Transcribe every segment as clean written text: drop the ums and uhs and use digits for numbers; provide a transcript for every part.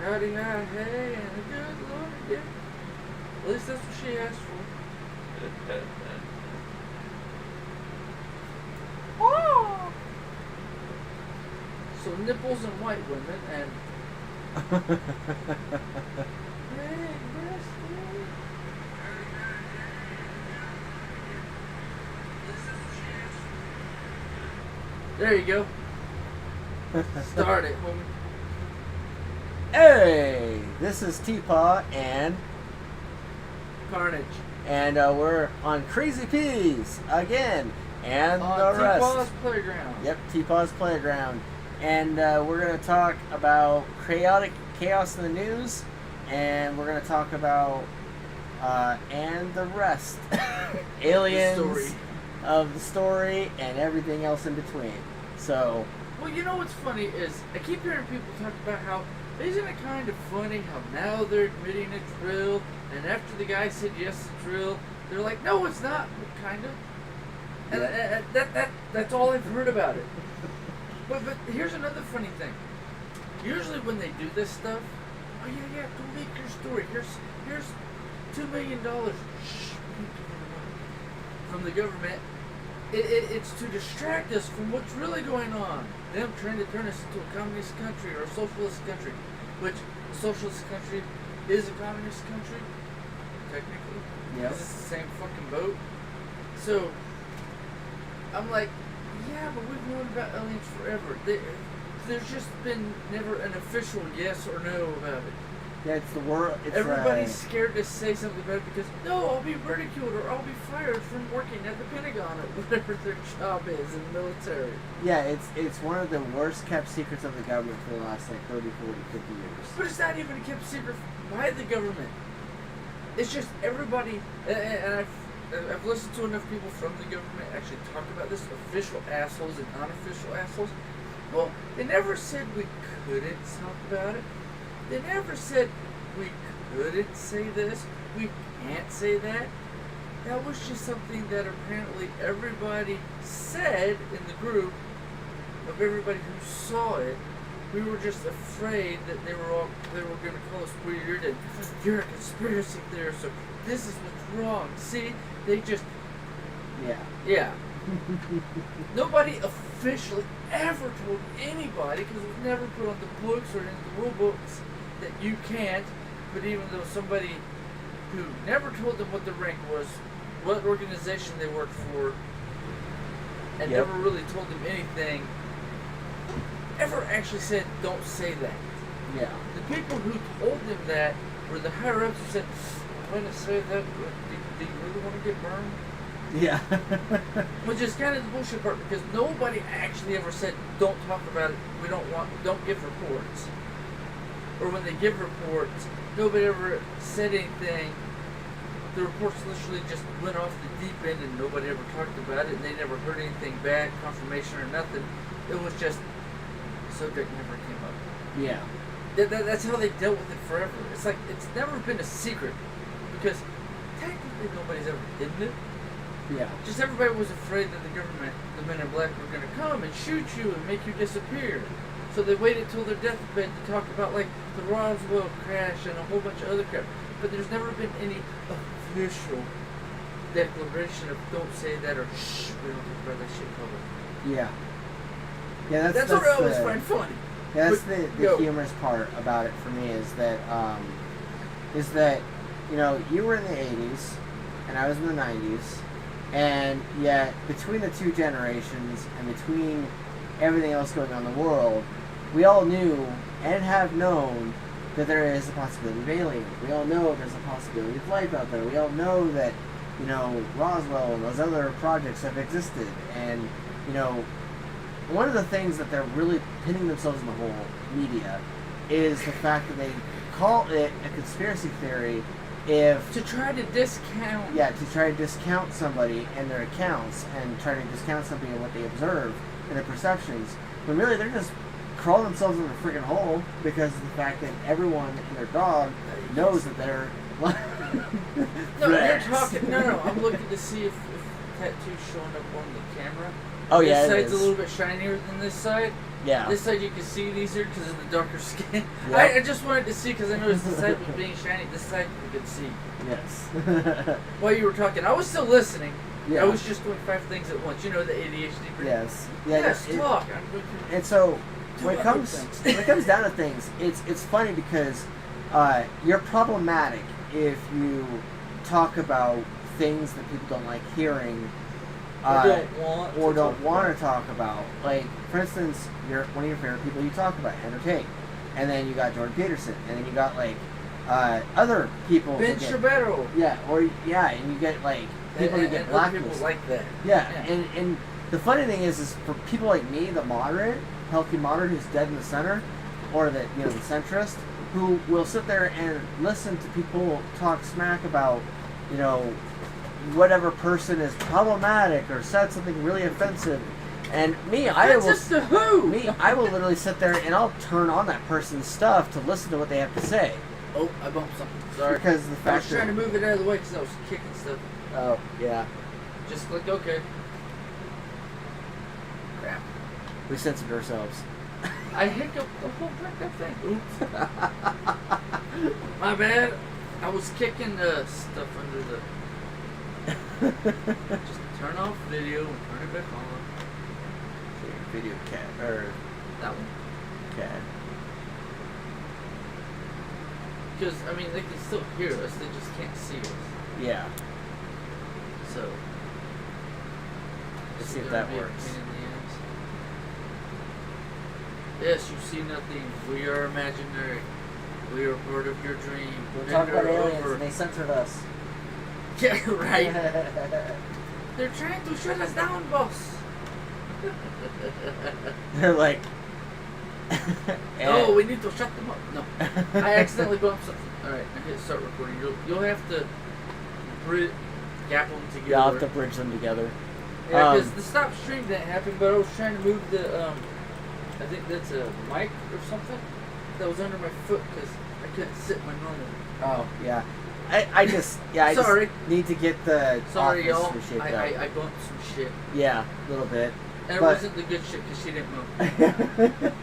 howdy, hi, hey, and a good Lord, yeah. At least that's what she asked for. Oh! So nipples and white women and hey, breasty. There you go. Start it, homie. Hey, this is TPAW and Karnage. we're on Crazy Peas again, and On the rest. TPAW's Playground. Yep, TPAW's Playground, and we're gonna talk about chaos in the news, and we're gonna talk about and the rest, aliens The story. of the story, and everything else in between. So. Well, you know what's funny is I keep hearing people talk about how isn't it kind of funny how now they're admitting it's real, and after the guy said yes it's real, they're like, no it's not, kind of. And that's all I've heard about it. But here's another funny thing. Usually when they do this stuff, oh yeah, go make your story. Here's $2 million. Shh, from the government. It's to distract us from what's really going on. Them trying to turn us into a communist country or a socialist country, which a socialist country is a communist country, technically. Yep. Because it's the same fucking boat. So, I'm like, yeah, but we've known about aliens forever. There's just been never an official yes or no about it. Yeah, it's the world. Everybody's scared to say something about it because, no, I'll be ridiculed or I'll be fired from working at the Pentagon or whatever their job is in the military. Yeah, it's one of the worst kept secrets of the government for the last 30, 40, 50 years. But it's not even kept secret by the government. It's just everybody, and I've listened to enough people from the government actually talk about this, official assholes and unofficial assholes. Well, they never said we couldn't talk about it. They never said we couldn't say this, we can't say that. That was just something that apparently everybody said in the group of everybody who saw it. We were just afraid that they were going to call us weird and you're a conspiracy theorist, so this is what's wrong. See, they just yeah. Nobody officially ever told anybody, because it was never put on the books or in the rule books, that you can't. But even though somebody who never told them what the rank was, what organization they worked for, and Yep. never really told them anything, ever actually said, don't say that. Yeah. The people who told them that were the higher ups who said, I'm going to say that, do you really want to get burned? Yeah. Which is kind of the bullshit part, because nobody actually ever said, don't talk about it, don't give reports. Or when they give reports, nobody ever said anything. The reports literally just went off the deep end and nobody ever talked about it, and they never heard anything back, confirmation or nothing. It was just, the subject never came up. Yeah. That's how they dealt with it forever. It's like, it's never been a secret, because technically nobody's ever hidden it. Yeah. Just everybody was afraid that the government, the men in black, were going to come and shoot you and make you disappear. So they waited till their deathbed to talk about, like, the Roswell crash and a whole bunch of other crap. But there's never been any official declaration of don't say that or shh, we don't talk about that shit public. Yeah. Yeah, that's what I always find funny. Yeah, that's But, the humorous part about it for me is that you know, you were in the 80s and I was in the 90s, and yet between the two generations and between everything else going on in the world, we all knew and have known that there is a possibility of aliens. We all know there's a possibility of life out there. We all know that, you know, Roswell and those other projects have existed. And, you know, one of the things that they're really pinning themselves in the whole media is the fact that they call it a conspiracy theory to try to discount. Yeah, to try to discount somebody and their accounts and try to discount somebody and what they observe and their perceptions. But really, they're just crawling themselves in a freaking hole because of the fact that everyone and their dog knows that they're... No, you're talking... No, I'm looking to see if tattoo's showing up on the camera. Oh, yeah, This it side's is. a little bit shinier than this side. Yeah. This side you can see it easier because of the darker skin. Yep. I just wanted to see because I noticed this side was being shiny. This side you could see. Yes. While you were talking, I was still listening. Yeah. I was just doing 5 things at once. You know the ADHD. Yes. Yeah, Yes, talk. I'm going to and so do when it other comes things. when it comes down to things, it's funny because you're problematic if you talk about things that people don't like hearing. Or don't want to talk about. Like, for instance, one of your favorite people you talk about, Andrew Tate. And then you got Jordan Peterson. And then you got, like, other people. Ben Shabero. Yeah, and you get, like, people who get blacklisted. People like that. Yeah, and the funny thing is for people like me, the moderate, healthy moderate who's dead in the center, or the centrist, who will sit there and listen to people talk smack about, whatever person is problematic or said something really offensive, and I will literally sit there and I'll turn on that person's stuff to listen to what they have to say. Oh, I bumped something. Sorry. Because the fact I was trying to move it out of the way because I was kicking stuff. Oh, yeah. Just click OK. Crap. We censored ourselves. I hiccuped the whole freaking thing. Oops. My bad. I was kicking stuff under the... Just turn off video and turn it back on. Video cat, or that one. Cat. Because, I mean, they can still hear us, they just can't see us. Yeah. So. Let's see if that works. Yes, you see nothing. We are imaginary. We are part of your dream. We're talking about aliens and they censored us. Yeah, right. They're trying to shut us down, boss. They're like... No, we need to shut them up. No. I accidentally bumped something. Alright, I hit start recording. You'll have to gap them together. Yeah, I'll have to bridge them together. Yeah, because the stop stream didn't happen, but I was trying to move the, I think that's a mic or something that was under my foot because I couldn't sit my normal. Oh, yeah. I just just need to get the Sorry, office y'all. reshaped up. I bumped some shit. Yeah, a little bit. And it wasn't the good shit because she didn't move.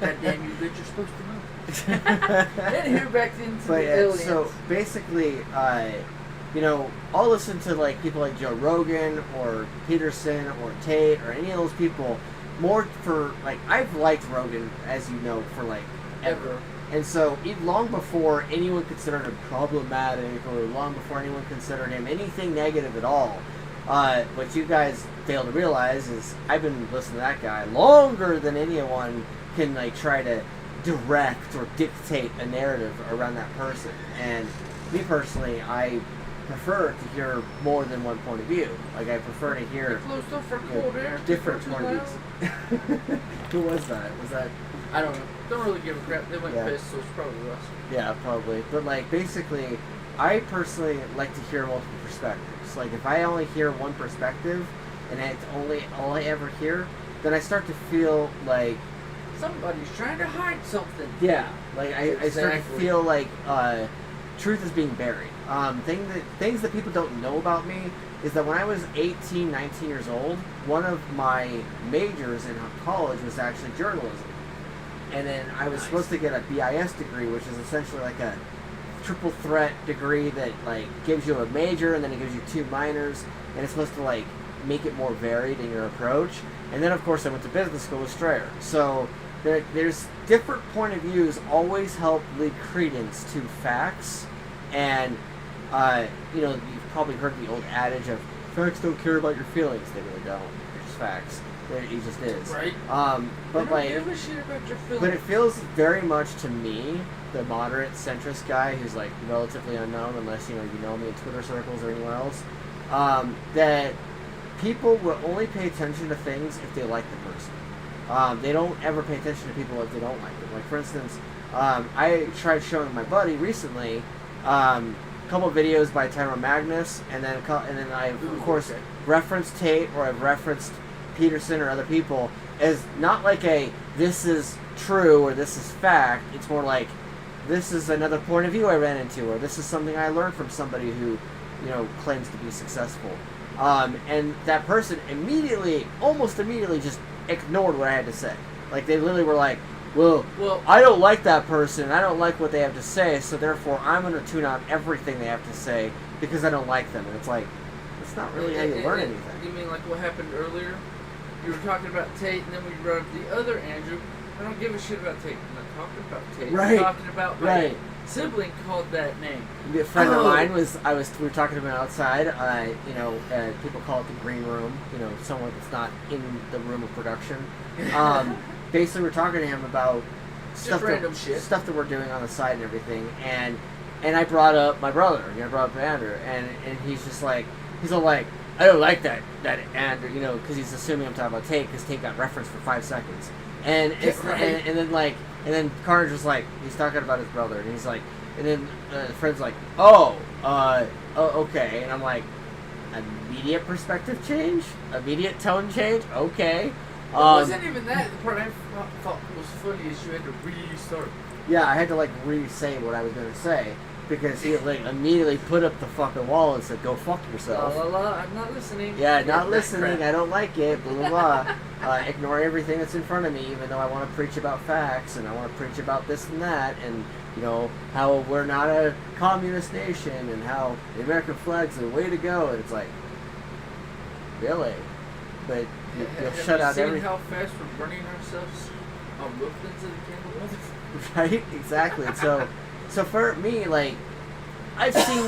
God damn you, bitch, you're supposed to move. And here back into the aliens. So basically, I'll listen to like people like Joe Rogan or Peterson or Tate or any of those people more for like I've liked Rogan, as you know, for like ever. And so, long before anyone considered him problematic, or long before anyone considered him anything negative at all, what you guys fail to realize is I've been listening to that guy longer than anyone can like try to direct or dictate a narrative around that person. And me personally, I prefer to hear more than one point of view. Like I prefer to hear different point of views. Who was that? Was that? I don't know. Don't really give a crap. They went pissed, so it's probably us. Yeah, probably. But like basically, I personally like to hear multiple perspectives. Like if I only hear one perspective, and it's all I ever hear, then I start to feel like somebody's trying to hide something. Yeah, like I start to feel like truth is being buried. Things that people don't know about me is that when I was 18, 19 years old, one of my majors in college was actually journalism. And then I was supposed to get a BIS degree, which is essentially like a triple threat degree that like gives you a major and then it gives you 2 minors, and it's supposed to like make it more varied in your approach. And then of course I went to business school with Strayer. So there's different point of views always help lead credence to facts. And you've probably heard the old adage of facts don't care about your feelings. They really don't. They're just facts. It just is. Right. But like, give a shit about your feelings. but it feels very much to me, the moderate centrist guy who's like relatively unknown, unless you know me in Twitter circles or anywhere else, that people will only pay attention to things if they like the person. They don't ever pay attention to people if they don't like them. Like for instance, I tried showing my buddy recently a couple of videos by Tyrone Magnus, and then I've of course referenced Tate, or I've referenced Peterson or other people, as not like this is true or this is fact. It's more like this is another point of view I ran into, or this is something I learned from somebody who claims to be successful. And that person almost immediately just ignored what I had to say. Like, they literally were like, well, I don't like that person. I don't like what they have to say, so therefore I'm going to tune out everything they have to say because I don't like them. And it's like, that's not really how you learn anything. You mean like what happened earlier? You were talking about Tate, and then we brought up the other Andrew. I don't give a shit about Tate. I'm not talking about Tate. Right. I'm talking about my sibling called that name. A friend of mine we were talking to him outside. People call it the green room. You know, someone that's not in the room of production. Basically, we're talking to him about stuff that we're doing on the side and everything, and I brought up my brother. I brought up Andrew, and he's just like, he's all like, I don't like that Andrew, you know, because he's assuming I'm talking about Tate because Tate got referenced for 5 seconds, and it's and then Karnage was like, he's talking about his brother, and he's like, and then the friend's like, okay, and I'm like, immediate perspective change, immediate tone change, okay. It wasn't even that. The part I thought was funny is you had to restart. Yeah, I had to re-say what I was going to say because he immediately put up the fucking wall and said, "Go fuck yourself." La la la. I'm not listening. Yeah, not listening. I don't like it. Blah blah blah. Ignore everything that's in front of me, even though I want to preach about facts and I want to preach about this and that, and you know how we're not a communist nation and how the American flag's the way to go. And it's like, really, but. You'll shut out everything. How fast we're burning ourselves on both ends of the candle? Right, exactly. So for me, like, I've seen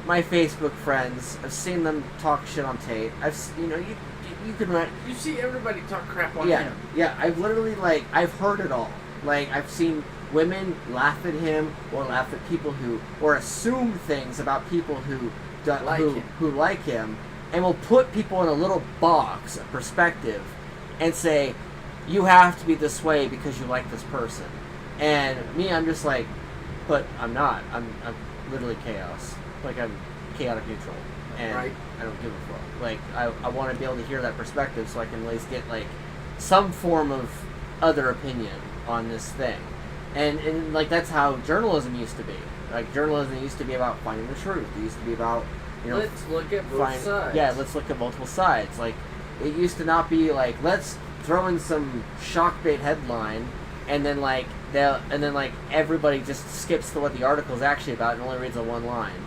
my Facebook friends. I've seen them talk shit on Tate. You can write. You see everybody talk crap on him. Yeah. I've literally I've heard it all. Like, I've seen women laugh at him or laugh at people or assume things about people who like him. And we'll put people in a little box of perspective and say, you have to be this way because you like this person. And me, I'm just like, but I'm not. I'm literally chaos. Like, I'm chaotic neutral. And I don't give a fuck. Like, I want to be able to hear that perspective so I can at least get, like, some form of other opinion on this thing. And like, that's how journalism used to be. Like, journalism used to be about finding the truth. It used to be about... let's look at both sides. Yeah, let's look at multiple sides. Like, it used to not be like, let's throw in some shock bait headline, and then everybody just skips to what the article is actually about and only reads the one line.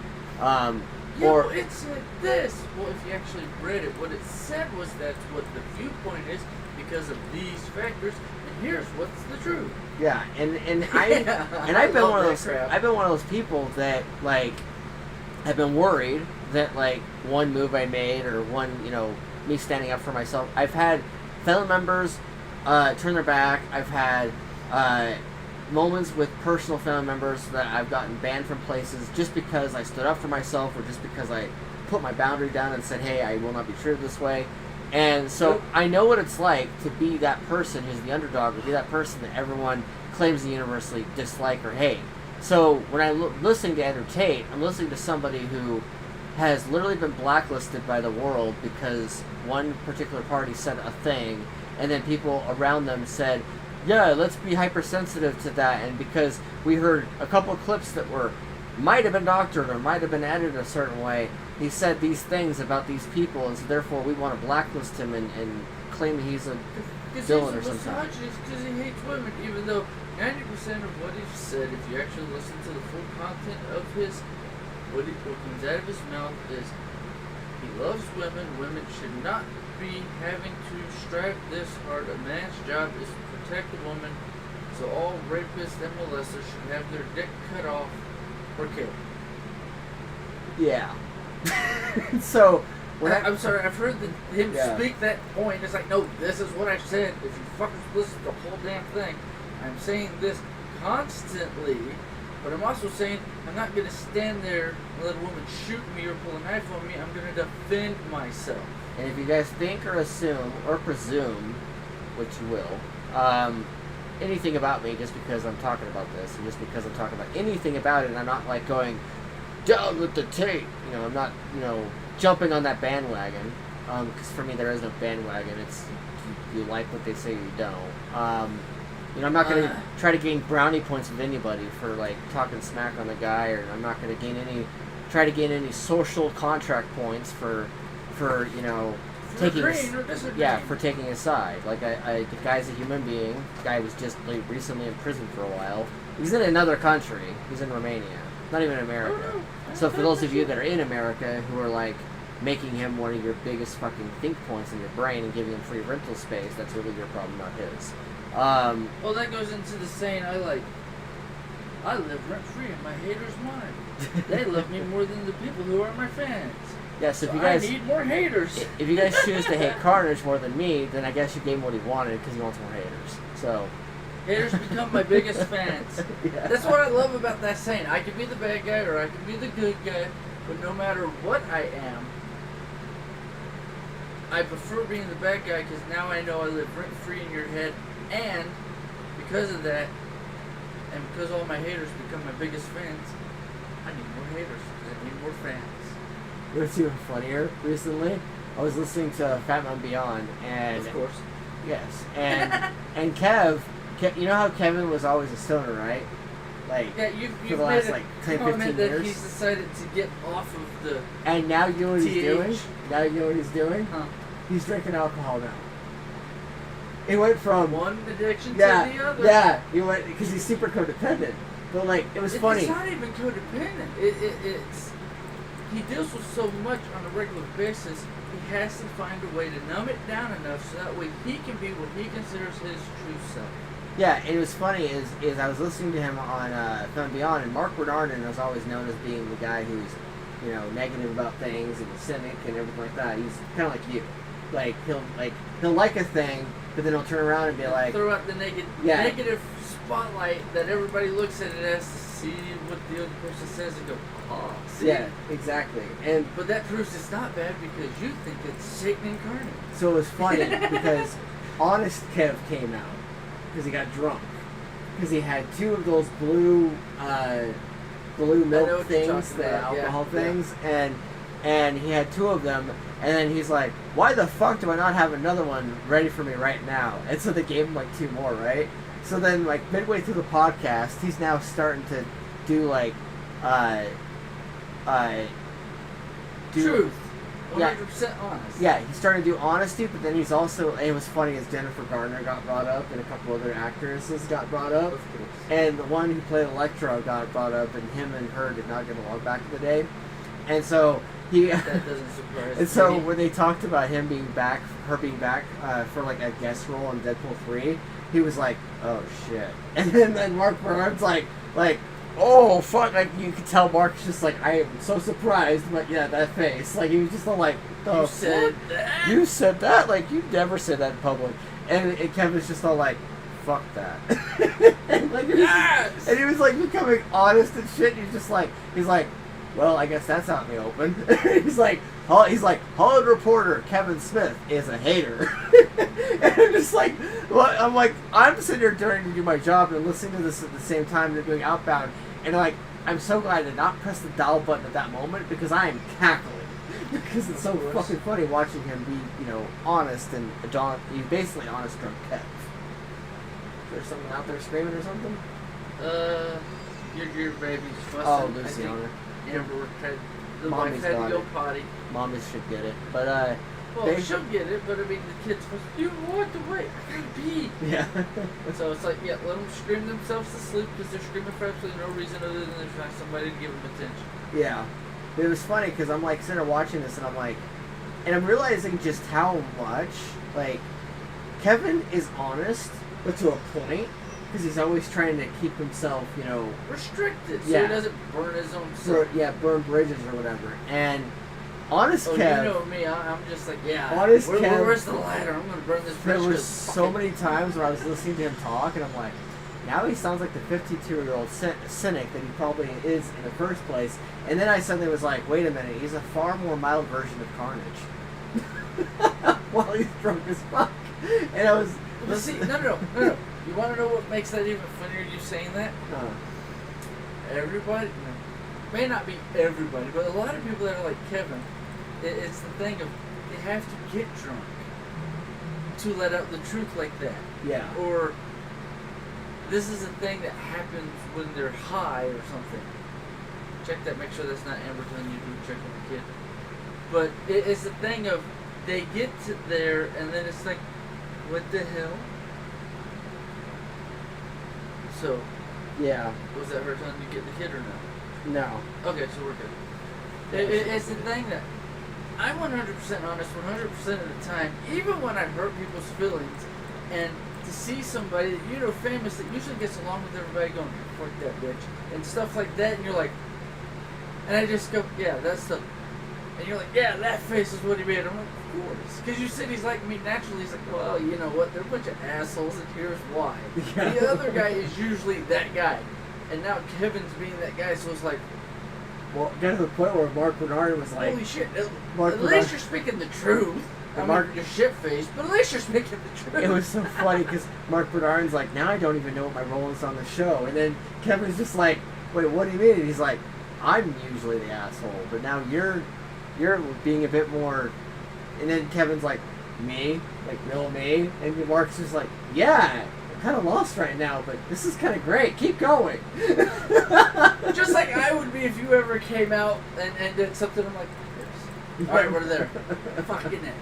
It said this. Well, if you actually read it, what it said was that's what the viewpoint is because of these factors, and here's what's the truth. Yeah, I've been one of those people that I've been worried that one move I made or one, me standing up for myself. I've had fellow members turn their back. I've had moments with personal family members that I've gotten banned from places just because I stood up for myself or just because I put my boundary down and said, hey, I will not be treated this way. And so I know what it's like to be that person who's the underdog, to be that person that everyone claims to universally dislike or hate. So when I'm listening to Andrew Tate, I'm listening to somebody who has literally been blacklisted by the world because one particular party said a thing, and then people around them said, yeah, let's be hypersensitive to that, and because we heard a couple of clips that might have been doctored or might have been edited a certain way, he said these things about these people, and so therefore we want to blacklist him and claim that he's a villain or something. Because he hates women, even though 90% of what he said, if you actually listen to the full content of what comes out of his mouth is he loves women. Women should not be having to strive this hard. A man's job is to protect a woman. So all rapists and molesters should have their dick cut off or killed. Yeah. So I'm sorry, I've heard him speak that point. It's like, no, this is what I said. If you fucking listen to the whole damn thing, I'm saying this constantly, but I'm also saying I'm not going to stand there and let a woman shoot me or pull a knife on me. I'm going to defend myself. And if you guys think or assume or presume, which you will, anything about me just because I'm talking about this and just because I'm talking about anything about it, and I'm not going down with the Tate. I'm not jumping on that bandwagon, because for me there is no bandwagon. It's you like what they say, you don't. I'm not going to try to gain brownie points with anybody for talking smack on the guy, or I'm not going to try to gain any social contract points for taking agreeing or disagreeing. Yeah, for taking a side. Like the guy's a human being. The guy was just like recently in prison for a while. He's in another country. He's in Romania, not even America. So for those of you that are in America who are like making him one of your biggest fucking think points in your brain and giving him free rental space, that's really your problem, not his. Well, that goes into the saying I live rent free in my haters' mind. They love me more than the people who are my fans. Yes, so if you guys I need more haters. If you guys choose to hate Karnage more than me, then I guess you gave him what he wanted because he wants more haters. So haters become my biggest fans. Yeah. That's what I love about that saying. I can be the bad guy or I can be the good guy, but no matter what I am, I prefer being the bad guy because now I know I live rent free in your head, and because of that, and because all my haters become my biggest fans, I need more haters because I need more fans. You know what's even funnier recently? I was listening to Fat Man Beyond, and of course, yes, and Kev, you know how Kevin was always a stoner, right? Like yeah, you've for the last made like a 10, comment 15 that years. he's decided to get off of the. And now you know what he's TH. doing? Now you know what he's doing? Huh. He's drinking alcohol now. He went from one addiction to the other. Yeah, he went because he's super codependent. But like, it was funny. It's not even codependent. It's he deals with so much on a regular basis. He has to find a way to numb it down enough so that way he can be what he considers his true self. Yeah, and it was funny is I was listening to him on Fun Beyond, and Mark Bernardin was always known as being the guy who's, you know, negative about things and a cynic and everything like that. He's kind of like you. Like he'll like a thing, but then he'll turn around and be like, throw out the negative spotlight that everybody looks at it as to see what the other person says and go, oh, see? Yeah, exactly. But that proves it's not bad because you think it's Satan incarnate. So it was funny because Honest Kev came out because he got drunk because he had two of those blue milk things, the alcohol things, and he had two of them. And then he's like, why the fuck do I not have another one ready for me right now? And so they gave him like two more, right? So then like midway through the podcast, he's now starting to do like, truth. 100% yeah, honest. Yeah, he's starting to do honesty, but then he's also, it was funny as Jennifer Garner got brought up and a couple other actresses got brought up. And the one who played Electra got brought up, and him and her did not get along back in the day. And so that doesn't surprise me. And so when they talked about him being back, her being back for like a guest role in Deadpool 3, he was like, "Oh shit!" And then Mark Bernard's like, "Oh fuck!" Like you could tell Mark's just like, "I am so surprised," but yeah, that face, like he was just all like, "You said that? You said that? Like you never said that in public." And Kevin's just all like, "Fuck that!" and like, yes! And he was like becoming honest and shit. And he's like. Well, I guess that's out in the open. he's like, Hollywood reporter Kevin Smith is a hater. And I'm just like, well, I'm sitting here trying to do my job and listening to this at the same time they're doing Outbound, and like, I'm so glad I did not press the dial button at that moment because I am cackling because it's so fucking funny watching him be, you know, honest and he's basically honest drunk Kev. Is there something out there screaming or something? Your baby's fussing. Oh, Luciana. Amber had the Mommy's wife had to got go it. potty. Mommy should get it, but well, she'll get it, but I mean the kids was, you walked away. I gotta pee. Yeah. So it's like, yeah, let them scream themselves to sleep because they're screaming for absolutely no reason other than there's not somebody to give them attention. Yeah. It was funny because I'm like sitting there watching this and I'm like, and I'm realizing just how much like Kevin is honest, but to a point. Because he's always trying to keep himself, you know, restricted, so he doesn't burn his own self. Burn bridges or whatever. And honest Kev, you know me, I'm just like, honest Kev, where's the ladder? I'm gonna burn this bridge. There was so many times where I was listening to him talk, and I'm like, now he sounds like the 52-year-old cynic that he probably is in the first place. And then I suddenly was like, wait a minute, he's a far more mild version of Karnage. While he's drunk as fuck. And I was... Well, see, no. You want to know what makes that even funnier, you saying that? Everybody, may not be everybody, but a lot of people that are like Kevin, it's the thing of they have to get drunk to let out the truth like that. Yeah. Or this is a thing that happens when they're high or something. Check that, make sure that's not Amber telling you to check on the kid. But it's the thing of they get to there, and then it's like, what the hell? So, Yeah. was that her telling you to get the kid or no? No. Okay, so we're good. It's the thing that I'm 100% honest 100% of the time, even when I hurt people's feelings, and to see somebody that you know famous that usually gets along with everybody going, fuck that bitch, and stuff like that, and you're like, and I just go, yeah, that's the, and you're like, yeah, that face is what he made. I'm like, of course. Because you said he's like me naturally. He's like, well, you know what? They're a bunch of assholes, and here's why. Yeah. The other guy is usually that guy. And now Kevin's being that guy, so it's like, Well, it got to the point where Mark Bernard was like, holy shit. At Mark least Bernard- you're speaking the truth. I Mark- mean, you're shit-faced, but at least you're speaking the truth. it was so funny because Mark Bernard's like, now I don't even know what my role is on the show. And then Kevin's just like, wait, what do you mean? And he's like, I'm usually the asshole, but now you're being a bit more. And then Kevin's like, me? Like, real me? And Mark's just like, yeah, I'm kind of lost right now, but this is kind of great. Keep going. Just like I would be if you ever came out and did something. I'm like, yes. All right, we're there. Fucking it.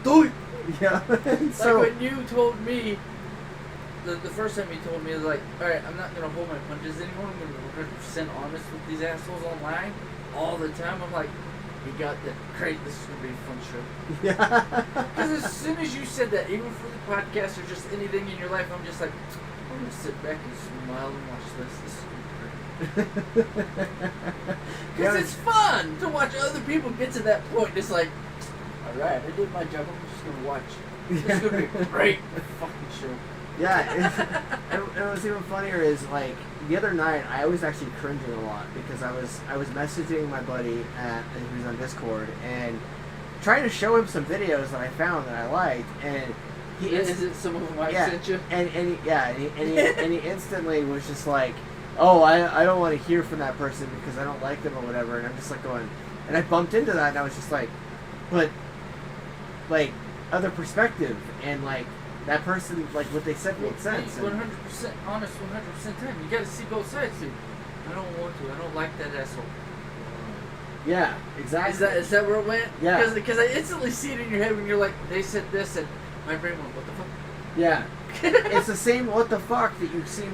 Do it. Yeah. Like So, when you told me, the first time you told me, like, alright, I'm not going to hold my punches anymore. I'm going to be 100% honest with these assholes online all the time. I'm like, you got that. Great, this is going to be a fun show. yeah. Because as soon as you said that, even for the podcast or just anything in your life, I'm just like, I'm going to sit back and smile and watch this. This is going to be great. Because it's fun to watch other people get to that point. It's like, alright, I did my job. I'm just going to watch. This is going to be a great fucking show. Yeah, and what's even funnier is like the other night I was actually cringing a lot because I was messaging my buddy who's on Discord and trying to show him some videos that I found that I liked, and Is it some of them I sent you? and he instantly was just like, oh, I don't want to hear from that person because I don't like them or whatever, and I'm just like going, and I bumped into that and I was just like, but like other perspective and like. That person, like, what they said made sense. 100% honest, 100% time. You gotta see both sides, dude. I don't want to. I don't like that asshole. Yeah, exactly. Is that where it went? Yeah. Because I instantly see it in your head when you're like, they said this, and my brain went, what the fuck? Yeah. It's the same what the fuck that you see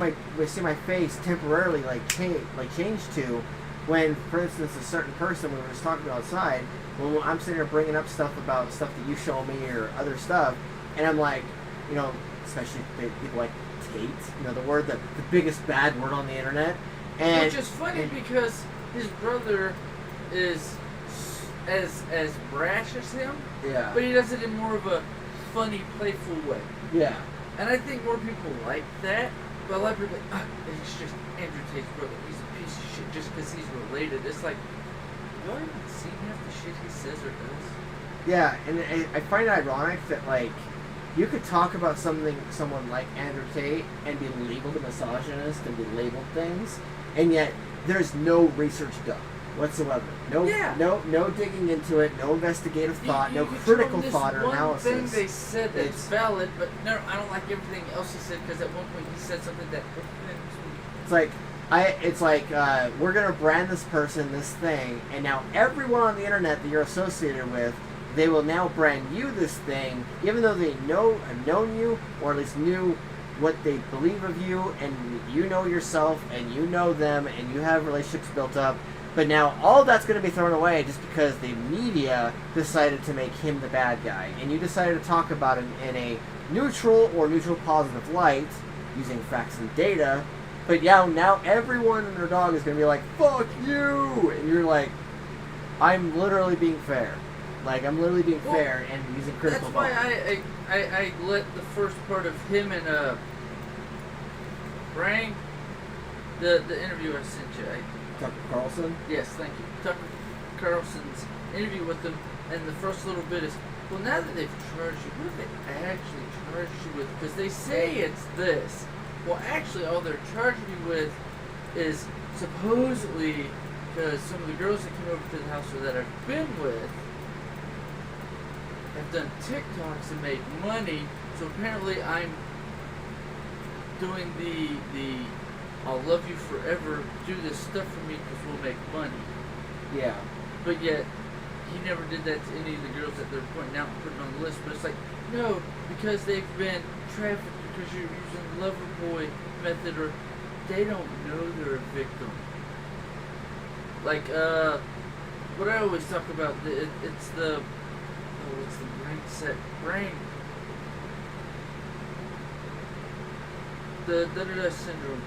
my face temporarily change to when, for instance, a certain person we were just talking about outside, when I'm sitting here bringing up stuff about stuff that you show me or other stuff, and I'm like, you know, especially people like Tate, you know, the biggest bad word on the internet. And which is funny because his brother is as brash as him, yeah, but he does it in more of a funny, playful way. yeah, And I think more people like that, but a lot of people are like, it's just Andrew Tate's brother. He's a piece of shit just because he's related. It's like, you haven't seen half the shit he says or does. yeah, and I find it ironic that like. You could talk about someone like Andrew Tate and be labeled a misogynist and be labeled things, and yet there's no research done whatsoever. No digging into it, no investigative thought, no critical thought or analysis. One thing they said that's valid, but no, I don't like everything else he said because at one point he said something that. It's like we're gonna brand this person this thing, and now everyone on the internet that you're associated with. They will now brand you this thing, even though they have known you, or at least knew what they believe of you, and you know yourself, and you know them, and you have relationships built up. But now all that's going to be thrown away just because the media decided to make him the bad guy, and you decided to talk about him in a neutral or neutral positive light, using facts and data. But yeah, now everyone and their dog is going to be like, "Fuck you," and you're like, "I'm literally being fair." Like, I'm literally being fair and using critical thought. That's why I let the first part of him and Frank, the interview I sent you. Tucker Carlson? Yes, thank you. Tucker Carlson's interview with them, and the first little bit is, well, now that they've charged you, what have they actually charged you with? Because they say it's this. Well, actually, all they're charging you with is supposedly, because some of the girls that came over to the house or that I've been with, have done TikToks and made money, so apparently I'm doing the I'll love you forever, do this stuff for me because we'll make money. Yeah. But yet, he never did that to any of the girls that they're pointing out and putting on the list. But it's like, no, because they've been trafficked, because you're using the lover boy method, or they don't know they're a victim. Like, what I always talk about, it's the brain. The da-da-da syndrome.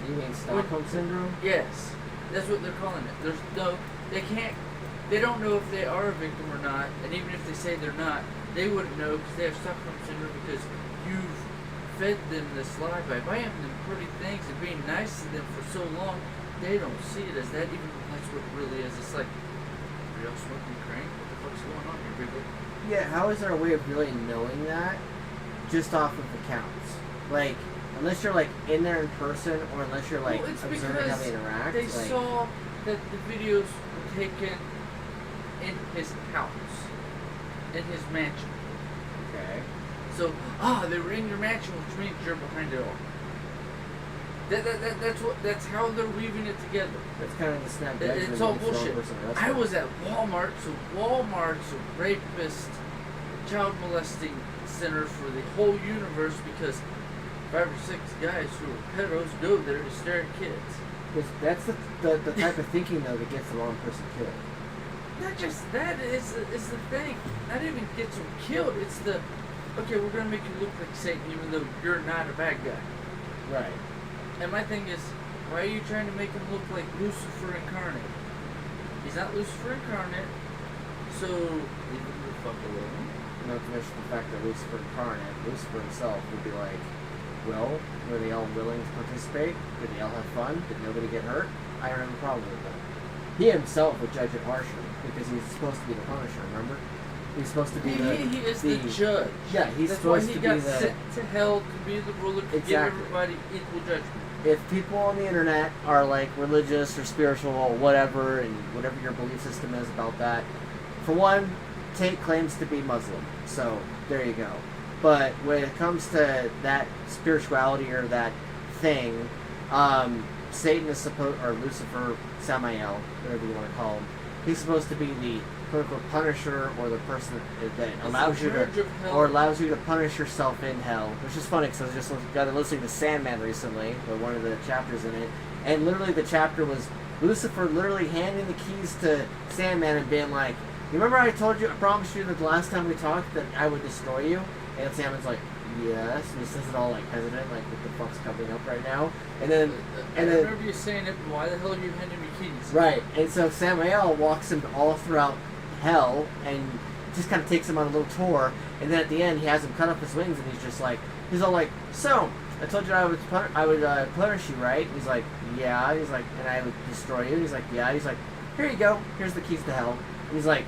You mean Stockholm syndrome? Yes, that's what they're calling it. There's no, they don't know if they are a victim or not, and even if they say they're not, they wouldn't know because they have Stockholm syndrome because you've fed them this lie by buying them pretty things and being nice to them for so long. They don't see it as that, even though that's what it really is. It's like, are y'all smoking crank? What the fuck's going on here, people? Yeah, how is there a way of really knowing that just off of accounts? Like, unless you're like in there in person, or unless you're like observing how they interact. They like, saw that the videos were taken in his house, in his mansion. Okay. So, they were in your mansion, which means you're behind it all. That's how they're weaving it together. That's kind of the snap judgment. It's all bullshit. I was at Walmart, so Walmart's a rapist, child molesting center for the whole universe because 5 or 6 guys who are pedos go there to stare at kids. That's the type of thinking though that gets the wrong person killed. Not just that, it's the thing. Not even gets them killed. It's the, okay, we're gonna make you look like Satan even though you're not a bad guy. Right. And my thing is, why are you trying to make him look like Lucifer incarnate? He's not Lucifer incarnate, so leave him the fuck alone. Not to mention the fact that Lucifer incarnate, Lucifer himself would be like, well, were they all willing to participate? Did they all have fun? Did nobody get hurt? I don't have a problem with that. He himself would judge it harshly because he's supposed to be the Punisher, remember? He's supposed to be he is the judge. Yeah, he's That's supposed why to he be got the... sent to hell to be the ruler, to give everybody equal judgment. If people on the internet are like religious or spiritual or whatever, and whatever your belief system is about that, for one, Tate claims to be Muslim, so there you go. But when it comes to that spirituality or that thing, Satan is supposed, or Lucifer, Samael, whatever you want to call him, he's supposed to be the quote-unquote punisher, or the person that allows you to punish yourself in hell. Which is funny because I just got listening to Sandman recently, or one of the chapters in it, and literally the chapter was Lucifer literally handing the keys to Sandman and being like, "You remember I promised you that the last time we talked that I would destroy you?" And Sandman's like, "Yes," and he says it all like hesitant, like what the fuck's coming up right now. And then I remember you saying it, but why the hell are you handing me keys? Right, and so Samael walks him all throughout hell and just kind of takes him on a little tour, and then at the end he has him cut off his wings, and he's all like, "So, I told you I would punish you, right?" He's like, "Yeah." He's like, "And I would destroy you." He's like, "Yeah." He's like, "Here you go. Here's the keys to hell." And he's like,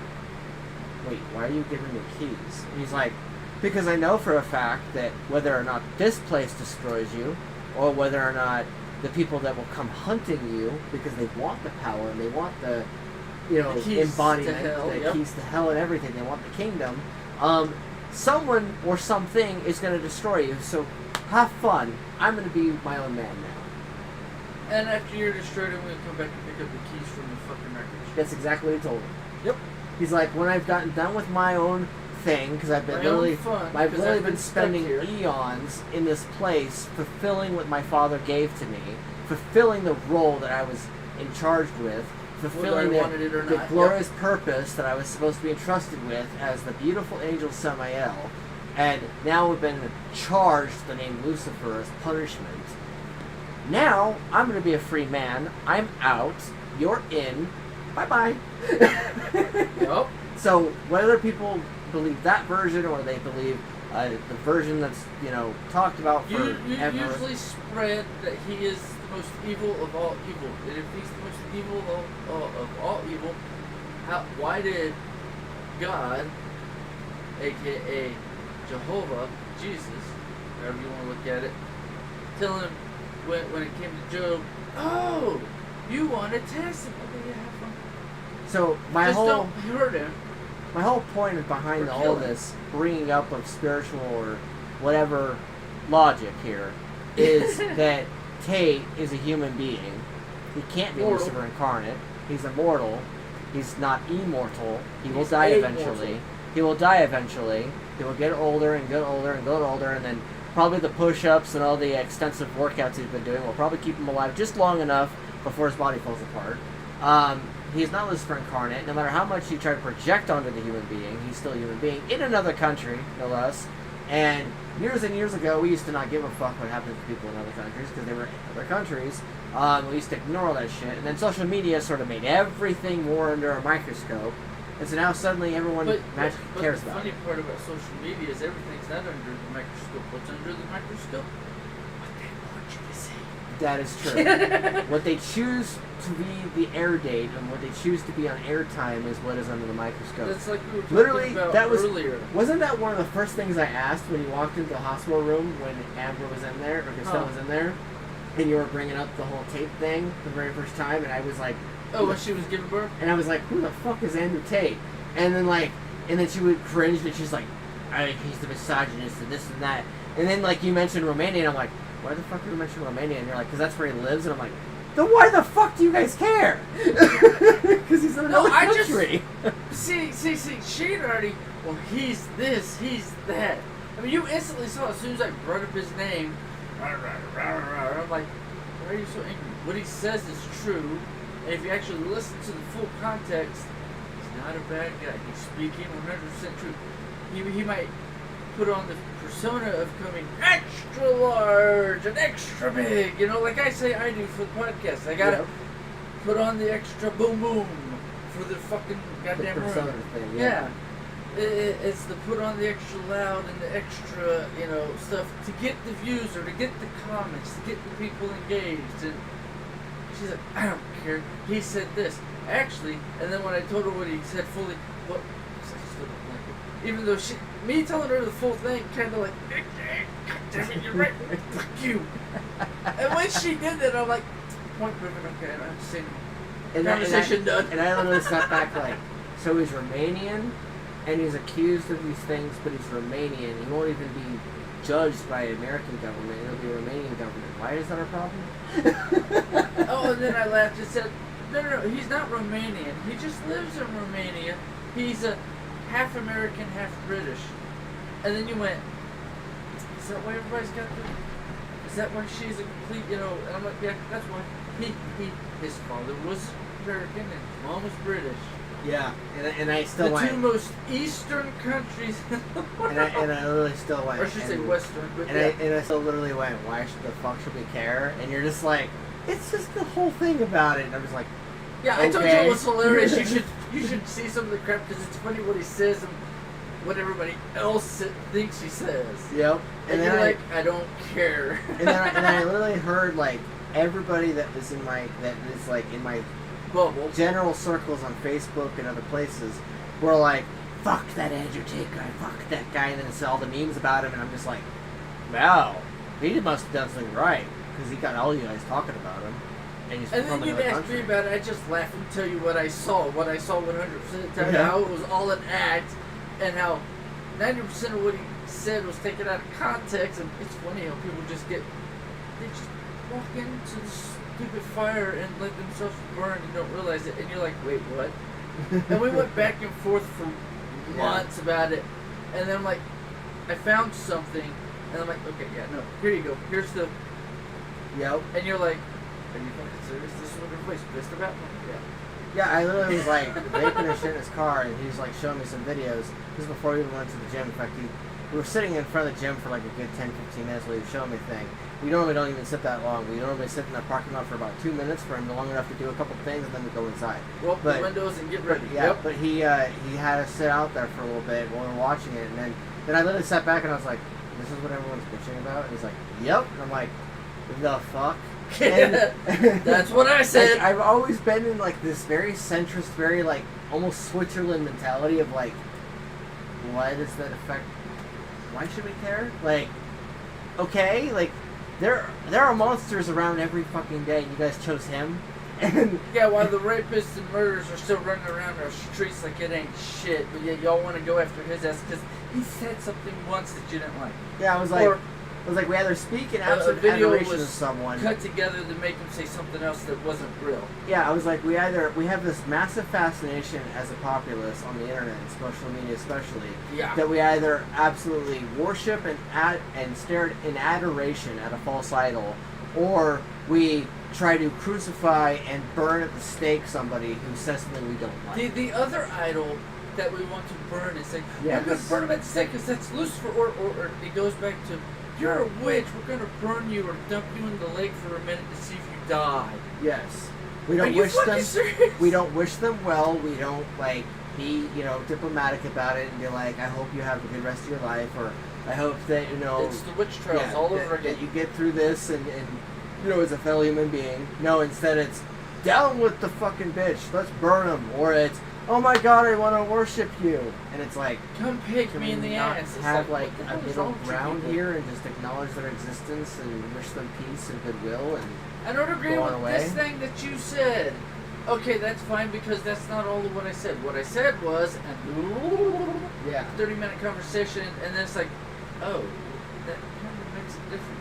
"Wait, why are you giving me keys?" And he's like, "Because I know for a fact that whether or not this place destroys you, or whether or not the people that will come hunting you because they want the power and they want the embodiment, keys to hell and everything, they want the kingdom, someone or something is going to destroy you, so have fun. I'm going to be my own man now." And after you're destroyed, I'm going to come back and pick up the keys from the fucking wreckage. That's exactly what he told him. Yep. He's like, when I've gotten done with my own thing, because I've been I've literally been spending eons in this place, fulfilling what my father gave to me, fulfilling the role that I was in charge with, fulfilling the glorious purpose that I was supposed to be entrusted with as the beautiful angel Samael, and now we've been charged the name Lucifer as punishment. Now I'm going to be a free man. I'm out. You're in. Bye-bye. Yep. So whether people believe that version or they believe the version that's talked about forever. You usually spread that he is the most evil of all evil. And if he's the most evil of all evil, why did God, aka Jehovah, Jesus, however you want to look at it, tell him when it came to Job, "Oh, you want to test him? Okay, yeah, have fun." So don't hurt him. My whole point behind all this bringing up of spiritual or whatever logic here is that Tate is a human being. He can't be Lucifer incarnate. He's immortal. He's not immortal. He will He's die immortal. eventually. He will die eventually. He will get older and get older and get older, and then probably the push-ups and all the extensive workouts he's been doing will probably keep him alive just long enough before his body falls apart. He's not Lucifer incarnate. No matter how much you try to project onto the human being, he's still a human being in another country, no less. And years ago, we used to not give a fuck what happened to people in other countries because they were in other countries. We used to ignore all that shit. And then social media sort of made everything more under a microscope. And so now suddenly everyone magically cares about it. The funny part about social media is everything's not under the microscope. What's under the microscope? What they want you to see. That is true. What they choose to be the air date and what they choose to be on airtime is what is under the microscope. That's like we were talking Literally, about that was earlier. Wasn't that one of the first things I asked when you walked into the hospital room when Amber was in there or Christelle was in there, and you were bringing up the whole tape thing the very first time, and I was like, Oh, when she was giving birth? and I was like, who the fuck is Andrew Tate? And then she would cringe and she's like, he's the misogynist and this and that. And then like you mentioned Romania, and I'm like, why the fuck did you mention Romania? And you're like, because that's where he lives. And I'm like, then why the fuck do you guys care? Because he's in another country. See, she'd already, well, he's this, he's that. I mean, you instantly saw as soon as I brought up his name, I'm like, why are you so angry? What he says is true, and if you actually listen to the full context, he's not a bad guy. He's speaking 100% truth. He might put on the persona of coming extra large and extra big, like I say I do for the podcast. I gotta put on the extra boom boom for the fucking goddamn persona room. thing, Yeah. It's the put on the extra loud and the extra, stuff to get the views or to get the comments, to get the people engaged. And she's like, I don't care. He said this. Actually, and then when I told her what he said fully, what? I still don't like it. Even though me telling her the full thing, kind of like, God damn it, you're right. Fuck you. And when she did that, I'm like, point proven, okay, I'm saying conversation done. And I literally sat back like, so he's Romanian, and he's accused of these things, but he's Romanian. He won't even be judged by American government. It'll be Romanian government. Why is that a problem? Oh, and then I laughed and said, no, he's not Romanian. He just lives in Romania. He's a half American, half British. And then you went, is that why everybody's got the... Is that why she's a complete, And I'm like, yeah, that's why. His father was American and his mom was British. Yeah, and I still went. The two most eastern countries in the world. And I literally still went. Or I should say western, but and I still literally went, why should the fuck should we care? And you're just like, it's just the whole thing about it. And I'm just like, yeah, okay. I told you it was hilarious. You should see some of the crap because it's funny what he says and what everybody else thinks he says. Yep. And you're like, I don't care. And then I literally heard like everybody that is in my bubble general circles on Facebook and other places were like, fuck that Andrew Tate guy, fuck that guy, and then it's all the memes about him, and I'm just like, wow, he must have done something right because he got all you guys talking about him. And then you'd ask me about it, I just laugh and tell you what I saw 100% of the time, how it was all an act, and how 90% of what he said was taken out of context, and it's funny how people they just walk into the stupid fire and let themselves burn and don't realize it, and you're like, wait, what? And we went back and forth for months about it, and then I'm like, I found something, and I'm like, okay, yeah, no, here you go, here's the... Yep. And you're like, are you fucking serious? This is what everybody's pissed about? Yeah. Yeah, I literally was like vaping and shit in his car, and he was like showing me some videos. This is before we even went to the gym. In fact, we were sitting in front of the gym for like a good 10-15 minutes while he was showing me a thing. We normally don't even sit that long. We normally sit in the parking lot for about 2 minutes for him long enough to do a couple things, and then we go inside. Roll up the windows and get ready. Yeah, but he had us sit out there for a little bit while we were watching it, and then I literally sat back and I was like, this is what everyone's bitching about? And he's like, yep. And I'm like, the fuck? And that's what I said. Like, I've always been in like this very centrist, very like almost Switzerland mentality of like, why does that affect? Why should we care? Like, okay, like there are monsters around every fucking day, and you guys chose him. And yeah, while the rapists and murderers are still running around our streets like it ain't shit, but yet y'all want to go after his ass because he said something once that you didn't like. Yeah, I was like, was like we either speak in a absolute video adoration of was someone. cut together to make him say something else that wasn't real. Yeah, I was like we have this massive fascination as a populace on the internet and social media especially. Yeah. That we either absolutely worship and stare in adoration at a false idol, or we try to crucify and burn at the stake somebody who says something we don't like. The other idol that we want to burn is like, Yes. we're going to burn him at the stake because that's Lucifer, or it goes back to, you're a witch, we're going to burn you or dump you in the lake for a minute to see if you die. Yes. We Are don't you wish fucking them. serious? We don't wish them well. We don't like be diplomatic about it and be like, I hope you have a good rest of your life, or I hope that It's the witch trials all over again. that you get through this and as a fellow human being. No, instead it's down with the fucking bitch. Let's burn them. Or it's, oh my god, I want to worship you. And it's like, Come pick can me in we the not ass. It's have like, like what the a hell is middle wrong with you ground people? here and just acknowledge their existence and wish them peace and goodwill and I don't agree go with on away? this thing that you said. Okay, that's fine because that's not all of what I said. What I said was, yeah. 30-minute conversation, and then it's like, oh, that kind of makes it different.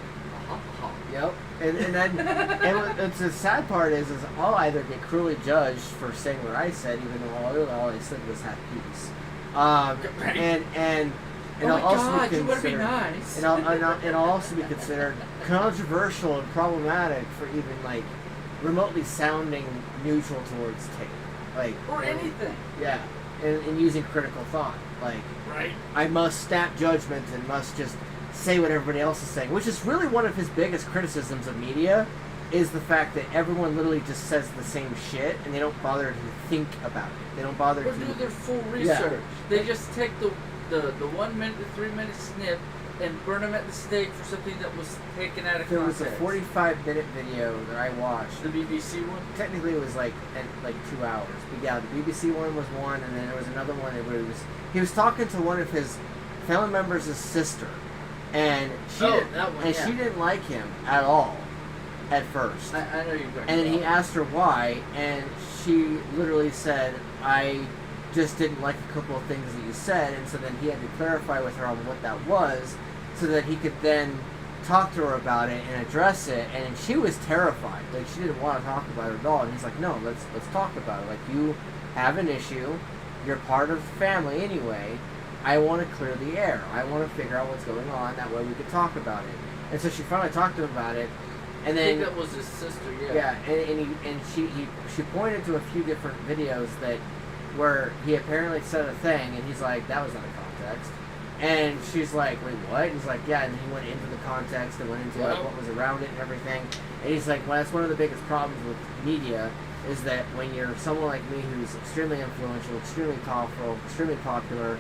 Yep. And then and it's the sad part is I'll either get cruelly judged for saying what I said, even though all I said was have peace. And Oh I'll my also God, be you want to be considered, nice. and I'll also be considered controversial and problematic for even like remotely sounding neutral towards tape, or anything. Yeah, and using critical thought, like Right. I must snap judgment and must just say what everybody else is saying, which is really one of his biggest criticisms of media, is the fact that everyone literally just says the same shit and they don't bother to think about it. They don't bother Or to do their full research. Yeah. They just take the 1 minute to 3 minute snip and burn them at the stake for something that was taken out of There was context. a 45-minute video that I watched. The BBC one? Technically, it was like 2 hours. But yeah, the BBC one was one, and then there was another one where he was talking to one of his family members' sister, and she didn't like him at all at first. I know you're talking And then he about. asked her why, and she literally said, I just didn't like a couple of things that you said, and so then he had to clarify with her on what that was, so that he could then talk to her about it and address it, and she was terrified. Like, she didn't want to talk about it at all, and he's like, no, let's talk about it. Like, you have an issue, you're part of family anyway, I want to clear the air. I want to figure out what's going on, that way we could talk about it. And so she finally talked to him about it, and I then think that was his sister, yeah. yeah, and she pointed to a few different videos that where he apparently said a thing, and he's like, that was out of context. And she's like, wait, what? And he's like, yeah, and he went into the context and went into like what was around it and everything. And he's like, well, that's one of the biggest problems with media, is that when you're someone like me who's extremely influential, extremely powerful, extremely popular,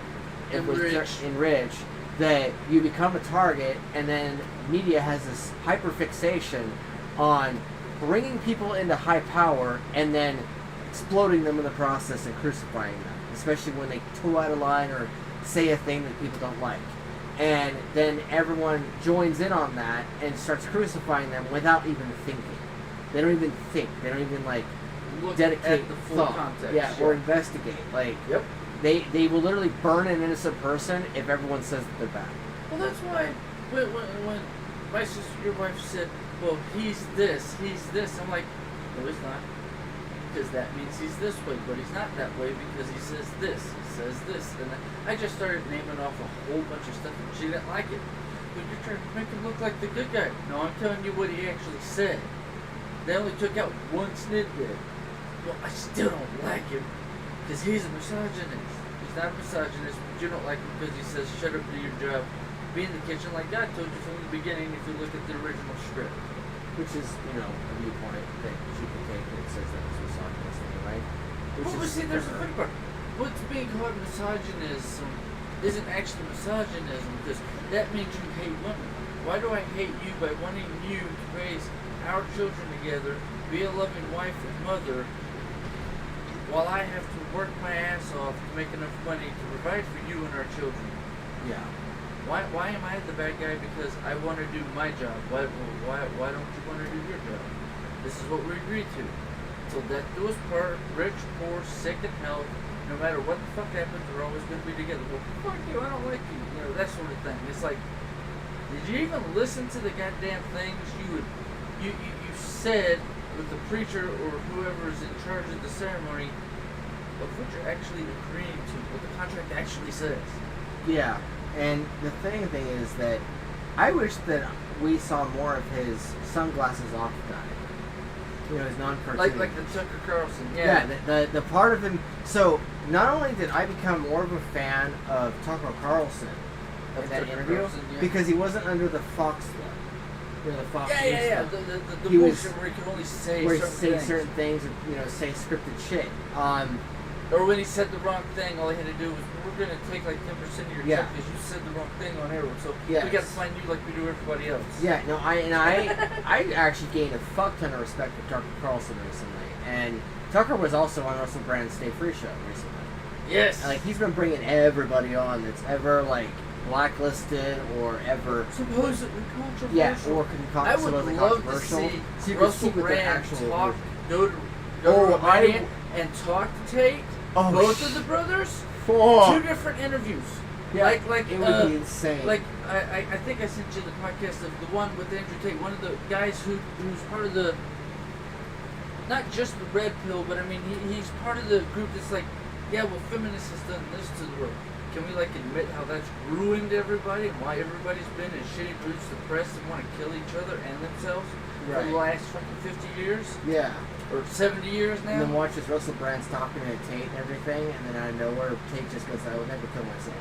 And rich, that you become a target, and then media has this hyperfixation on bringing people into high power and then exploding them in the process and crucifying them, especially when they toe out of line or say a thing that people don't like. And then everyone joins in on that and starts crucifying them without even thinking. They don't even think. They don't even like Look dedicate at the full thought. context. Yeah, or investigate. Like, Yep. they will literally burn an innocent person if everyone says that they're bad. Well, that's why when my sister, your wife said, well, he's this, I'm like, no, he's not. Because that means he's this way, but he's not that way because he says this. And I just started naming off a whole bunch of stuff, and she didn't like it. But you're trying to make him look like the good guy. No, I'm telling you what he actually said. They only took out one snippet. Well, I still don't like him because he's a misogynist. He's not a misogynist, but you don't like him because he says, shut up, do your job, be in the kitchen like God told you from the beginning if you look at the original script. Which is, a viewpoint that she can take that says that it's misogynist anyway. Well, see, there's a funny part. What's being called misogynism isn't actually misogynism because that means you hate women. Why do I hate you by wanting you to raise our children together, be a loving wife and mother, while I have to work my ass off to make enough money to provide for you and our children? Yeah. Why am I the bad guy because I want to do my job? Why don't you want to do your job? This is what we agreed to. Till death do us part, rich, poor, sick, and health. No matter what the fuck happens, we're always going to be together. Well, fuck you, I don't like you. That sort of thing. It's like, Did you even listen to the goddamn things you said with the preacher or whoever's in charge of the ceremony of what you're actually agreeing to, what the contract actually says? Yeah, and the thing is that I wish that we saw more of his sunglasses off guy. You know, his non-cartoon. Like the Tucker Carlson. Yeah, the part of him. So not only did I become more of a fan of Tucker Carlson of that interview, because he wasn't under the Fox law. You know, the Fox. Yeah. The bullshit where he can only say certain things, or, you know, say scripted shit. Or when he said the wrong thing, all he had to do was, we're going to take like 10% of your check because you said the wrong thing on air, so we got to find you like we do everybody else. Yeah, no, I actually gained a fuck ton of respect for Tucker Carlson recently, and Tucker was also on Russell Brand's Stay Free show recently. Yes. And, like, he's been bringing everybody on that's ever, like, blacklisted or ever supposedly controversial. Yeah, or supposedly controversial. To see Russell Brand talk, go to and talk to Tate. Both of the brothers. 2 different interviews. Yeah, like it would be insane. Like I think I sent you the podcast of the one with Andrew Tate, one of the guys who's part of the, not just the red pill, but I mean he's part of the group that's like, yeah, well, feminists has done this to the world. Can we like admit how that's ruined everybody and why everybody's been in shitty groups depressed and want to kill each other and themselves for the last fucking 50 years? Yeah. Or 70 years now? And then watch as Russell Brand's talking to Tate and everything, and then out of nowhere, Tate just goes, I would never kill myself.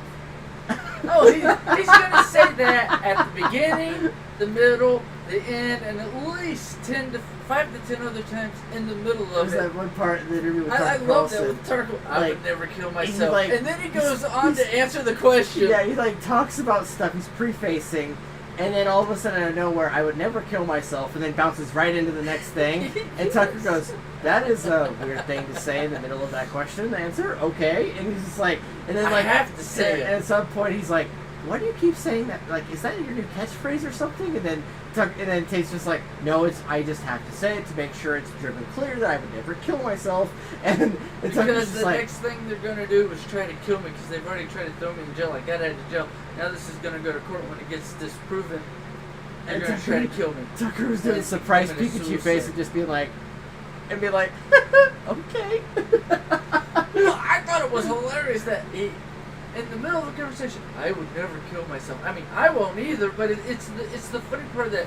He's going to say that at the beginning, the middle, the end, and at least 5 to 10 other times in the middle of There's that one part in the interview with Tucker I love that with Tucker. I would never kill myself. Like, and then he goes on to answer the question. Yeah, he like talks about stuff he's prefacing, and then all of a sudden out of nowhere, I would never kill myself, and then bounces right into the next thing. And Tucker goes, that is a weird thing to say in the middle of that question. Answer, okay. And he's just like, and then like, I have to say and at some point he's like, why do you keep saying that? Like, is that your new catchphrase or something? And then Tate's just like, no, I just have to say it to make sure it's driven clear that I would never kill myself. And because the next thing they're gonna do is try to kill me because they've already tried to throw me in jail. I got out of jail. Now this is gonna go to court when it gets disproven. They're gonna try to kill me. Tucker was doing a surprise Pikachu face and just being like, okay. Well, I thought it was hilarious that he, in the middle of the conversation, I would never kill myself. I mean, I won't either, but it's the funny part that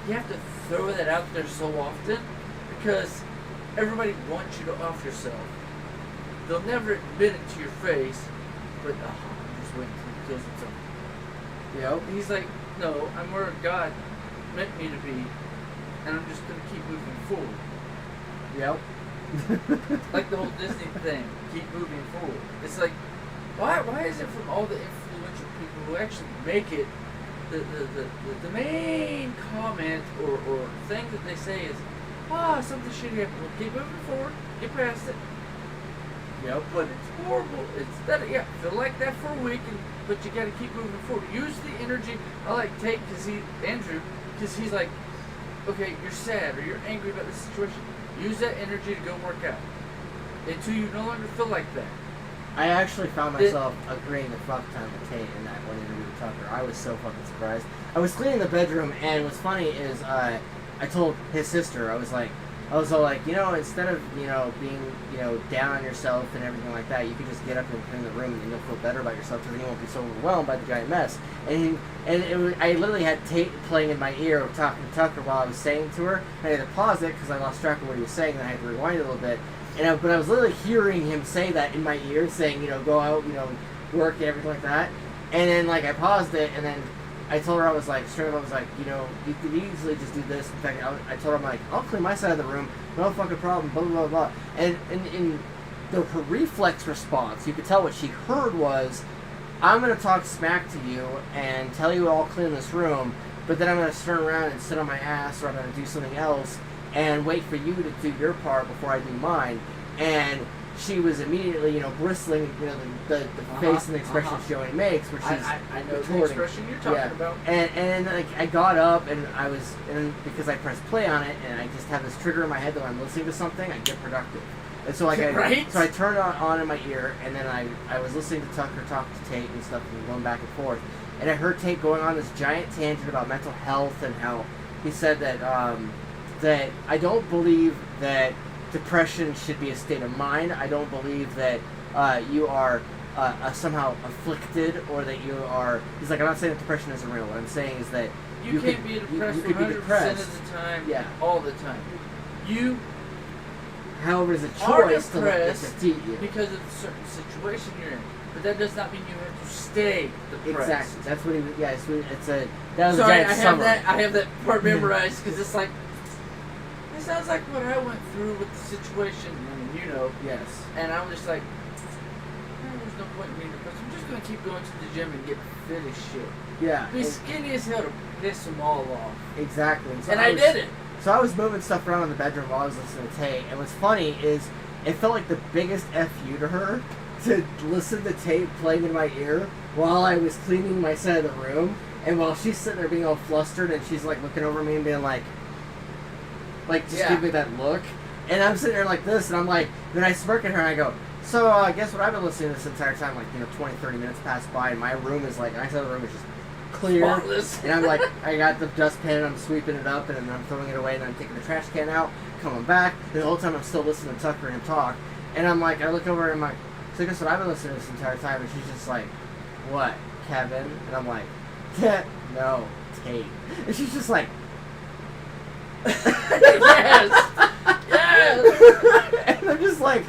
you have to throw that out there so often because everybody wants you to off yourself. They'll never admit it to your face, but I'm just waiting until he kills himself. Yep. He's like, no, I'm where God meant me to be, and I'm just going to keep moving forward. Yep. Like the whole Disney thing, keep moving forward. It's like, why is it from all the influential people who actually make it, the main comment or thing that they say is, something shitty happened. Well, keep moving forward, get past it. Yep. But it's horrible. It's that, feel like that for a week, but you got to keep moving forward. Use the energy. I like Tate Andrew, because he's like, okay, you're sad or you're angry about the situation. Use that energy to go work out until you no longer feel like that. I actually found myself agreeing to fuck ton with Tate in that one interview with Tucker. I was so fucking surprised. I was cleaning the bedroom, and what's funny is I told his sister, I was all like, instead of, being, down on yourself and everything like that, you could just get up and clean the room and you'll feel better about yourself because you won't be so overwhelmed by the giant mess. I literally had Tate playing in my ear talking to Tucker while I was saying to her. I had to pause it because I lost track of what he was saying, and I had to rewind it a little bit. But I was literally hearing him say that in my ear, saying, go out, work and everything like that. And then, I paused it, and then I told her, I was like, straight up, I was like, you could easily just do this. In fact, I told her, I'm like, I'll clean my side of the room, no fucking problem, blah, blah, blah, blah. And in her reflex response, you could tell what she heard was, I'm going to talk smack to you and tell you I'll clean this room, but then I'm going to turn around and sit on my ass, or I'm going to do something else, and wait for you to do your part before I do mine. And she was immediately, bristling, the face and the expression she only makes, where she's I know the expression you're talking about. And I got up, and because I pressed play on it, and I just have this trigger in my head that when I'm listening to something, I get productive. And so like Right? so I turned it on in my ear, and then I was listening to Tucker talk to Tate and stuff, and going back and forth, and I heard Tate going on this giant tangent about mental health and how he said that that I don't believe that depression should be a state of mind. I don't believe that you are somehow afflicted, or that you are. He's like, I'm not saying that depression isn't real. What I'm saying is that you can't be depressed 100% of the time, all the time. You however, it's a are choice to let this depressed defeat you. because of the certain situation you're in. But that does not mean you have to stay depressed. Exactly. That's what he. Yeah. It's a. That was Sorry, a giant summary. I have that part memorized because it's like it sounds like what I went through with the situation. I mean, you know. Yes. And I'm just like, there's no point in being depressed. I'm just gonna keep going to the gym and get fit as shit. Yeah. Be skinny as hell to piss them all off. Exactly. So And I did it. So I was moving stuff around in the bedroom while I was listening to Tate, and what's funny is it felt like the biggest F you to her to listen to Tate playing in my ear while I was cleaning my side of the room, and while she's sitting there being all flustered, and she's like looking over me and being like just give me that look, and I'm sitting there like this, and I'm like, then I smirk at her and I go, so guess what I've been listening to this entire time, like, 20, 30 minutes pass by, and my room is like, my side of the room is just clear, Spotless. and I'm like, I got the dustpan, and I'm sweeping it up, and then I'm throwing it away, and I'm taking the trash can out, coming back, and the whole time I'm still listening to Tucker and him talk, and I'm like, I look over and I'm like, so guess what I've been listening to this entire time, and she's just like, what, Kevin? And I'm like, no, Tate. And she's just like, Yes! Yes! and I'm just like,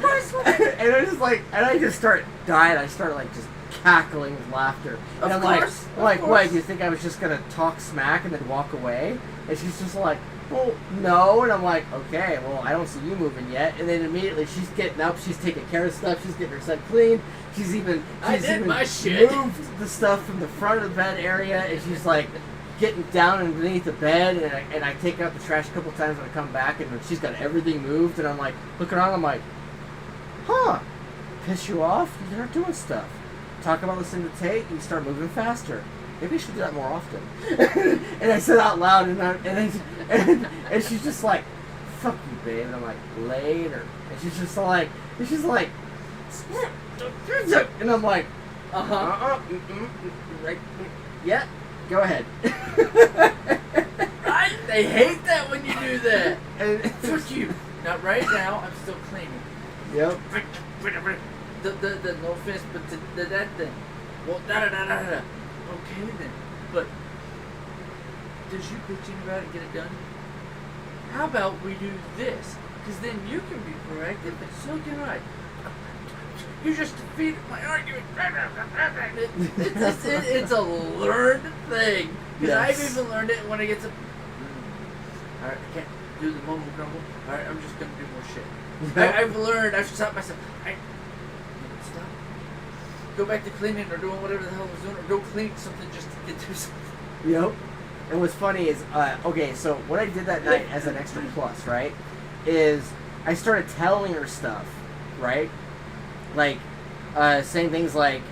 and I just start dying. I start like just cackling with laughter. And Of I'm course, like, of what? course. Do you think I was just gonna talk smack and then walk away? And she's just like, well, no. And I'm like, okay, well, I don't see you moving yet. And then immediately she's getting up. She's taking care of stuff. She's getting her set clean. She's even my shit. moved the stuff from the front of the bed area, and she's like getting down underneath the bed, and I take out the trash a couple times when I come back, and she's got everything moved, and I'm like, looking around, I'm like, huh, piss you off? You start doing stuff. Talk about listening to Tate, you start moving faster. Maybe you should do that more often. And I said out loud, and she's just like, fuck you, babe. And I'm like, later. And she's just like, and I'm like, right, yeah, go ahead. Right? They hate that when you do that. And Fuck you. Now, right now, I'm still cleaning. yep. The no offense, but that thing. Well, da-da-da-da-da. Okay, then. But, does you bitching about it get it done? How about we do this? Because then you can be proactive, and so can I. You just defeated my argument. It's a learned thing. Because I've Yes. even learned it when I get to... Alright, I can't do the mumble grumble. Alright, I'm just going to do more shit. I've learned, I've stopped myself. Stop. Go back to cleaning or doing whatever the hell I was doing, or go clean something just to get to something. Yep. And what's funny is, okay, so what I did that night as an extra plus, right, is I started telling her stuff, right? Like, saying things like,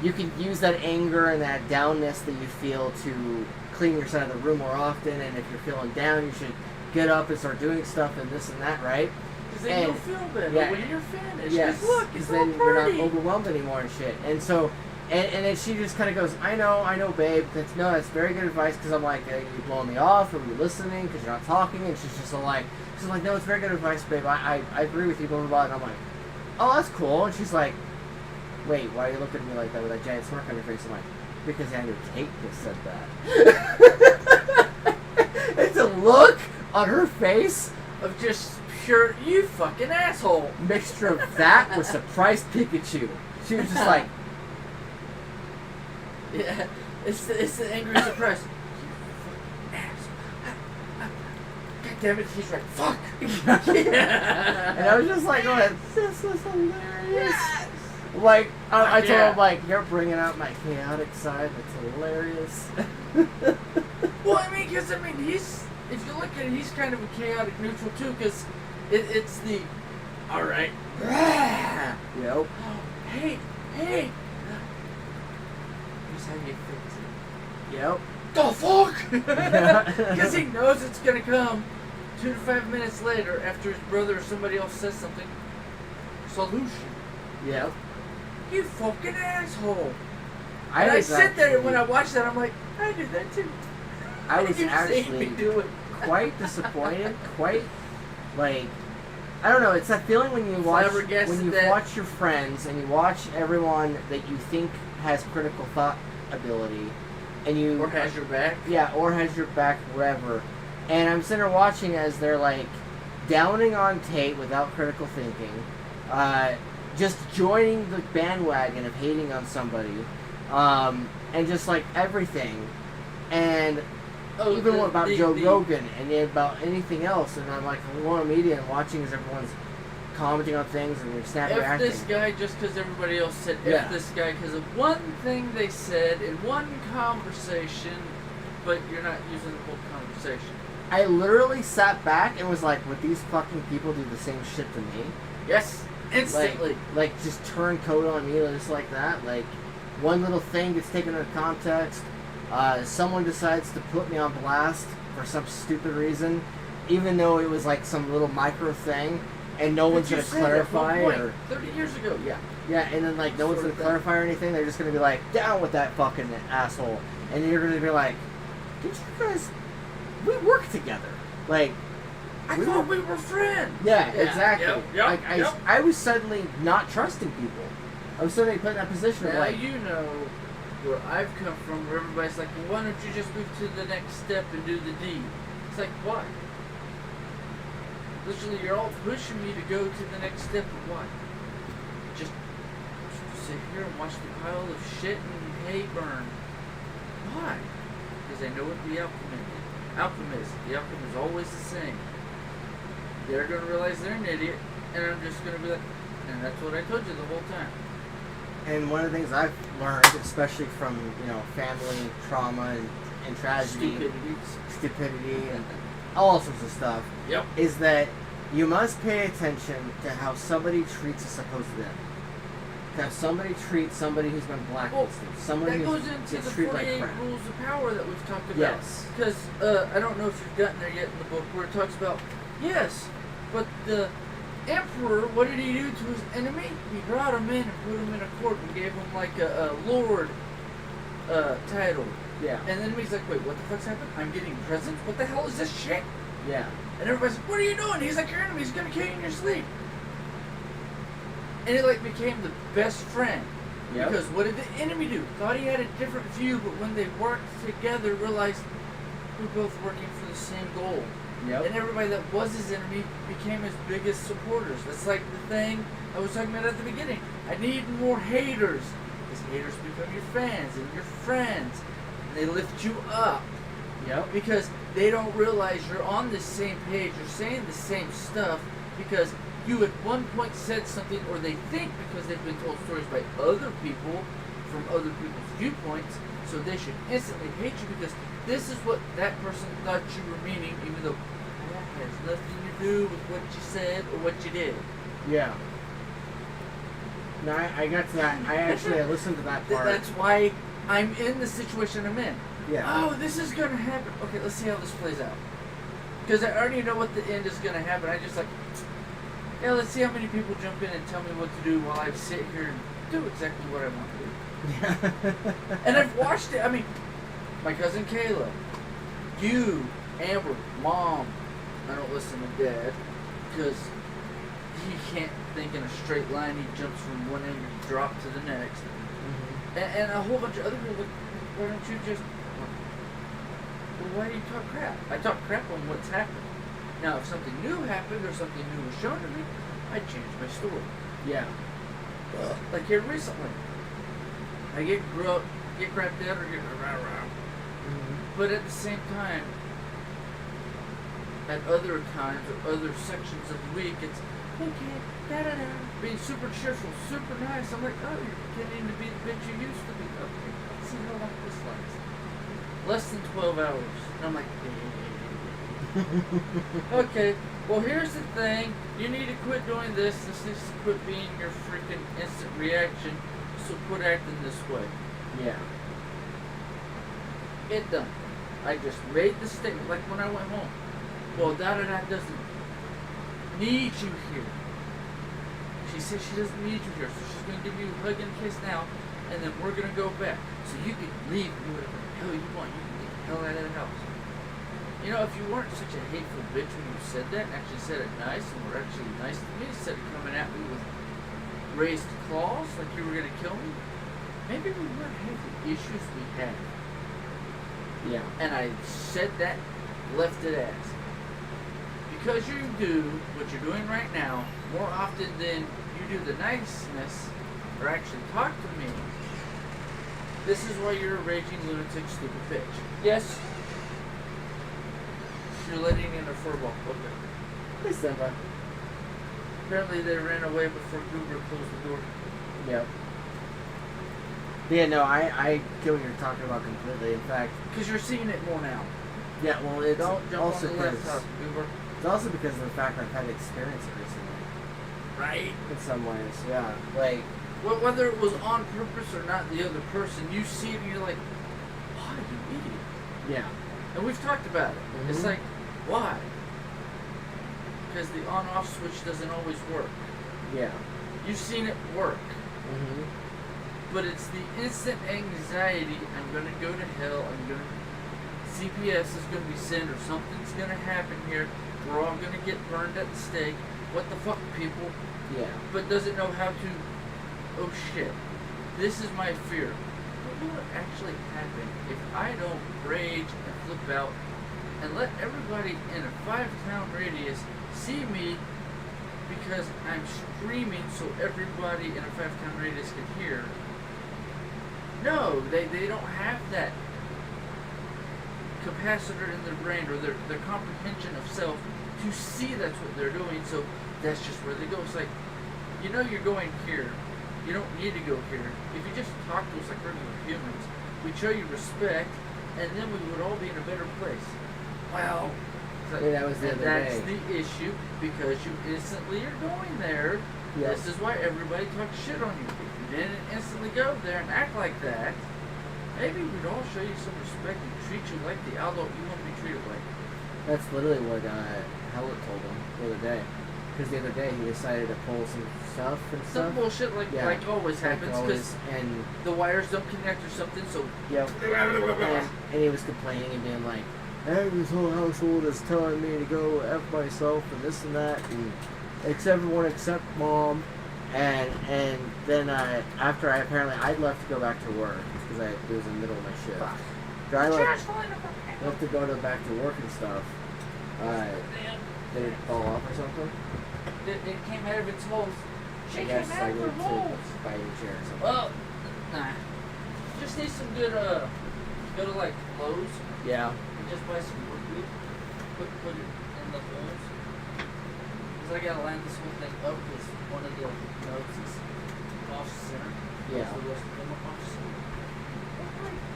you can use that anger and that downness that you feel to clean your side of the room more often, and if you're feeling down, you should get up and start doing stuff and this and that, right? Because then you'll feel better when you're finished. Yes, Because look, because it's then all you're pretty. not overwhelmed anymore and shit. And so, and then she just kind of goes, I know, babe. That's very good advice. Because I'm like, are you blowing me off? Or are you listening? Because you're not talking. And she's just like, no, it's very good advice, babe. I agree with you, blah, blah, blah. And I'm like, oh, that's cool. And she's like, wait, why are you looking at me like that with that giant smirk on your face? I'm like, because Andrew Tate just said that. It's a look on her face Of just pure, you fucking asshole. mixture of that with surprised Pikachu. She was just like, Yeah, it's the angry surprise. You fucking asshole. God damn it, he's right. Fuck. Yeah. and I was just like, going, this is hilarious. Yes. Like, I told Yeah. him, like, you're bringing out my chaotic side. That's hilarious. Well, I mean, because, he's, if you look at it, he's kind of a chaotic neutral, too, because it's the, alright, Yep. hey, here's how you fix it. Yep. The fuck? Because he knows it's going to come. 2 to 5 minutes later, after his brother or somebody else says something, solution. Yep. You fucking asshole. I And I was sit there and actually- when I watch that, I'm like, I did that too. I was You've seen me actually do it. quite disappointed. Quite like, I don't know. It's that feeling when you watch Flabbergasted watch your friends and you watch everyone that you think has critical thought ability, and you Or has your back. yeah, or has your back, wherever. And I'm sitting there watching as they're like downing on Tate without critical thinking, just joining the bandwagon of hating on somebody, and just like everything, and even about Joe Rogan and about anything else. And I'm like on media and watching as everyone's commenting on things and snap F reacting. this guy just because everybody else said F Yeah. this guy because of one thing they said in one conversation, but you're not using the whole conversation. I literally sat back and was like, would these fucking people do the same shit to me? Yes, instantly. Like just turn code on me just like that. Like one little thing gets taken out of context. Someone decides to put me on blast for some stupid reason, even though it was like some little micro thing, and no one's gonna clarify or 30 years ago. Yeah. yeah, and then like no one's gonna clarify or anything. They're just gonna be like, down with that fucking asshole, and then you're gonna be like, did you guys? We work together. Like I thought we were friends. yeah, exactly. Yep, Like I was suddenly not trusting people. I was suddenly put in that position of Now like, you know where I've come from, where everybody's like, well, why don't you just move to the next step and do the deed? It's like, why? Literally, you're all pushing me to go to the next step, but why? Just sit here and watch the pile of shit and hay burn. Why? Because I know what the outcome is. The outcome is always the same. They're going to realize they're an idiot, and I'm just going to be like, and that's what I told you the whole time. and one of the things I've learned, especially from family trauma and tragedy, stupidity, and all sorts of stuff, Yep. is that you must pay attention to how somebody treats a supposed enemy. To have somebody treat somebody who's been blacklisted, somebody That who goes into gets the treated like 48 crap. rules of power that we've talked about. Yes. Because I don't know if you've gotten there yet in the book where it talks about, yes, but the emperor, what did he do to his enemy? He brought him in and put him in a court and gave him like a lord title. Yeah. And then he's like, wait, what the fuck's happened? I'm getting presents? What the hell is this shit? Yeah. And everybody's like, what are you doing? He's like, your enemy's gonna kill you in your sleep. And it like became the best friend. Yep. Because what did the enemy do? Thought he had a different view, but when they worked together, realized we're both working for the same goal. Yep. And everybody that was his enemy became his biggest supporters. That's like the thing I was talking about at the beginning. I need more haters. Because haters become your fans and your friends. And they lift you up. Yep. Because they don't realize you're on the same page. You're saying the same stuff because you at one point said something, or they think because they've been told stories by other people from other people's viewpoints, so they should instantly hate you because this is what that person thought you were meaning, even though that has nothing to do with what you said or what you did. Yeah. No, I got to that. I listened to that part. That's why I'm in the situation I'm in. Yeah. Oh, this is gonna happen. Okay, let's see how this plays out. Because I already know what the end is gonna happen. I just like, yeah, let's see how many people jump in and tell me what to do while I sit here and do exactly what I want to do. Yeah. And I've watched it. I mean, my cousin Kayla, you, Amber, Mom. I don't listen to Dad because he can't think in a straight line. He jumps from one end and drop to the next. Mm-hmm. And a whole bunch of other people. Like, why don't you just? Well, why do you talk crap? I talk crap on what's happened. Now, if something new happened or something new was shown to me, I'd change my story. Yeah. Like here recently, I get crapped out or get rah-rah. Mm-hmm. But at the same time, at other times or other sections of the week, it's okay, da-da-da, being super cheerful, super nice. I'm like, oh, you're beginning to be the bitch you used to be. Okay, let's see how long this lasts. Less than 12 hours. And I'm like, okay, well here's the thing. You need to quit doing this. This needs to quit being your freaking instant reaction. So quit acting this way. Yeah. It done. I just made the statement like when I went home. Well, da-da-da doesn't need you here. She says she doesn't need you here, so she's going to give you a hug and a kiss now, and then we're going to go back. So you can leave and do whatever the hell you want. You can get the hell out of the house. You know, if you weren't such a hateful bitch when you said that, and actually said it nice, and were actually nice to me, instead of coming at me with raised claws like you were going to kill me, maybe we wouldn't have the issues we had. Yeah. And I said that, left it as. Because you do what you're doing right now more often than you do the niceness or actually talk to me, this is why you're a raging lunatic stupid bitch. Yes? You're letting in a furball. Okay. Please stand by. Apparently they ran away before Goober closed the door. Yep. Yeah, no, I get what you're talking about completely. In fact, Because you're seeing it more now. yeah, well, it's Don't jump also on the because laptop, Goober. it's also because of the fact I've had to experience it recently. Right? In some ways, yeah. Like, Well, whether it was on purpose or not the other person, you see it and you're like, why, you idiot? yeah. And we've talked about it. It's Mhm. like, why? Because the on-off switch doesn't always work. Yeah. You've seen it work. Mm-hmm. But it's the instant anxiety, I'm going to go to hell, CPS is going to be sent, or something's going to happen here, we're all going to get burned at the stake. What the fuck, people? Yeah. But doesn't know how to, oh shit, this is my fear. What would actually happen if I don't rage and flip out and let everybody in a 5-town radius see me because I'm screaming so everybody in a 5-town radius can hear? No, they don't have that capacitor in their brain or their comprehension of self to see that's what they're doing, so that's just where they go. It's like, you know you're going here. You don't need to go here. If you just talk to us like regular humans, we'd show you respect, and then we would all be in a better place. Well, it's like, Yeah, that was the other that's day. the issue, because you instantly are going there. Yeah. This is why everybody talks shit on you. If you didn't instantly go there and act like that, maybe we'd all show you some respect and treat you like the adult you want to be treated like. That's literally what Howlett told him the other day. Because the other day he decided to pull some stuff and Some stuff. bullshit like always Like happens always, because and the wires don't connect or something, so yep. And he was complaining and being like, "Hey, this whole household is telling me to go F myself and this and that, and everyone except mom." And then after I'd left to go back to work because it was in the middle of my shift. So I left to go back to work and stuff. Did it fall off or something? it came out of its holes. She I came guess out I of her need to holes. buy a new chair or something. Well, nah. Just need some good, go to like Lowe's Yeah. and just buy some wood glue. Put it in the holes. Because I gotta line this whole thing up because one of the notes is off center. Yeah. So the rest of them are off center.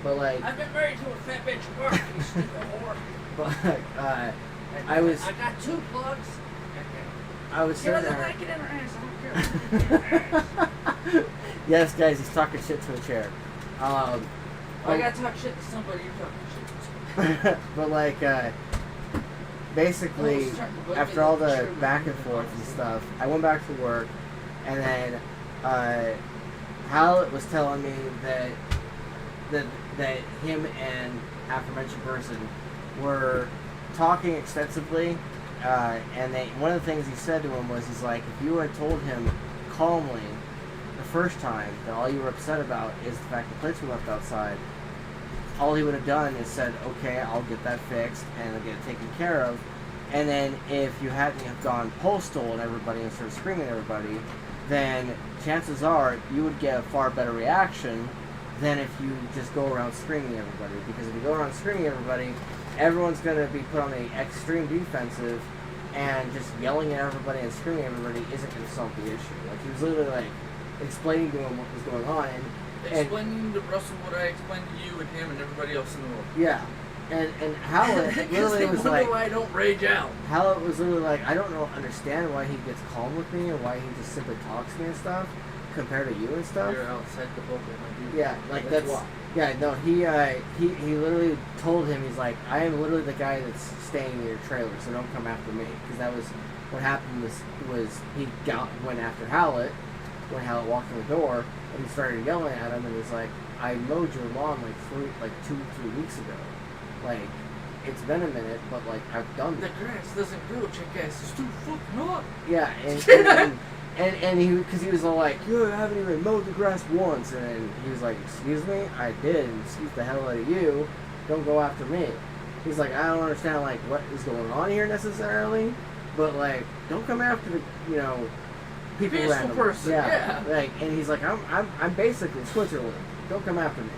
But like, I've been married to a fat bitch at work, you stupid whore. but I got 2 plugs. was She sitting doesn't there. like it in her ass. I don't care. Yes, guys, he's talking shit to a chair. I gotta talk shit to somebody. You're talking shit to. But like, basically, after all the back and forth and stuff, I went back to work, and then Howlett was telling me that him and aforementioned person were talking extensively, and one of the things he said to him was, he's like, if you had told him calmly the first time that all you were upset about is the fact the plates were left outside, all he would have done is said, okay, I'll get that fixed and I'll get it taken care of. And then if you hadn't have gone postal and everybody and started screaming at everybody, then chances are you would get a far better reaction than if you just go around screaming at everybody. Because if you go around screaming at everybody, everyone's going to be put on the extreme defensive, and just yelling at everybody and screaming at everybody isn't going to solve the issue. Like, he was literally like explaining to him what was going on, and Explaining to Russell what I explained to you and him and everybody else in the world. yeah, and Howlett literally was like, why I don't rage out. Howlett was literally like, I don't understand why he gets calm with me and why he just simply talks to me and stuff. compared to you and stuff. You're outside the bubble, my dude. Yeah, like that's why. yeah. No, he literally told him, he's like, I am literally the guy that's staying in your trailer, so don't come after me, because that was what happened. Was he went after Howlett when Howlett walked in the door, and he started yelling at him, and was like, I mowed your lawn like 2-3 weeks ago, like. It's been a minute, but like I've done The it. grass doesn't grow, check ass. It's too fucking hot. Yeah, and he, because he was all like, "You haven't even mowed the grass once," and he was like, "Excuse me, I did. And excuse the hell out of you. Don't go after me." He's like, "I don't understand like what is going on here necessarily, but like don't come after the people Peaceful randomly." person, yeah. Like, and he's like, I'm basically Switzerland. Don't come after me.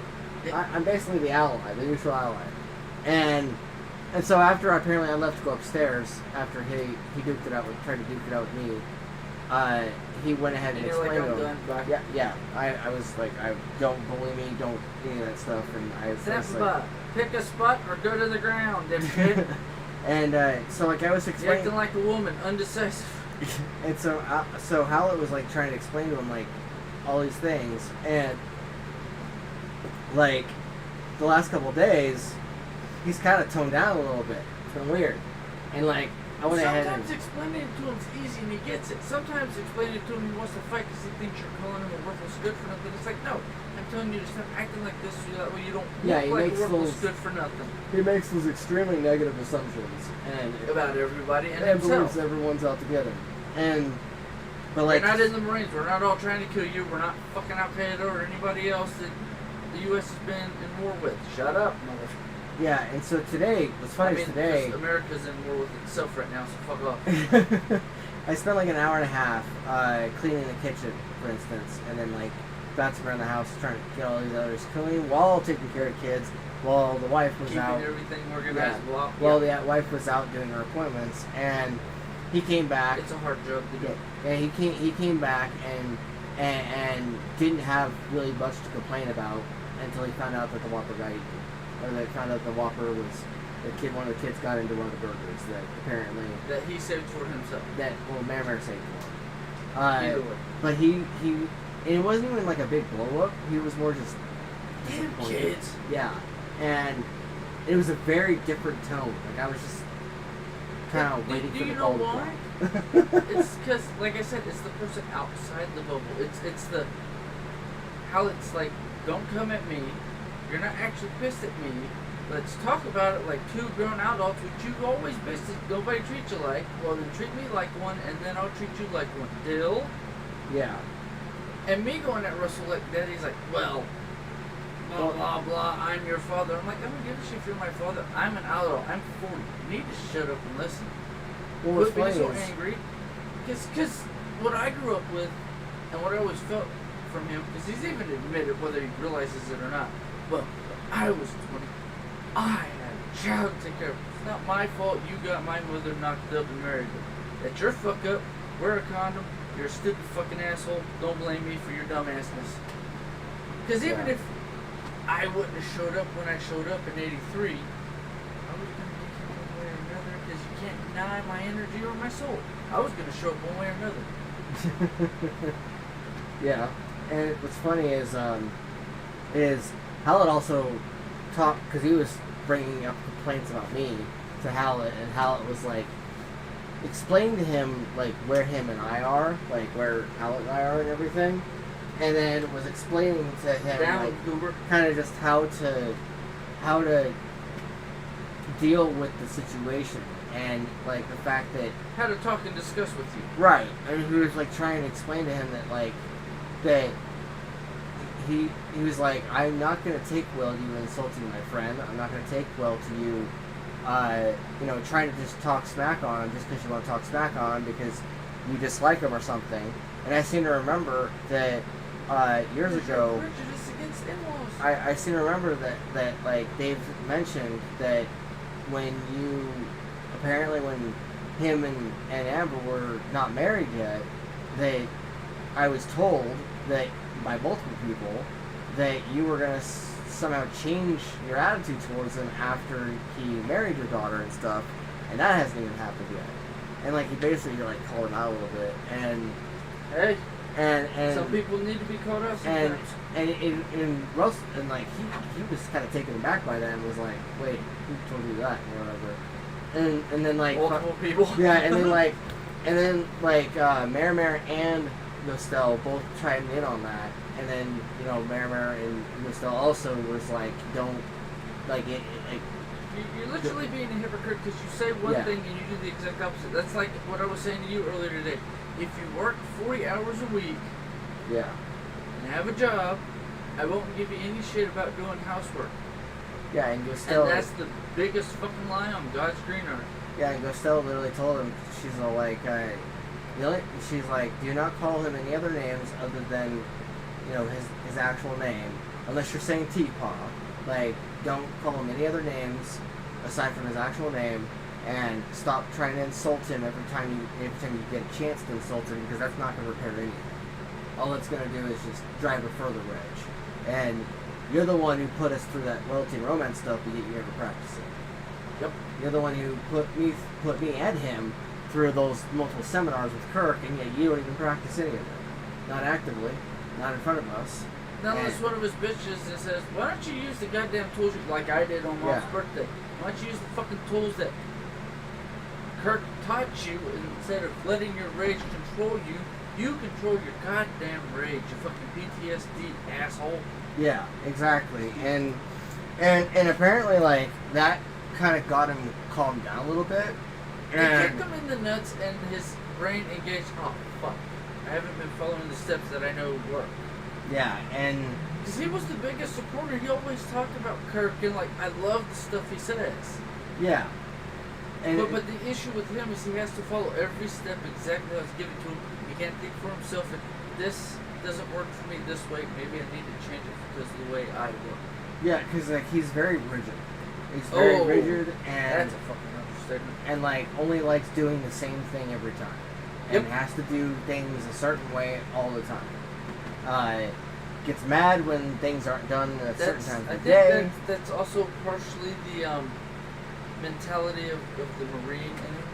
I'm basically the ally, the neutral ally, and so after apparently I left to go upstairs after he duked it out with tried to duke it out with me, he went ahead and explained to him. Yeah. I was like, I don't bully me, don't any of that stuff, and I was like, pick a spot or go to the ground, dipshit. and so like I was You're explaining, acting like a woman, undecisive. and so Howlett was like trying to explain to him like all these things, and like the last couple of days. He's kind of toned down a little bit. It's been weird. And, like, I went ahead and... Sometimes explaining it to him's easy and he gets it. Sometimes explaining it to him he wants to fight because he thinks you're calling him a worthless good for nothing. It's like, no, I'm telling you to stop acting like this so that way you don't look like a worthless good for nothing. He makes those extremely negative assumptions. About everybody and himself. himself. Believes everyone's out together. But, like... We're not in the Marines. We're not all trying to kill you. We're not fucking Al-Qaeda or anybody else that the U.S. has been in war with. Shut up, motherfucker. Yeah, and so today, what's funny is today... America's in war with itself right now, so fuck off. I spent like an hour and a half cleaning the kitchen, for instance, and then like bouncing around the house trying to get all these others clean while taking care of kids, while the wife was out. Keeping everything organized. Yeah, while the wife was out doing her appointments, and he came back. It's a hard job to do. Yeah, he came back and didn't have really much to complain about until he found out that the Whopper got eaten. Or they found out the Whopper was one of the kids got into one of the burgers that apparently that he saved for himself. Merrimer saved for him. Either way. But he and it wasn't even like a big blow up. He was more just damn disappointed. kids. Yeah, and it was a very different tone. Like I was just kind of waiting for the ball to drop. It's because, like I said, it's the person outside the bubble. It's the how it's like, don't come at me. You're not actually pissed at me. Let's talk about it like two grown adults, which you always pissed at. Nobody treats you like. Well, then treat me like one, and then I'll treat you like one. Deal? Yeah. And me going at Russell like that, he's like, well, blah, blah, blah, I'm your father. I'm like, I don't give a shit if you're my father. I'm an adult. I'm 40. You need to shut up and listen. Well, what's Quit being so funny is... angry. Because what I grew up with, and what I always felt from him, because he's even admitted whether he realizes it or not, but I was 20. I had a child to take care of. It's not my fault you got my mother knocked up and married her. That's your fuck up. Wear a condom. You're a stupid fucking asshole. Don't blame me for your dumbassness. Because even if I wouldn't have showed up when I showed up in 83, I was going to get you one way or another because you can't deny my energy or my soul. I was going to show up one way or another. Yeah. And what's funny is Howlett also talked, because he was bringing up complaints about me to Howlett, and Howlett was like, explain to him like where him and I are, like where Howlett and I are and everything, and then was explaining to him like kind of just how to deal with the situation, and like the fact that how to talk and discuss with you. Right. I mean, he was like trying to explain to him that like that he was like, I'm not gonna take well to you insulting my friend. I'm not gonna take well to you, trying to just talk smack on him just because you want to talk smack on him because you dislike him or something. And I seem to remember that years ago, Prejudice against in-laws. I seem to remember that like Dave mentioned that when him and Amber were not married yet, I was told that by multiple people that you were going to somehow change your attitude towards him after he married your daughter and stuff, and that hasn't even happened yet. And like he basically like called him out a little bit, and hey, And some people need to be called out and sometimes. in Russ, and like he was kind of taken aback by that and was like, wait, who told you that or whatever. And then like Multiple people. yeah, and then Marimar and Nostel both chimed in on that, and then Marimar and Nostel also was like, don't like it. You're literally being a hypocrite because you say one thing and you do the exact opposite. That's like what I was saying to you earlier today. If you work 40 hours a week, and have a job, I won't give you any shit about doing housework. Yeah, and Nostel. And that's the biggest fucking lie on God's green earth. Yeah, and Nostel literally told him, she's all like, she's like, do not call him any other names other than, his actual name, unless you're saying TPAW. Like, don't call him any other names aside from his actual name, and stop trying to insult him every time you get a chance to insult him, because that's not going to repair anything. All it's going to do is just drive a further wedge. And you're the one who put us through that loyalty and romance stuff, but yet you never practiced it. Yep. You're the one who put me and him through those multiple seminars with Kirk, and yet you don't even practice any of it. Not actively, not in front of us. Now unless one of his bitches that says, why don't you use the goddamn tools like I did on Mom's birthday? Why don't you use the fucking tools that Kirk taught you, instead of letting your rage control you? You control your goddamn rage, you fucking PTSD asshole. Yeah, exactly. And apparently, like, that kind of got him calmed down a little bit. It kicked him in the nuts, and his brain engaged. Oh fuck! I haven't been following the steps that I know work. Yeah, and because he was the biggest supporter. He always talked about Kirk, and like I love the stuff he says. Yeah. And but the issue with him is he has to follow every step exactly as given to him. He can't think for himself. And this doesn't work for me this way. Maybe I need to change it because of the way I work. Yeah, because like he's very rigid. He's very rigid, and that's a fucking understatement. And like only likes doing the same thing every time, and has to do things a certain way all the time. Gets mad when things aren't done at certain times of the day. That's also partially the mentality of the Marine in him.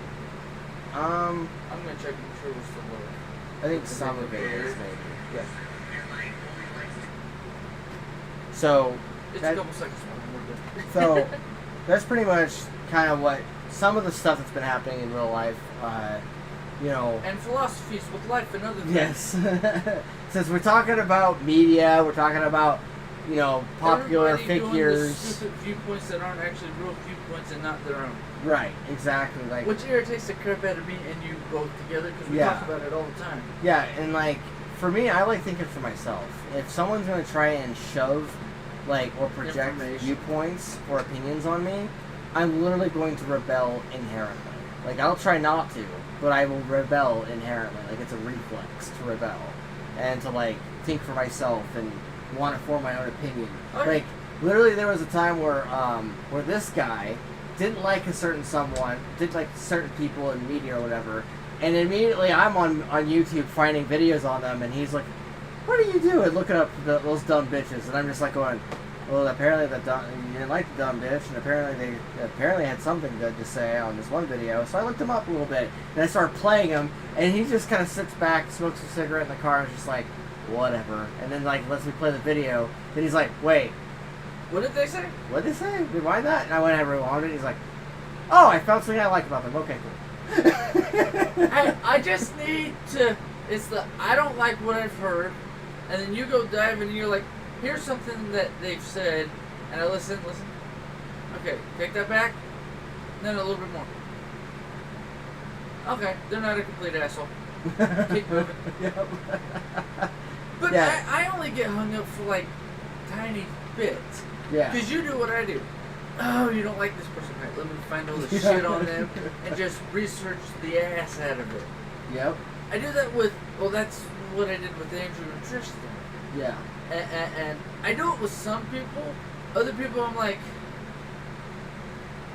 I'm gonna check and make sure we're still low. I think some of it is maybe. Yeah. So it's a couple seconds more. We're good. So that's pretty much kind of what some of the stuff that's been happening in real life. And philosophies with life and other things. Yes. Since we're talking about media, we're talking about popular everybody figures. Doing the stupid viewpoints that aren't actually real viewpoints and not their own. Right. Exactly. Like which irritates the crap out of me and you both together because we talk about it all the time. Yeah, and like for me, I like thinking for myself. If someone's gonna try and shove, or project viewpoints or opinions on me, I'm literally going to rebel inherently. Like I'll try not to, but I will rebel inherently. Like it's a reflex to rebel and to think for myself and want to form my own opinion. Okay. Like literally, there was a time where this guy didn't like a certain someone, didn't like certain people in media or whatever, and immediately I'm on YouTube finding videos on them, and he's like, "What are you doing? Looking up those dumb bitches?" And I'm just like going, "Well, apparently you didn't like the dumb bitch, and apparently they had something good to say on this one video." So I looked him up a little bit, and I started playing him, and he just kind of sits back, smokes a cigarette in the car, and is just like, "Whatever." And then lets me play the video. Then he's like, "Wait, what did they say? What did they say? Rewind that?" And I went and rewound it. He's like, "Oh, I found something I like about them. Okay, cool." I just need to. It's the I don't like what I've heard, and then you go dive and you're like, here's something that they've said, and I listen. Okay, take that back. Then a little bit more. Okay, they're not a complete asshole. Keep moving. Yep. But yeah. I only get hung up for tiny bits. Yeah. Because you do what I do. Oh, you don't like this person. Right, let me find all the shit on them and just research the ass out of it. Yep. I do that with, that's what I did with Andrew and Tristan. Yeah. And I do it with some people. Other people, I'm like,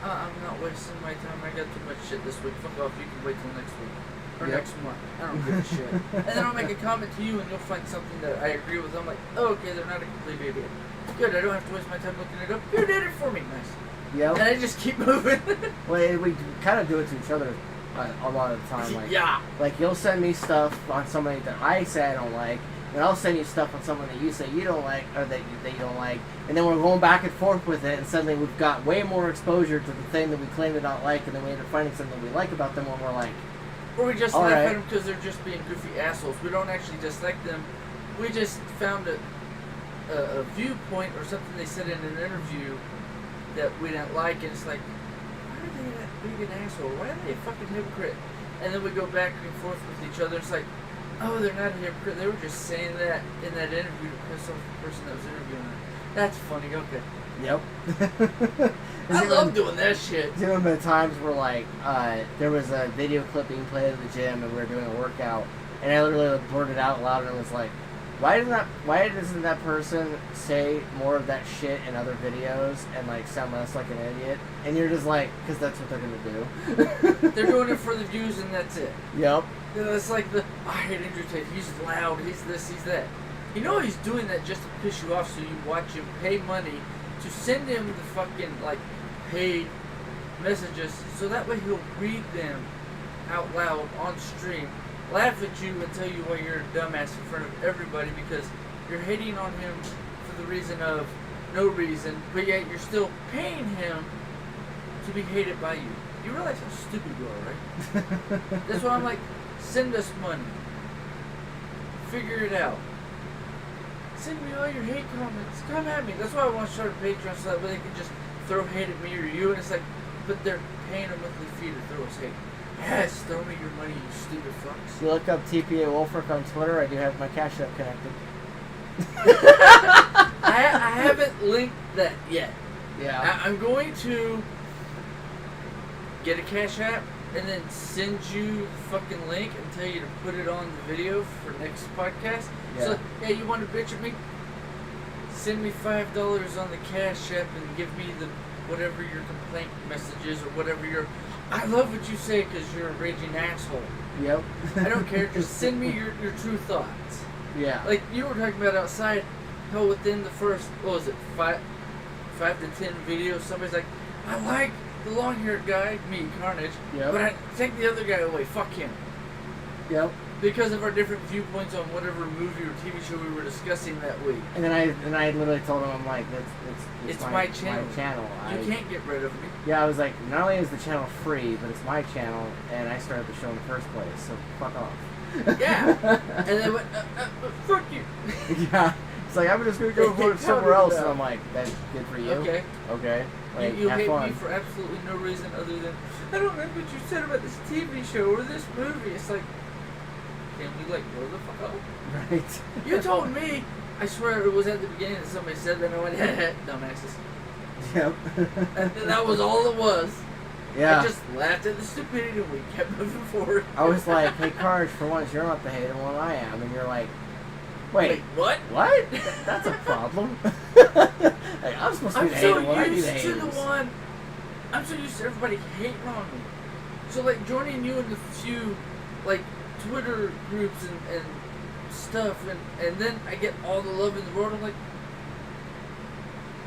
I'm not wasting my time. I got too much shit this week. Fuck off. You can wait till next week. Or next month. I don't give a shit. And then I'll make a comment to you and you'll find something that I agree with. I'm like, oh, okay, they're not a complete idiot. Good, I don't have to waste my time looking it up. You did it for me. Nice. Yep. And I just keep moving. Well, we kind of do it to each other a lot of the time. Like, yeah. Like, you'll send me stuff on somebody that I say I don't like, and I'll send you stuff on someone that you say you don't like, or that you don't like, and then we're going back and forth with it, and suddenly we've got way more exposure to the thing that we claim to not like, and then we end up finding something we like about them when we're like, or we just all laugh right. at them because they're just being goofy assholes. We don't actually dislike them. We just found a viewpoint or something they said in an interview that we didn't like, and it's like, why are they that big an asshole? Why are they a fucking hypocrite? And then we go back and forth with each other. It's like, oh, they're not a hypocrite. They were just saying that in that interview to piss off the person that was interviewing them. That's funny. Okay. yep. I love doing that shit. There have been times where, like, there was a video clip being played at the gym, and we were doing a workout, and I literally blurted out loud and was like, why doesn't that person say more of that shit in other videos and, like, sound less like an idiot? And you're just like, because that's what they're going to do. They're doing it for the views, and that's it. Yep. You know, it's like I hate Andrew Tate. He's loud. He's this. He's that. You know he's doing that just to piss you off, so you watch him pay money to send him the fucking, like, paid messages, so that way he'll read them out loud on stream, laugh at you and tell you why you're a dumbass in front of everybody because you're hating on him for the reason of no reason, but yet you're still paying him to be hated by you. You realize how stupid you are, right? That's why I'm like, send us money. Figure it out. Send me all your hate comments. Come at me. That's why I want to start a Patreon so that way they can just throw hate at me or you, and it's like, but they're paying a monthly fee to throw us hate. Yes, throw me your money, you stupid fucks. If you look up TPAW Wolfric on Twitter, I do have my Cash App connected. I haven't linked that yet. Yeah. I'm going to get a Cash App and then send you the fucking link and tell you to put it on the video for next podcast. Yeah. So, yeah, you want to bitch at me? Send me $5 on the Cash App and give me the whatever your complaint message is or whatever your... I love what you say because you're a raging asshole. Yep. I don't care. Just send me your true thoughts. Yeah. Like you were talking about outside, how within the first, what was it, 5 to 10 videos, somebody's like, I like the long-haired guy, me, Karnage, Yep. but I take the other guy away. Fuck him. Yep. Because of our different viewpoints on whatever movie or TV show we were discussing that week. And then I literally told him, I'm like, It's my channel. My channel. You can't get rid of me. Yeah, I was like, not only is the channel free, but it's my channel, and I started the show in the first place, so fuck off. Yeah. And then went, fuck you. Yeah. It's like, I'm just going to go vote somewhere else, and I'm like, that's good for you? Okay. Okay. Like, You have hate fun. me for absolutely no reason other than, I don't like what you said about this TV show or this movie. It's like, can we, like, blow the fuck up? Right. You told me, I swear it was at the beginning that somebody said that, and I went, dumbasses. Yep. And that was all it was. Yeah. I just laughed at the stupidity and we kept moving forward. I was like, hey, Karnage, for once, you're not the hated one, I am. And you're like, wait what? What? That's a problem. Like, I'm supposed to be I'm the so hated one. I do the used to haters. the one. I'm so used to everybody hating on me. So, like, joining you in the few, like, Twitter groups and stuff, and then I get all the love in the world. I'm like,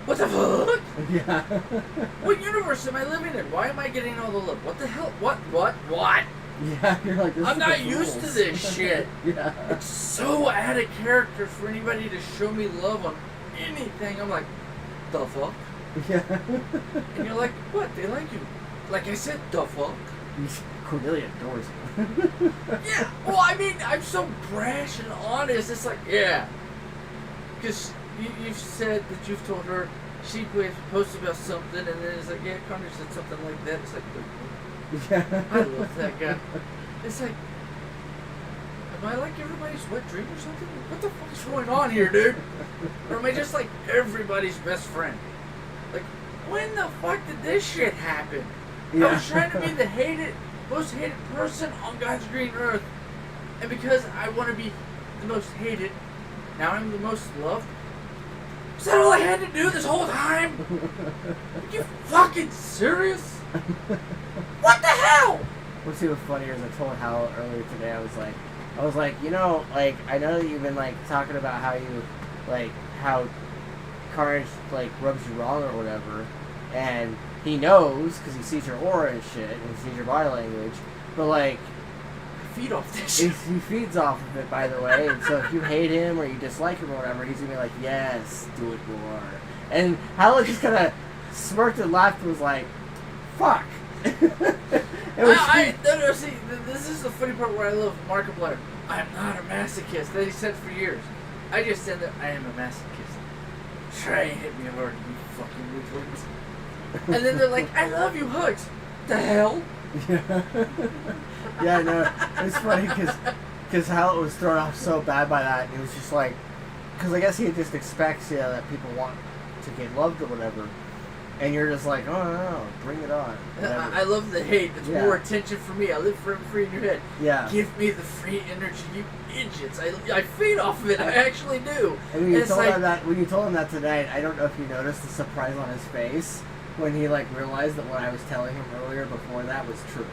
what the fuck? Yeah. What universe am I living in? Why am I getting all the love? What the hell? What? Yeah, you're like, this I'm is not the used to rules. this shit. Yeah. It's so out of character for anybody to show me love on anything. I'm like, the fuck? Yeah. And you're like, what? They like you. Like I said, the fuck? Cordelia adores you. Yeah, well, I mean, I'm so brash and honest. It's like, yeah. Because you've said that you've told her she posts about something, and then it's like, yeah, Karnage said something like that. It's like, Yeah. I love that guy. It's like, am I like everybody's wet dream or something? What the fuck's going on here, dude? Or am I just like everybody's best friend? Like, when the fuck did this shit happen? I was trying to be the most hated person on God's green earth, and because I want to be the most hated, now I'm the most loved. Is that all I had to do this whole time? Are you fucking serious? What the hell? What's even funnier is I told Hal earlier today, I was like, you know, like, I know that you've been, like, talking about how you, like, how Karnage, like, rubs you wrong or whatever, and he knows, because he sees your aura and shit, and he sees your body language, But like, feed off this shit. he feeds off of it, by the way. And so if you hate him or you dislike him or whatever, he's gonna be like, yes, do it more. And Howell just kind of smirked and laughed and was like, fuck. No, see, this is the funny part where I love Markiplier. I'm not a masochist. That he said for years. I just said that I am a masochist. Try and hit me hard, you fucking weaklings. And then they're like, I love you, hugs. The hell? Yeah, no, it's funny because Howell was thrown off so bad by that, and he was just like, because I guess he just expects, that people want to get loved or whatever. And you're just like, oh, no, bring it on. I love the hate. It's more attention for me. I live free in your head. Yeah. Give me the free energy, you idiots. I feed off of it. I actually do. And when you told him that tonight, I don't know if you noticed the surprise on his face when he realized that what I was telling him earlier before that was true.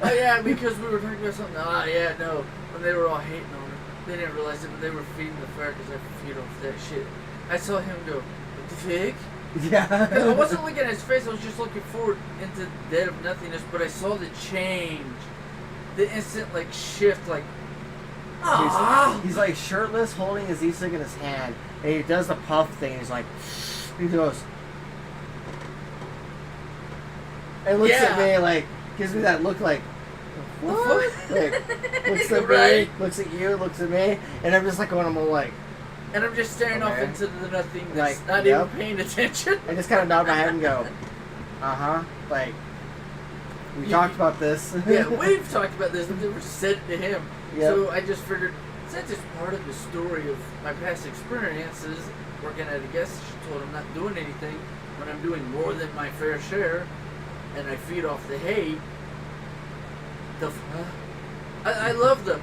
Oh yeah, because we were talking about something. No. When they were all hating on him, they didn't realize it, but they were feeding the fire because I feed off that shit. I saw him go, what the fig? Yeah. I wasn't looking at his face, I was just looking forward into the dead of nothingness, but I saw the change. The instant, shift, He's like shirtless, holding his e-cig in his hand, and he does the puff thing, and he's like, he goes, and looks at me, gives me that look like, what? Looks at me, looks at you, looks at me, and I'm just going, I'm all like, and I'm just staring off into the nothingness, not yep. even paying attention. I just kind of nod my head and go, we talked about this. Yeah, we've talked about this, and never said it to him. Yep. So I just figured, since it's part of the story of my past experiences, working at a gas station, told I'm not doing anything when I'm doing more than my fair share, and I feed off the hate. I love the,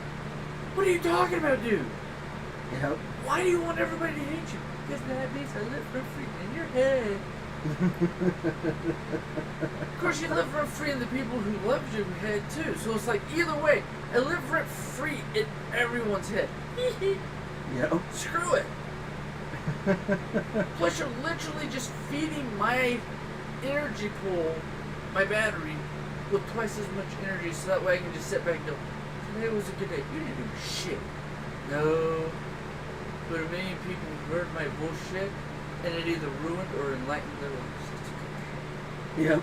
what are you talking about, dude? Yep. Why do you want everybody to hate you? Because that means I live rent free in your head. Of course, you live rent free in the people who love your head too. So it's either way, I live rent free in everyone's head. Yep. Screw it. Plus, you're literally just feeding my energy pool, my battery, with twice as much energy, so that way I can just sit back and go, today was a good day. You didn't do shit. No. But a million people heard my bullshit, and it either ruined or enlightened their lives. Yep.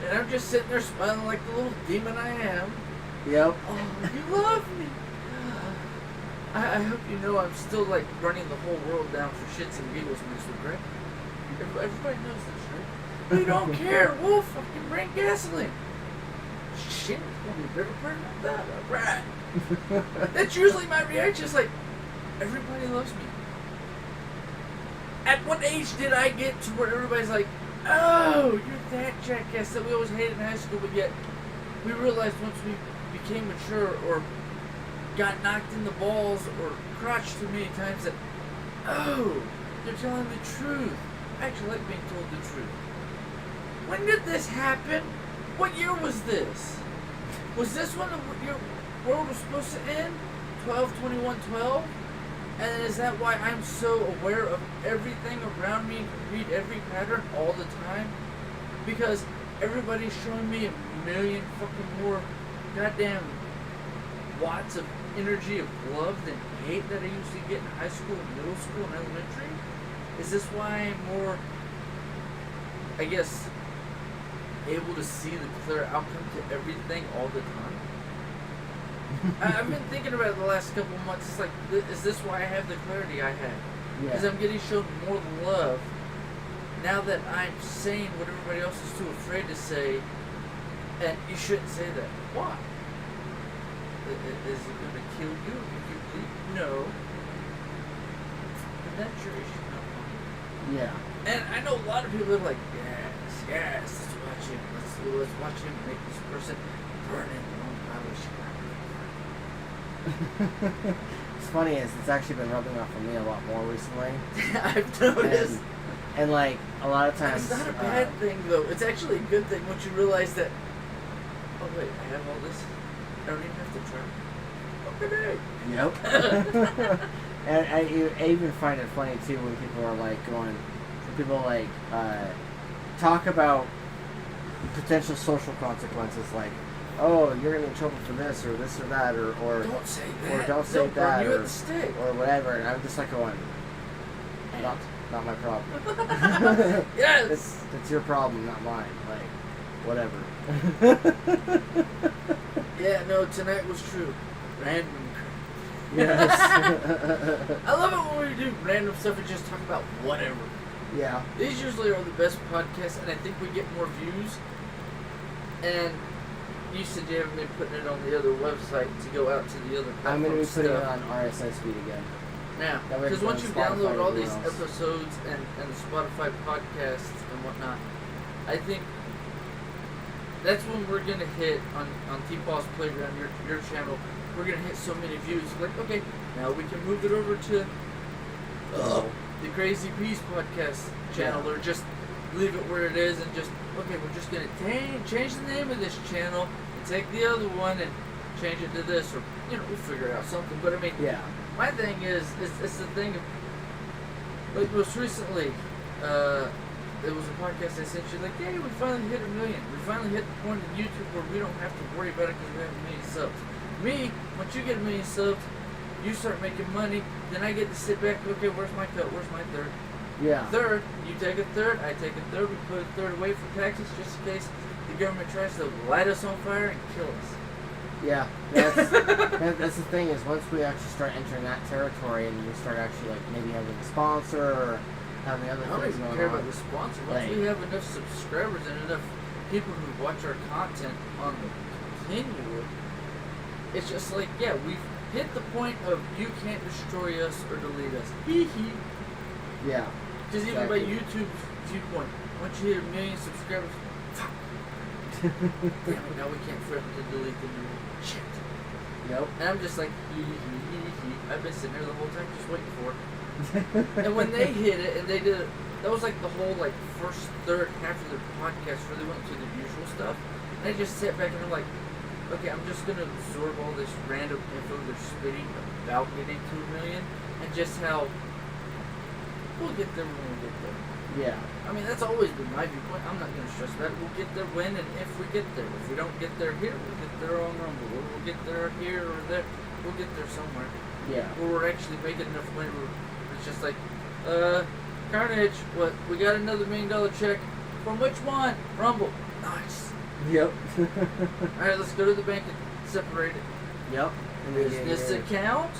And I'm just sitting there smiling like the little demon I am. Yep. Oh, you love me. I hope you know I'm still running the whole world down for shits and giggles, Mr. Greg. Everybody knows this, right? We don't care. We'll fucking bring gasoline. Shit, it's gonna be bigger pregnant than that. Right. That's usually my reaction. It's everybody loves me. At what age did I get to where everybody's like, oh, you're that jackass that we always hated in high school, but yet we realized once we became mature or got knocked in the balls or crotched too many times that, oh, they're telling the truth. I actually like being told the truth. When did this happen? What year was this? Was this when your world was supposed to end? 12/21/12? And is that why I'm so aware of everything around me and can read every pattern all the time? Because everybody's showing me a million fucking more goddamn watts of energy of love than hate that I used to get in high school, middle school, and elementary? Is this why I'm more, I guess, able to see the clear outcome to everything all the time? I've been thinking about it the last couple of months. It's is this why I have the clarity I have? Because I'm getting shown more love now that I'm saying what everybody else is too afraid to say, and you shouldn't say that. Why? Is it going to kill you if you bleed? No. And that's your issue, not mine. Yeah. And I know a lot of people are like, yes, let's watch him. Let's watch him make this person burn in their own pile of shit. It's funny is it's actually been rubbing off on me a lot more recently. I've noticed. And a lot of times. It's not a bad thing though. It's actually a good thing once you realize that. Oh wait, I have all this. I don't even have to try. Okay. Yep. And I even find it funny too when people are going, people talk about potential social consequences, like, oh, you're gonna get in trouble for this or that, or Don't say that. or don't say They'll that, burn you or, at the stake. or whatever. And I'm just like going, not my problem. Yes. It's your problem, not mine. Like, whatever. Yeah, no, tonight was true. Random. Yes. I love it when we do random stuff and just talk about whatever. Yeah. These usually are the best podcasts, and I think we get more views. And you said you haven't been putting it on the other website to go out to the other platforms. I'm going to be putting it on RSS feed again. Now, That way because it's once on you Spotify download all and these everywhere else. episodes and the Spotify podcasts and whatnot, I think that's when we're going to hit on TPAW's Playground, your channel, we're going to hit so many views. Like, okay, now we can move it over to the Crazy Peace podcast channel, or just leave it where it is and just, okay, we're just going to change the name of this channel and take the other one and change it to this, or, we'll figure out something. But I mean, Yeah. my thing is, it's the thing of, like, most recently, there was a podcast I sent you, like, yeah, we finally hit 1 million. We finally hit the point in YouTube where we don't have to worry about it because we have 1 million subs. Me, once you get 1 million subs, you start making money, then I get to sit back, okay, where's my cut, where's my third? Yeah. Third, you take a third, I take a third, we put a third away for taxes just in case the government tries to light us on fire and kill us. Yeah, that's the thing, is once we actually start entering that territory and we start actually, like, maybe having a sponsor or having other I don't things even going care on. about the sponsor. Once Like, we have enough subscribers and enough people who watch our content on the continual, it's just like, yeah, we've hit the point of you can't destroy us or delete us. Hee hee. yeah, Because even by YouTube's viewpoint, once you hit 1 million subscribers, fuck. Damn it, now we can't threaten to delete the new shit. Yep. And I'm just like, I've been sitting there the whole time just waiting for it. And when they hit it, and they did it, that was like the whole like first, third half of their podcast really went to the usual stuff. And I just sat back and I'm like, okay, I'm just gonna absorb all this random info they're spitting about getting to 1 million, and just how we'll get there when we get there. Yeah. I mean, that's always been my viewpoint. I'm not gonna stress about it. We'll get there when and if we get there. If we don't get there here, we'll get there on Rumble. Or we'll get there here or there. We'll get there somewhere. Yeah. Where we're actually making enough money where it's just like, Karnage, what? We got another $1 million check. From which one? Rumble. Nice. Yep. Alright, let's go to the bank and separate it. Yep. And Business account.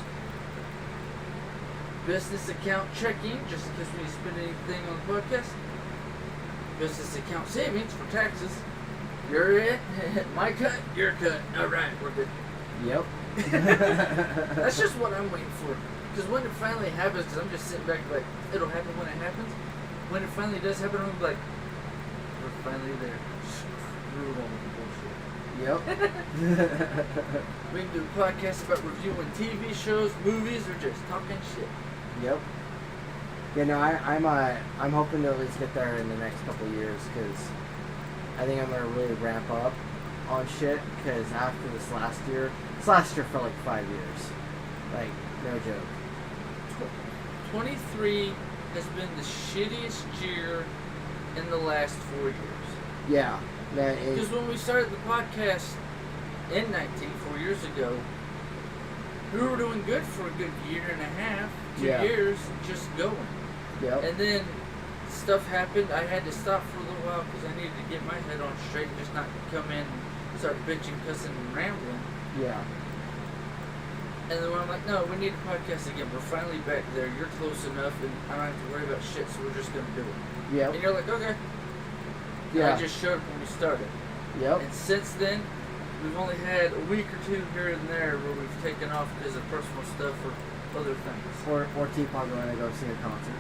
Business account checking, just in case we need to spend anything on the podcast. Business account savings for taxes. You're it. My cut, your cut. Alright, we're good. Yep. That's just what I'm waiting for. Because when it finally happens, because I'm just sitting back like, it'll happen when it happens. When it finally does happen, I'm like, we're finally there. Screw all the bullshit. Yep. We can do a podcast about reviewing TV shows, movies, or just talking shit. Yep. Yeah, no, I'm hoping to at least get there in the next couple of years, because I think I'm gonna really ramp up on shit. Because after this last year for like 5 years, like, no joke. 23 has been the shittiest year in the last 4 years. Yeah. Because when we started the podcast in 4 years ago, we were doing good for a good year and a half, 2 Yeah. years, just going. Yep. And then stuff happened. I had to stop for a little while because I needed to get my head on straight and just not come in and start bitching, cussing, and rambling. Yeah. And then when I'm like, no, we need a podcast again. We're finally back there. You're close enough, and I don't have to worry about shit, so we're just going to do it. Yep. And you're like, okay. Yeah. I just showed up when we started. Yep. And since then, we've only had a week or two here and there where we've taken off because of personal stuff or other things. Or TPAW going to go see a concert.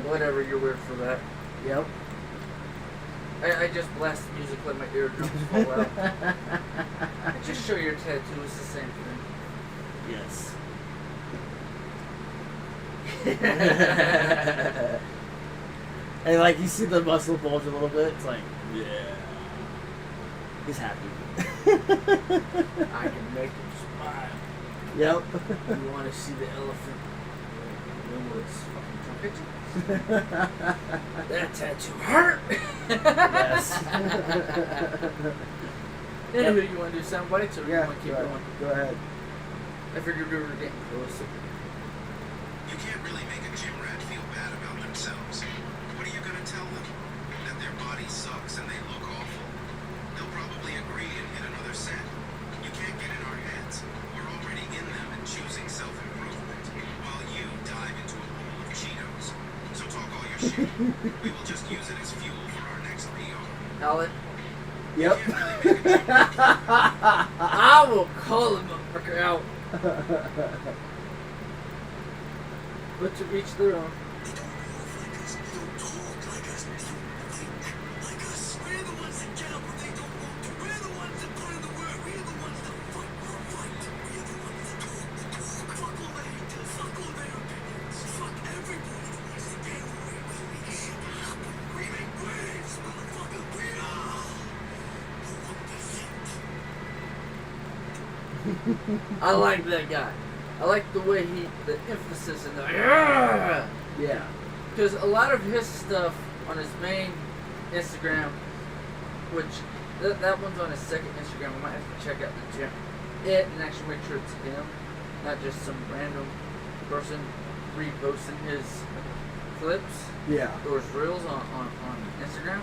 Whatever, you're weird for that. Yep. I just blast the music, let my eardrums fall out. And just show your tattoo, it's the same thing. Yes. And like you see the muscle bulge a little bit, it's like, yeah. He's happy. I can make him smile. Yep. You want to see the elephant in the woods? Fucking picture. That tattoo hurt. Yes. Anywho, you want to do sound bites or you Yeah, want to keep go going? ahead. Go ahead. I figured we were getting closer. You can't really make a gym rat feel bad about themselves. What are you gonna tell them? That their body sucks and they look awful? They'll probably agree and hit another set. You can't get in our heads. We're already in them and choosing self-improvement, while you dive into a bowl of Cheetos. So talk all your shit. We will just use it as fuel for our next PR. Alan, Yep. You can't really make a gym rat I will call him motherfucker out. But to each their own. They don't move like us. They don't talk like us. They don't think like us. We're the ones that get up when they don't want to. We're the ones that put in the work. We're the ones that fight for a fight. We're the ones that talk the talk. Fuck all the haters. Fuck all their opinions. Fuck everybody that wants to get away. We make shit happen. We make waves, motherfucker. We are the 1%. I like that guy. I like the way the emphasis in the yeah. Yeah. Because a lot of his stuff on his main Instagram, which that one's on his second Instagram, I might have to check out the gym. And actually make sure it's him, not just some random person reposting his clips Yeah. or his reels on Instagram.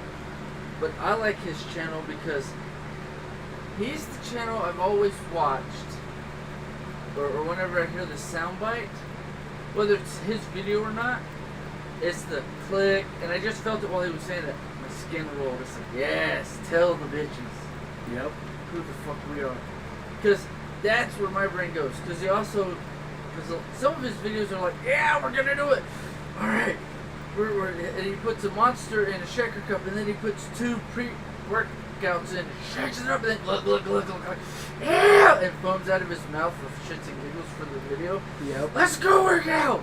But I like his channel because he's the channel I've always watched, or whenever I hear the soundbite, whether it's his video or not, it's the click, and I just felt it while he was saying that. My skin rolled. It's like, yes, tell the bitches Yep. who the fuck we are. Because that's where my brain goes. Because he also, because some of his videos are like, yeah, we're gonna do it. All right, and he puts a monster in a shaker cup, and then he puts 2 pre-workouts in, shakes it up, and then look, yeah, and foams out of his mouth for shits and giggles for the video. Yep. Let's go work out.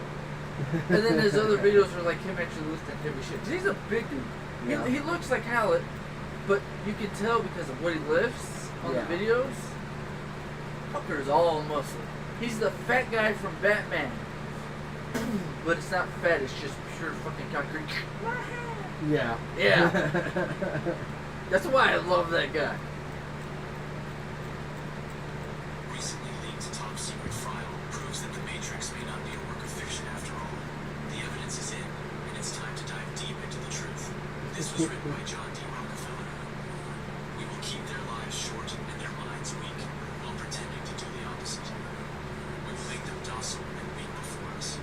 And then his other videos are like him actually lifting heavy shit. 'Cause he's a big dude. Yeah. He looks like Hallett, but you can tell because of what he lifts on Yeah. the videos. Fucker's all muscle. He's the fat guy from Batman. But it's not fat, it's just pure fucking concrete. Yeah. Yeah. That's why I love that guy. Recently leaked top secret file proves that the Matrix may not be a work of fiction after all. The evidence is in, and it's time to dive deep into the truth. This was written by John D. Rockefeller. We will keep their lives short and their minds weak, while pretending to do the opposite. We will make them docile and weak before us.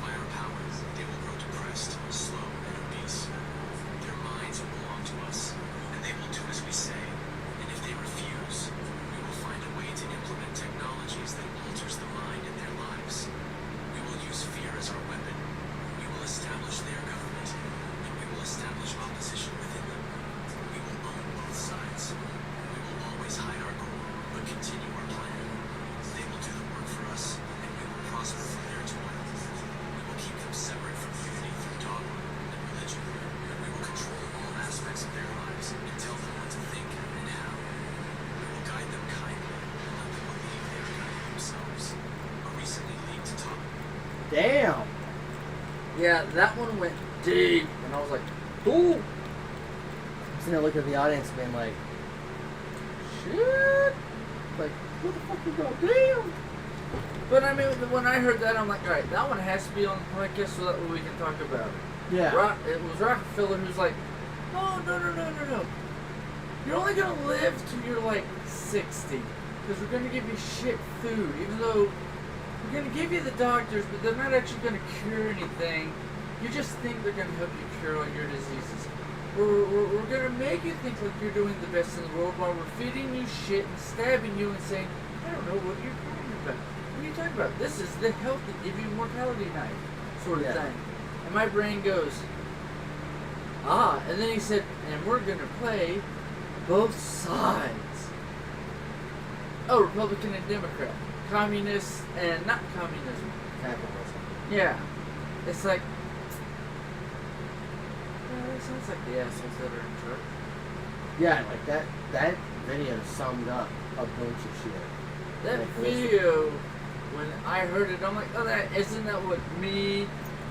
By our power, they will grow depressed, slow, and obese. Their minds will belong to us, and they will do as we say. And if they refuse, we will find a way to implement technologies that alters the mind and their lives. We will use fear as our weapon. We will establish their government, and we will establish opposition within them. We will own both sides. We will always hide our goal, but continue our plan. They will do the work for us, and we will prosper from their toil. We will keep them separate from unity through dogma and religion, and we will control all aspects of their lives and tell them what to think and how. We will guide them kindly and let them believe they are guiding themselves. A recently leaked top. Damn. Yeah, that one went deep. And I was like, ooh, I'm sitting there looking at the audience being like, shit. what the fuck you go? Damn. But I mean, when I heard that, I'm like, all right, that one has to be on the podcast so that way we can talk about it. Yeah. It was Rockefeller who's like, oh, no. You're only going to live till you're like 60. Because we're going to give you shit food. Even though we're going to give you the doctors, but they're not actually going to cure anything. You just think they're going to help you cure all your diseases. We're going to make you think like you're doing the best in the world while we're feeding you shit and stabbing you and saying, I don't know what you're talking about. What are you talking about? This is the health that give you mortality knife sort of thing. And my brain goes, ah. And then he said, and we're going to play both sides. Oh, Republican and Democrat. Communist and not communism. Capitalism. Yeah. It's like, it sounds like the assholes that are in charge. Yeah, like that video summed up a bunch of shit. That Like, video, when I heard it, I'm like, oh, isn't that what me,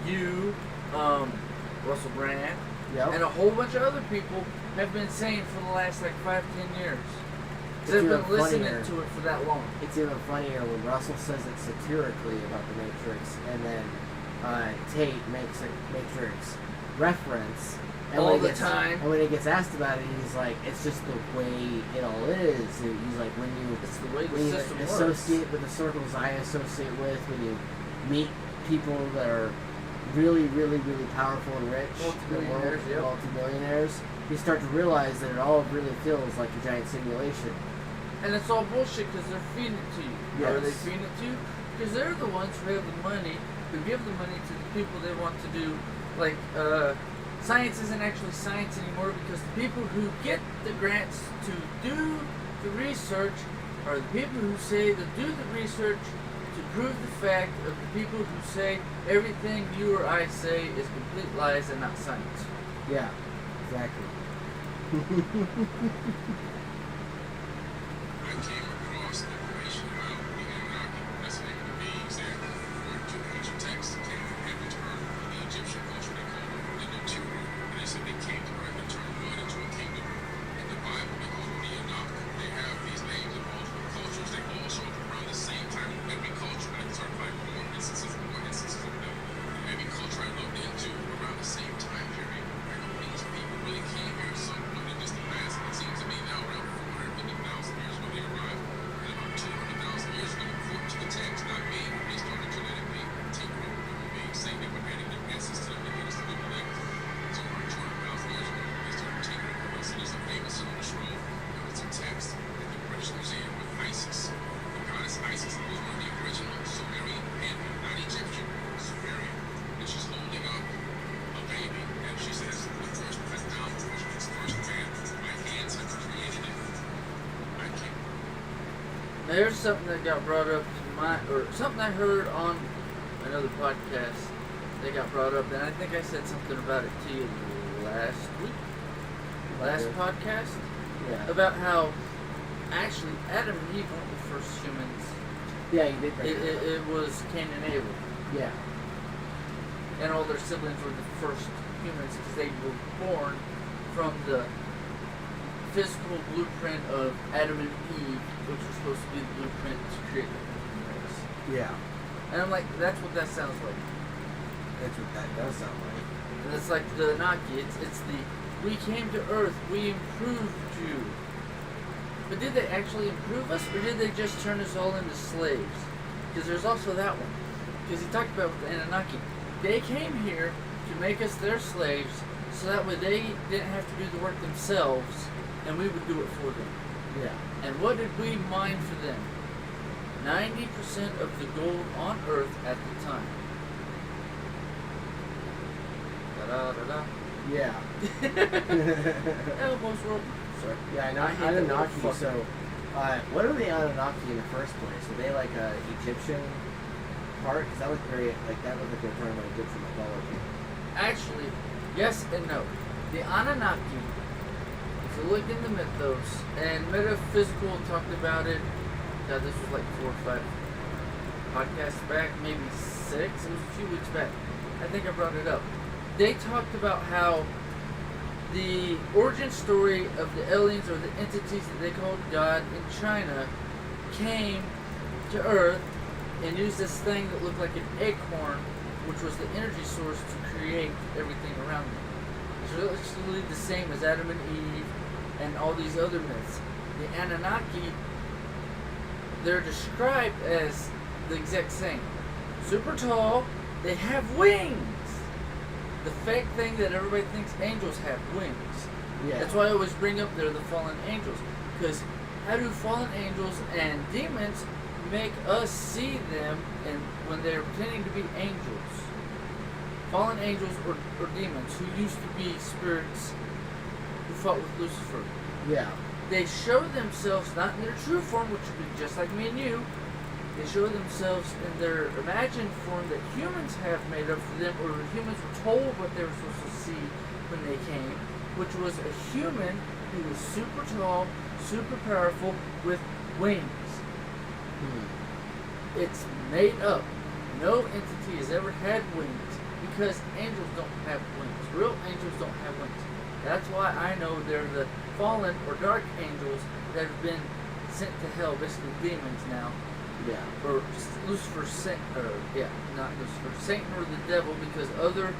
you, Russell Brand, Yep. and a whole bunch of other people have been saying for the last like 5-10 years. It's They've even been listening funnier. to it for that long. It's even funnier when Russell says it satirically about the Matrix, and then Tate makes a Matrix reference. And All when he the gets, time. And when he gets asked about it, he's like, "It's just the way it all is." And he's like, "When you It's the way the when you system works. associate with the circles I associate with, when you meet people that are really, really, really powerful and rich, Multimillionaires, yep. multimillionaires, you start to realize that it all really feels like a giant simulation." And it's all bullshit because they're feeding it to you. How are they Yes. feeding it to you? Because they're the ones who have the money, who give the money to the people they want to do. Like, science isn't actually science anymore because the people who get the grants to do the research are the people who say to do the research to prove the fact of the people who say everything you or I say is complete lies and not science. Yeah, exactly. I came across information about the Anunnaki. That's the name of the beings that, according to the ancient texts, came from heaven to earth. In the Egyptian culture, they called them the Naturu. And they said they came to earth and turned mud into a kingdom. In the Bible, they call them the Anunnaki. They have these names in multiple cultures. They all show up around the same time in every culture. I can start finding more instances of them. In every culture I looked into around the same time period. Right? These people really came here somewhat in just the past. It seems to me now around 450,000 years ago they arrived, and about 200,000 years ago, according to the text, not me, they started genetically tinkering with human beings, saying they were adding their essence to them to get us to live like 200,000 years ago. They started tinkering with us. And there's a famous silver scroll. There was a text at the British Museum with Isis. The goddess Isis was one of the original Sumerian pantheon, not Egyptian, Sumerian. And she's holding up a baby, and she says, the first has down his first man. My hands have created it. I can't. Now here's something that got brought up or something I heard on another podcast that got brought up, and I think I said something about it to you last week, last Okay. podcast, Yeah. about how actually Adam and Eve weren't the first humans. Yeah, you did bring that up. It was Cain and Abel, Yeah. and all their siblings were the first humans because they were born from the physical blueprint of Adam and Eve, which was supposed to be the blueprint to create the human race. Yeah. And I'm like, that's what that sounds like. That's what that does sound like. And it's like the Anunnaki. It's the we came to Earth, we improved you. But did they actually improve us, or did they just turn us all into slaves? Because there's also that one. Because he talked about with the Anunnaki. They came here to make us their slaves, so that way they didn't have to do the work themselves, and we would do it for them. Yeah. And what did we mine for them? 90% of the gold on Earth at the time. Da-da-da-da. Yeah. Elbows were sorry. Yeah, I hate that Anunnaki. word, So, what are the Anunnaki in the first place? Are they like a Egyptian part? Because that looked very like that looked like they're talking about Egyptian mythology. Actually, yes and no. The Anunnaki, if you look in the mythos, and Metaphysical talked about it, God, this was like 4 or 5 podcasts back, maybe 6, it was a few weeks back. I think I brought it up. They talked about how the origin story of the aliens or the entities that they called God in China came to Earth and used this thing that looked like an acorn, which was the energy source to create everything around them. It's really the same as Adam and Eve and all these other myths. The Anunnaki, they're described as the exact same. Super tall, they have wings. The fake thing that everybody thinks angels have wings. Yeah. That's why I always bring up there the fallen angels. Because how do fallen angels and demons make us see them and when they're pretending to be angels? Fallen angels or demons who used to be spirits who fought with Lucifer. Yeah. They show themselves not in their true form, which would be just like me and you. They show themselves in their imagined form that humans have made up for them, or humans were told what they were supposed to see when they came, which was a human who was super tall, super powerful, with wings. It's made up. No entity has ever had wings. Because angels don't have wings. Real angels don't have wings. That's why I know they're the fallen or dark angels that have been sent to hell, basically demons now. Yeah. Or Lucifer, not Lucifer, Satan or the devil, because other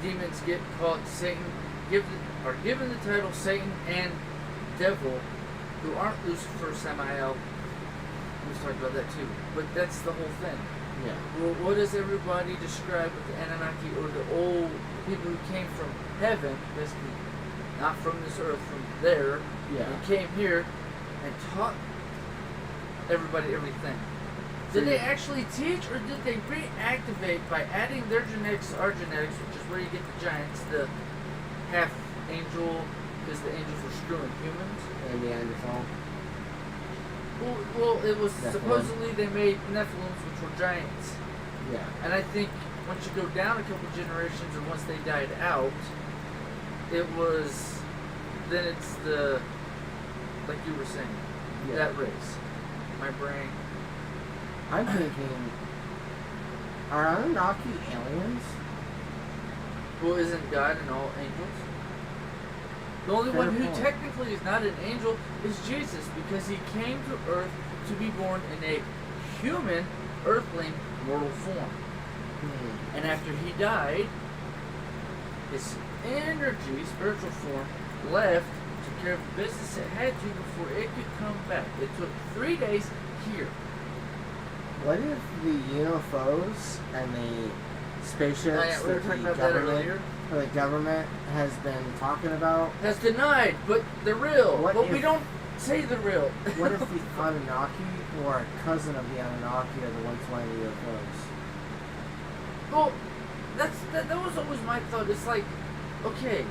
demons get called Satan, are given the title Satan and devil, who aren't Lucifer, Samael. Let's talk about that too. But that's the whole thing. Yeah. Well, what does everybody describe with the Anunnaki or the old people who came from heaven, basically not from this earth, from there, Yeah. and came here and taught everybody everything? Did they actually teach, or did they reactivate by adding their genetics to our genetics, which is where you get the giants, the half angel, because the angels were screwing humans? And Neanderthal. Well, it was Nephilim. supposedly they made Nephilims, which were giants. Yeah. And I think once you go down a couple generations, or once they died out, then it's the, like you were saying, Yeah. that race. My brain. I'm thinking, are Anunnaki aliens? Well, isn't God and all angels? The only Fair one who point. technically is not an angel is Jesus, because he came to earth to be born in a human, earthling, mortal form. And after he died, his energy, spiritual form, left, took care of the business it had to before it could come back. It took 3 days here. What if the UFOs and the spaceships We were that talking the about that government, earlier. or the government has been talking about? Has denied, but they're real. What But we if- don't say they're real. What if the Anunnaki or a cousin of the Anunnaki are the ones flying the UFOs? Well, that was always my thought. It's like, okay,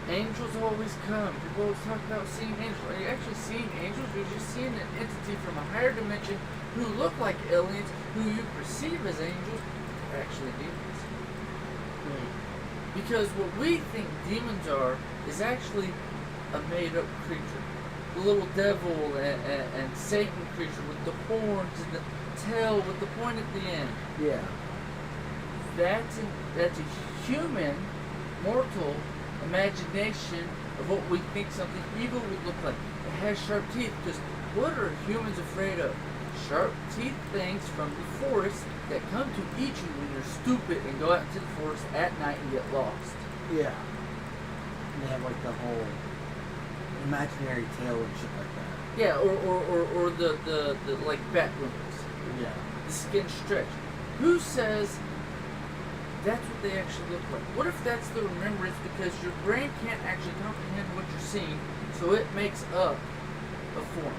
angels always come. People always talk about seeing angels. Are you actually seeing angels? Or are you just seeing an entity from a higher dimension who look like aliens, who you perceive as angels, are actually demons? Because what we think demons are is actually a made-up creature. The little devil and Satan creature with the horns and the tail with the point at the end. Yeah. That's a human, mortal imagination of what we think something evil would look like. It has sharp teeth, because what are humans afraid of? Sharp teeth things from the forest that come to eat you when you're stupid and go out into the forest at night and get lost. Yeah. And they have like the whole imaginary tail and shit like that. Yeah, or the like bat wings. Yeah. The skin stretch. Who says that's what they actually look like? What if that's the remembrance, because your brain can't actually comprehend what you're seeing, so it makes up a form.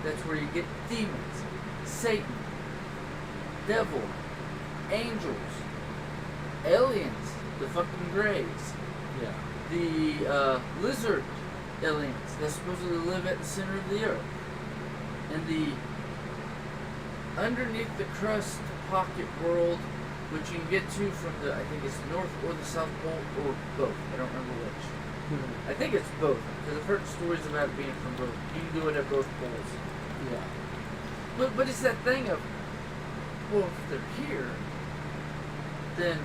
That's where you get demons, Satan, devil, angels, aliens, the fucking grays, Yeah. the lizard aliens that supposedly live at the center of the earth, and the underneath the crust pocket world, which you can get to from the, I think it's the North or the South Pole, or both. I don't remember which. I think it's both, because I've heard stories about it being from both. You can do it at both poles. Yeah. But it's that thing of, well, if they're here, then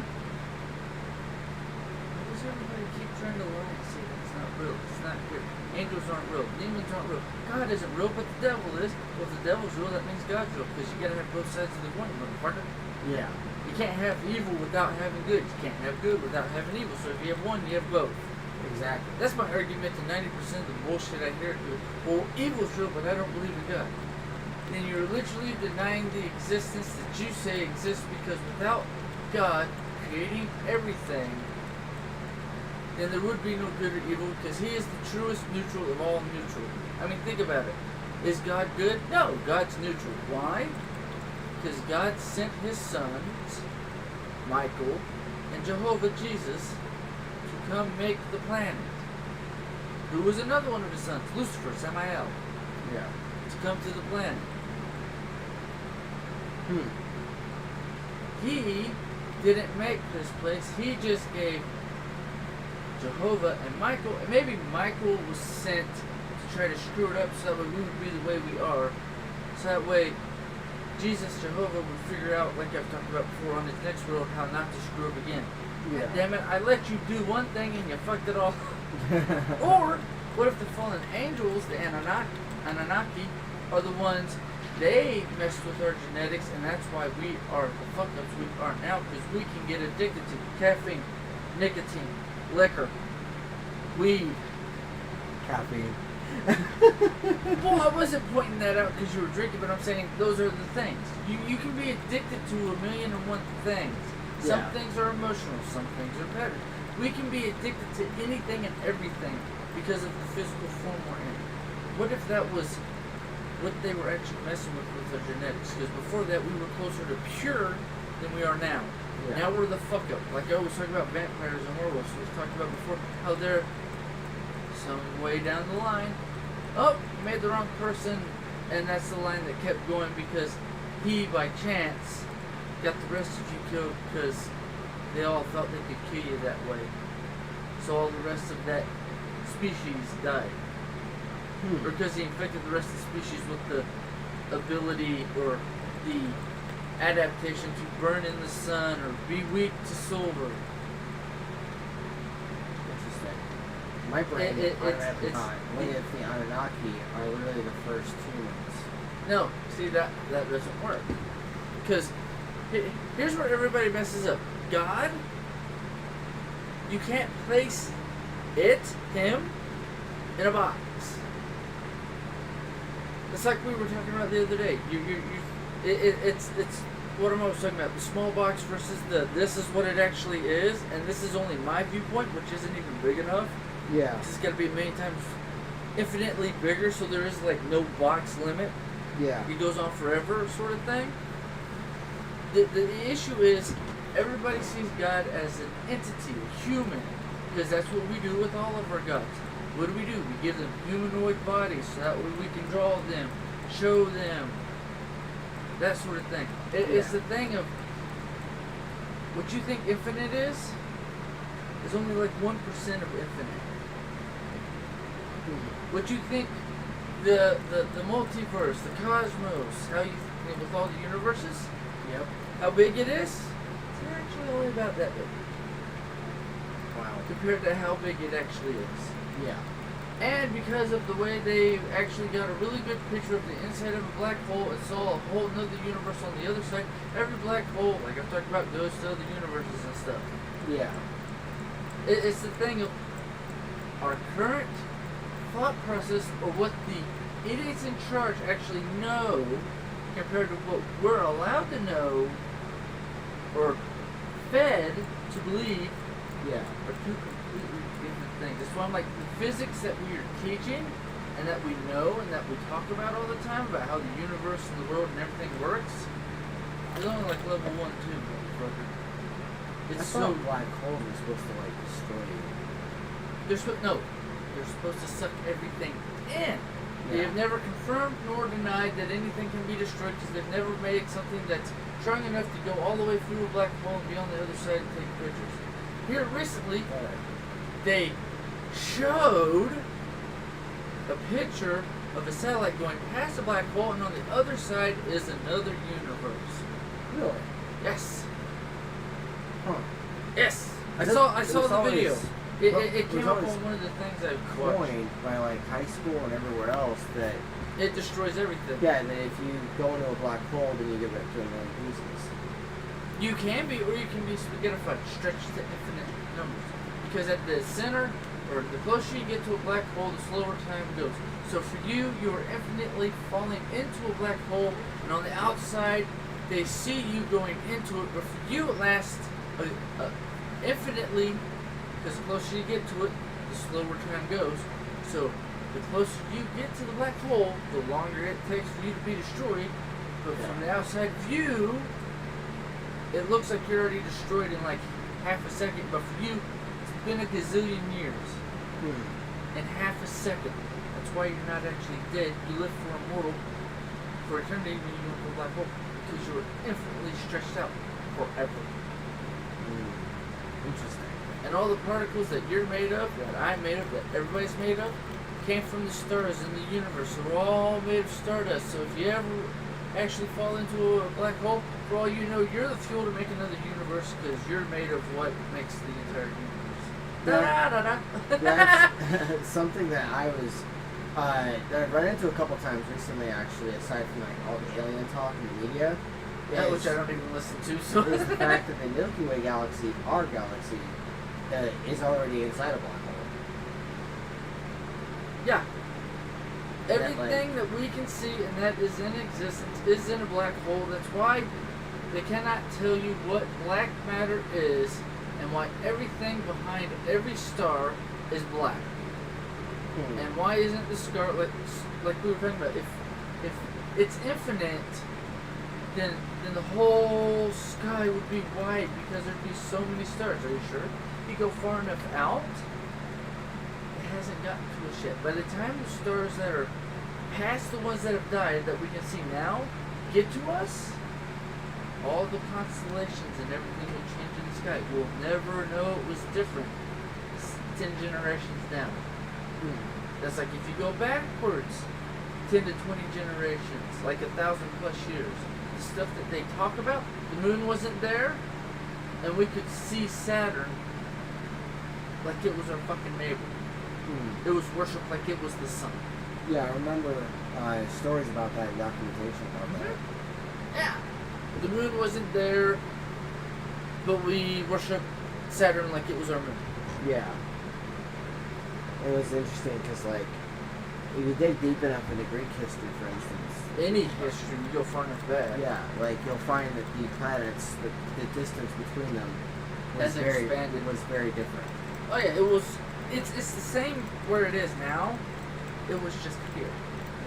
why does everybody keep trying to lie and say that it's not real? It's not here. Angels aren't real. Demons aren't real. God isn't real, but the devil is. Well, if the devil's real, that means God's real, because you gotta have both sides of the coin, motherfucker. Yeah. You can't have evil without having good. You can't have good without having evil. So if you have one, you have both. Exactly. That's my argument to 90% of the bullshit I hear. Well, evil's real, but I don't believe in God. Then you're literally denying the existence that you say exists, because without God creating everything, then there would be no good or evil, because He is the truest neutral of all neutral. I mean, think about it. Is God good? No, God's neutral. Why? Because God sent His sons, Michael and Jehovah Jesus, to come make the planet. Who was another one of His sons? Lucifer, Samael. Yeah. To come to the planet. He didn't make this place. He just gave Jehovah and Michael, and maybe Michael was sent to try to screw it up so that way we would be the way we are. So that way Jesus, Jehovah, would figure out, like I've talked about before, on his next world, how not to screw up again. Yeah. God damn it, I let you do one thing and you fucked it all. Or, what if the fallen angels, the Anunnaki, are the ones, they messed with our genetics, and that's why we are the fuck-ups we are now, because we can get addicted to caffeine, nicotine, liquor, weed. Caffeine. Well, I wasn't pointing that out because you were drinking, but I'm saying those are the things. You can be addicted to 1,000,001 things. Some Yeah. things are emotional, some things are better. We can be addicted to anything and everything because of the physical form we're in. What if that was what they were actually messing with our genetics? Because before that, we were closer to pure than we are now. Yeah. Now we're the fuck up. Like I was talking about vampires and werewolves. We talked about before how they're some way down the line. Oh, you made the wrong person, and that's the line that kept going because he, by chance, got the rest of you killed because they all felt they could kill you that way. So all the rest of that species died. Or because he infected the rest of the species with the ability or the adaptation to burn in the sun or be weak to silver. Interesting. My brain what if the Anunnaki are literally the first humans? No, see that doesn't work. Because here's where everybody messes up. God, you can't place him in a box. It's like we were talking about the other day. It's what I'm always talking about. The small box versus this is what it actually is, and this is only my viewpoint, which isn't even big enough. Yeah. It's got to be a million times infinitely bigger, so there is like no box limit. Yeah. It goes on forever, sort of thing. The issue is everybody sees God as an entity, a human, because that's what we do with all of our gods. What do? We give them humanoid bodies so that way we can draw them, show them, that sort of thing. It's the thing of what you think infinite is only like 1% of infinite. What you think the multiverse, the cosmos, how you with all the universes, Yep. how big it is, it's actually only about that big. Wow. Compared to how big it actually is. Yeah. And because of the way they actually got a really good picture of the inside of a black hole and saw a whole nother universe on the other side, every black hole, like I've talked about, goes to other universes and stuff. Yeah. It's the thing of our current thought process or what the idiots in charge actually know compared to what we're allowed to know or fed to believe Yeah. are two completely different things. That's why I'm like, the physics that we are teaching and that we know and that we talk about all the time about how the universe and the world and everything works is only like level 1, 2, motherfucker. I It's thought so black holes are supposed to like destroy you. they're supposed to suck everything in. They Yeah. have never confirmed nor denied that anything can be destroyed because they've never made something that's strong enough to go all the way through a black hole and be on the other side and take pictures. Here recently, they showed a picture of a satellite going past a black hole, and on the other side is another universe. Really? Yes. Huh. Yes. I It saw was the video. always- It it came was up always on one of the things I watched. Coined by like high school and everywhere else that It destroys everything. that if you go into a black hole then you get back to a million pieces. You can be, or you can be spaghettified, stretched to infinite numbers. Because at the center, or the closer you get to a black hole, the slower time goes. So for you, you are infinitely falling into a black hole, and on the outside, they see you going into it. But for you, it lasts infinitely, because the closer you get to it, the slower time goes. So the closer you get to the black hole, the longer it takes for you to be destroyed. But from the outside view, it looks like you're already destroyed in like half a second, but for you, it's been a gazillion years. In half a second. That's why you're not actually dead. You live for immortal for eternity when you go into a black hole, because you're infinitely stretched out forever. Interesting. And all the particles that you're made of, that I'm made of, that everybody's made of, came from the stars in the universe. So we're all made of stardust. So if you ever actually fall into a black hole, for all you know, you're the fuel to make another universe because you're made of what makes the entire universe. Yeah. Da da da. That's something that I was that I've run into a couple times recently, actually, aside from like all the alien talk in the media. Yeah, which I don't even listen to. So is the fact that the Milky Way galaxy, our galaxy, is already inside a black hole. Yeah. That, Everything that we can see and that is in existence is in a black hole. That's why they cannot tell you what black matter is and why everything behind every star is black. And why isn't the star like we were talking about? If it's infinite, then the whole sky would be white because there'd be so many stars. Are you sure? If you go far enough out, it hasn't gotten to us yet. By the time the stars that are past the ones that have died that we can see now get to us, all the constellations and everything will change in the sky. We'll never know it was different 10 generations down. That's like if you go backwards 10 to 20 generations, like 1,000+ years. The stuff that they talk about, the moon wasn't there, and we could see Saturn like it was our fucking neighbor. It was worshipped like it was the sun. Yeah, I remember stories about that, documentation about that. Yeah. The moon wasn't there, but we worship Saturn like it was our moon. Yeah. It was interesting because, like, if you dig deep enough into Greek history, for instance. Any history, you go far enough back. Yeah, like, you'll find that the planets, the distance between them was very different. Oh yeah, it's the same where it is now. It was just here.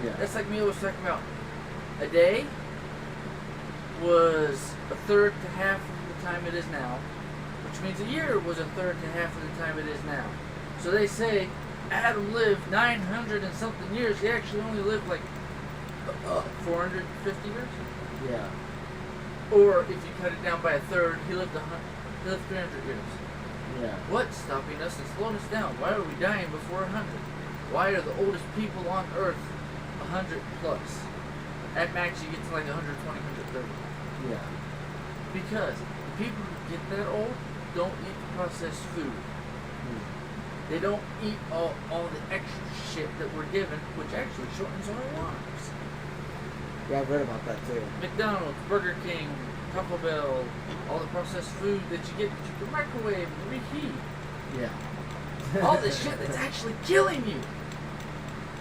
Yeah. That's like me was talking about. A day was a third to half of the time it is now, which means a year was a third to half of the time it is now. So they say Adam lived 900 and something years. He actually only lived like 450 years. Yeah. Or if you cut it down by a third, he lived 300 years. Yeah. What's stopping us and slowing us down? Why are we dying before 100? Why are the oldest people on Earth 100 plus? At max, you get to like 120, 130. Yeah. Because the people who get that old don't eat processed food. They don't eat all the extra shit that we're given, which actually shortens our lives. Yeah, I've read about that too. McDonald's, Burger King, Taco Bell, all the processed food that you get that you can microwave and reheat. Yeah. All this shit that's actually killing you.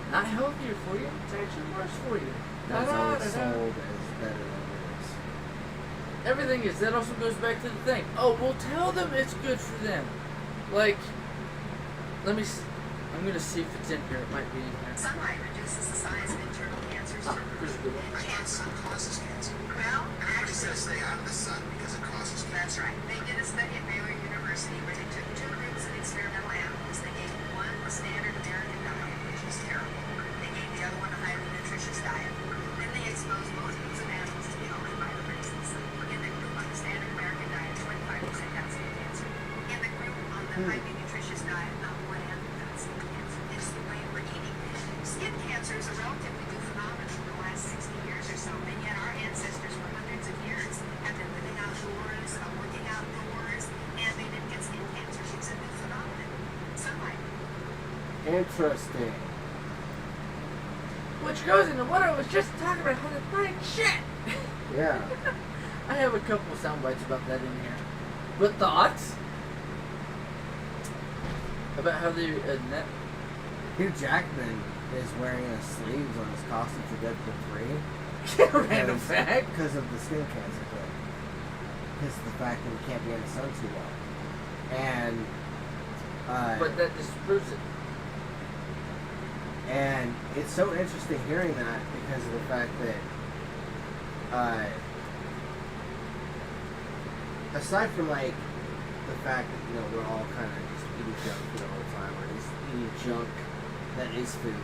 Not healthier for you, it's actually worse for you. That's always sold as better than it is. Everything is. That also goes back to the thing. Oh, we'll tell them it's good for them. Like, I'm gonna see if it's in here. It might be in here. Sunlight reduces the size of internal cancers. Here's a good one. Cancer causes cancer. Well, Everybody says stay out of the sun because it causes cancer. that's right. They did a study at Baylor University where they took two groups of experimental animals. They gave one a standard American diet, which was terrible. They gave the other one a highly nutritious diet. Then they exposed both groups of animals to the ultraviolet rays of the sun. In the group on the standard American diet, 25% got skin cancer. In the group on the highly nutritious diet, not one animal got skin cancer. It's the way we're eating. Skin cancer is a relatively new phenomenon in the last 60 years or so, and yet our ancestors for hundreds of years have been living outdoors, working outdoors, and they didn't get skin cancer. It's a new phenomenon. Sunlight. Interesting. Which goes into what I was just talking about, how to find shit. Yeah. I have a couple of sound bites about that in here. But thoughts about how they Hugh Jackman is wearing a sleeves on his costume for Deadpool 3. random fact. Because of the skin cancer thing. Because of the fact that he can't be in the sun too well. And But that disproves it. and it's so interesting hearing that because of the fact that aside from like the fact that, you know, we're all kind of just eating junk food all the time, or just eating junk that is food.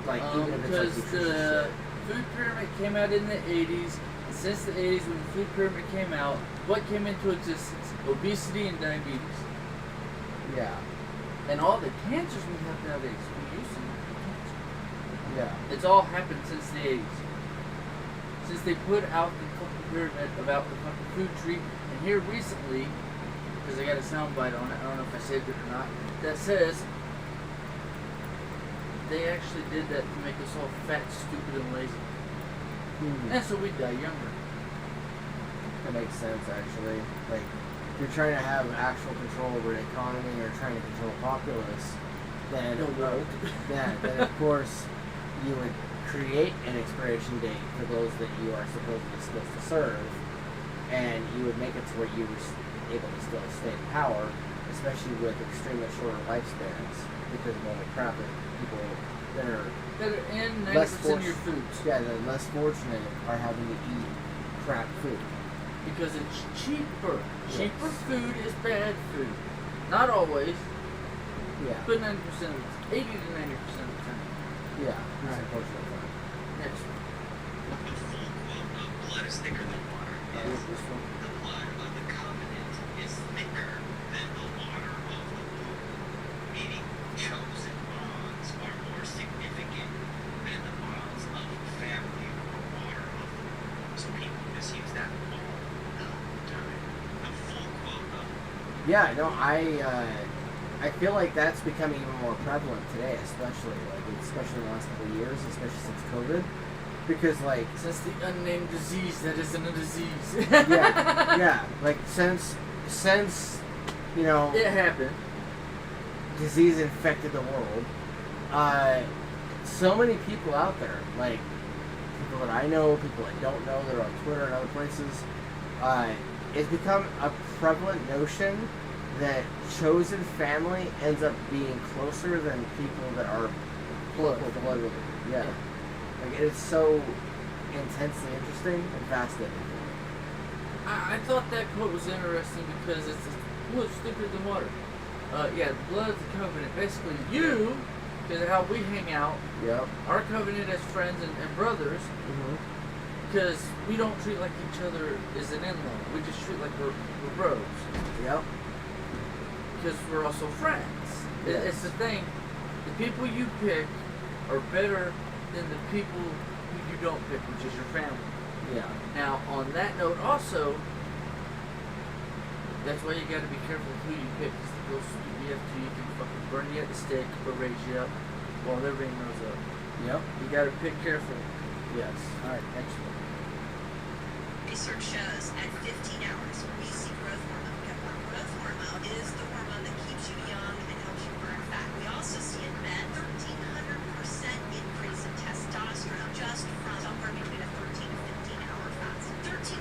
Like even if it's like Because nutritious the shit. food pyramid came out in the 80s, and since the 80s when the food pyramid came out, what came into existence? Obesity and diabetes. Yeah. And all the cancers we have nowadays, we used to have cancer. Yeah. It's all happened since the 80s. since they put out the fucking pyramid about the fucking food tree. And here recently, because I got a soundbite on it, I don't know if I saved it or not, that says they actually did that to make us all fat, stupid, and lazy. And so we die younger. That makes sense, actually. Like, if you're trying to have actual control over the economy or trying to control populace, then, then of course, you would create an expiration date for those that you are supposed to serve, and you would make it to where you were able to still stay in power, especially with extremely shorter lifespans, because of all the crap that people that are in 90% less of your foods. Yeah, the less fortunate are having to eat crap food. Because it's cheaper. Yes. Cheaper food is bad food. Not always, Yeah. but 90% of the 80 to 90% of the time. Yeah. That's unfortunate. Next one. The full quote of blood is thicker than water is This one. the blood of the covenant is thicker than the water of the womb, meaning chosen bonds are more significant than the bonds of family or water of the womb. So people misuse that all the time. The full quote of Yeah, no, I feel like that's becoming even more prevalent today, especially in the last couple of years, especially since COVID, because like Since the unnamed disease that isn't a disease. yeah, like since you know It happened. disease infected the world, so many people out there, like people that I know, people I don't know that are on Twitter and other places, it's become a prevalent notion that chosen family ends up being closer than people that are blood related. Yeah. Like, it's so intensely interesting and fascinating. I thought that quote was interesting because it's blood thicker than water. Yeah, the blood of the covenant. Basically, you, because of how we hang out, Yep. our covenant as friends and brothers, Mm-hmm. because we don't treat like each other as an in-law. We just treat like we're bros. Yep. Because we're also friends. Yes. It's the thing. The people you pick are better than the people who you don't pick, which is your family. Yeah. Now, on that note, also, that's why you got to be careful who you pick. Because those you have to, you can fucking burn you at the stake or raise you up while they're being rose up. Yep. You got to pick carefully. Yes. All right. Next one. Research shows at 15 hours, we see growth hormone go up. Growth hormone is the hormone that keeps you young and helps you burn fat. We also see in men 1,300% increase in testosterone just from somewhere between a 13 to 15-hour fast. 13%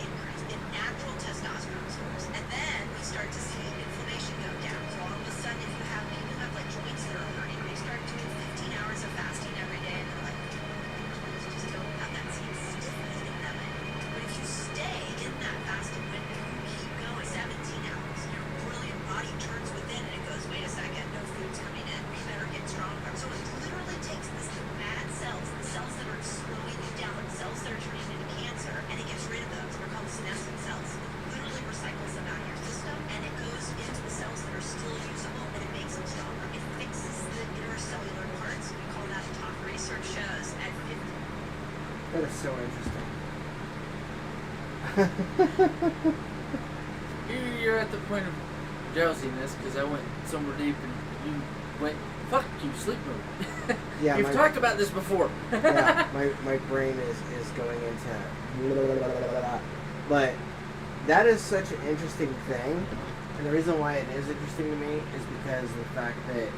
increase in natural testosterone stores. And then we start to see inflammation go down. So all of a sudden, if you have people who have like joints that are hurting, they start doing 15 hours of fasting every day, and they're like, just don't have that same stiffness in them anymore. But if you stay in that fasting window, you keep going 17 hours, your brilliant body turns within and it goes, wait a second, no food's coming in, we better get stronger. So it literally takes this bad cells, the cells that are slowing you down, the cells that are turning into cancer, and it gets rid of those. They're called senescent cells. It literally recycles them out of your system, and it goes into the cells that are still usable, and it makes them stronger. It fixes the intercellular parts. We call that top. Research shows at 50. That is so interesting. You're at the point of drowsiness because I went somewhere deep and you went, fuck you, sleep mode. Yeah, You've talked about this before. Yeah, my brain is going into but that is such an interesting thing, and the reason why it is interesting to me is because of the fact that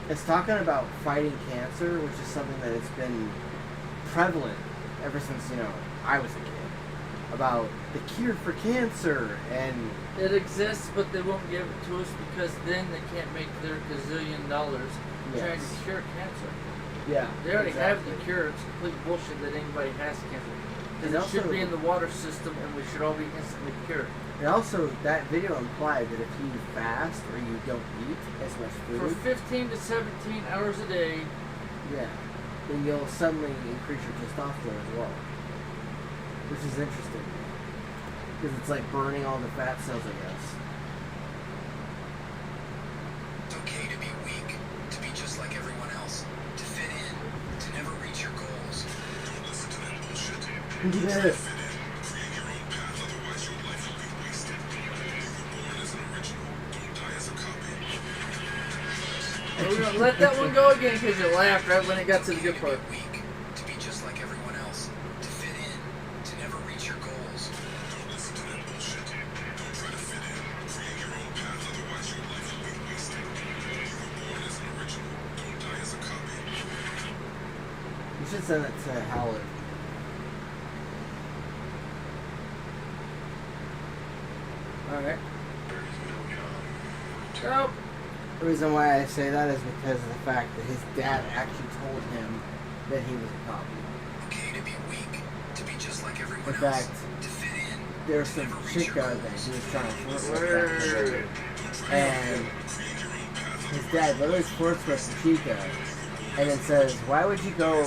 it's talking about fighting cancer, which is something that has been prevalent ever since, I was a kid, about the cure for cancer, and It exists, but they won't give it to us because then they can't make their gazillion dollars trying to Yes. cure cancer. yeah, They already have exactly. the cure. It's complete bullshit that anybody has cancer. And Because it should also- be in the water system and we should all be instantly cured. And also, that video implied that if you fast or you don't eat as much For food, 15 to 17 hours a day, yeah, then you'll suddenly increase your testosterone as well, which is interesting because it's like burning all the fat cells, I guess. It's okay to be weak, to be just like everyone else, to fit in, to never reach your goals. Don't listen to that bullshit. Yes. Create your own path, otherwise your life will be wasted. You were born as an original. Don't die as a copy. We're gonna let that one go again because you laughed right when it got to the good part. Weak, to be just like everyone else, to fit in, to never reach your goals. Don't listen to that bullshit. Don't try to fit in. Create your own path, otherwise your life will be wasted. You were born as an original. Don't die as a copy. You should send it to Howard. Alright. There is no John. Nope. The reason why I say that is because of the fact that his dad actually told him that he was a copy. Okay to be weak, to be just like everyone In else, fact, to fit in. there's some chick out there he was trying to flirt with Word. and his dad literally flirts with the chica and then says, why would you go,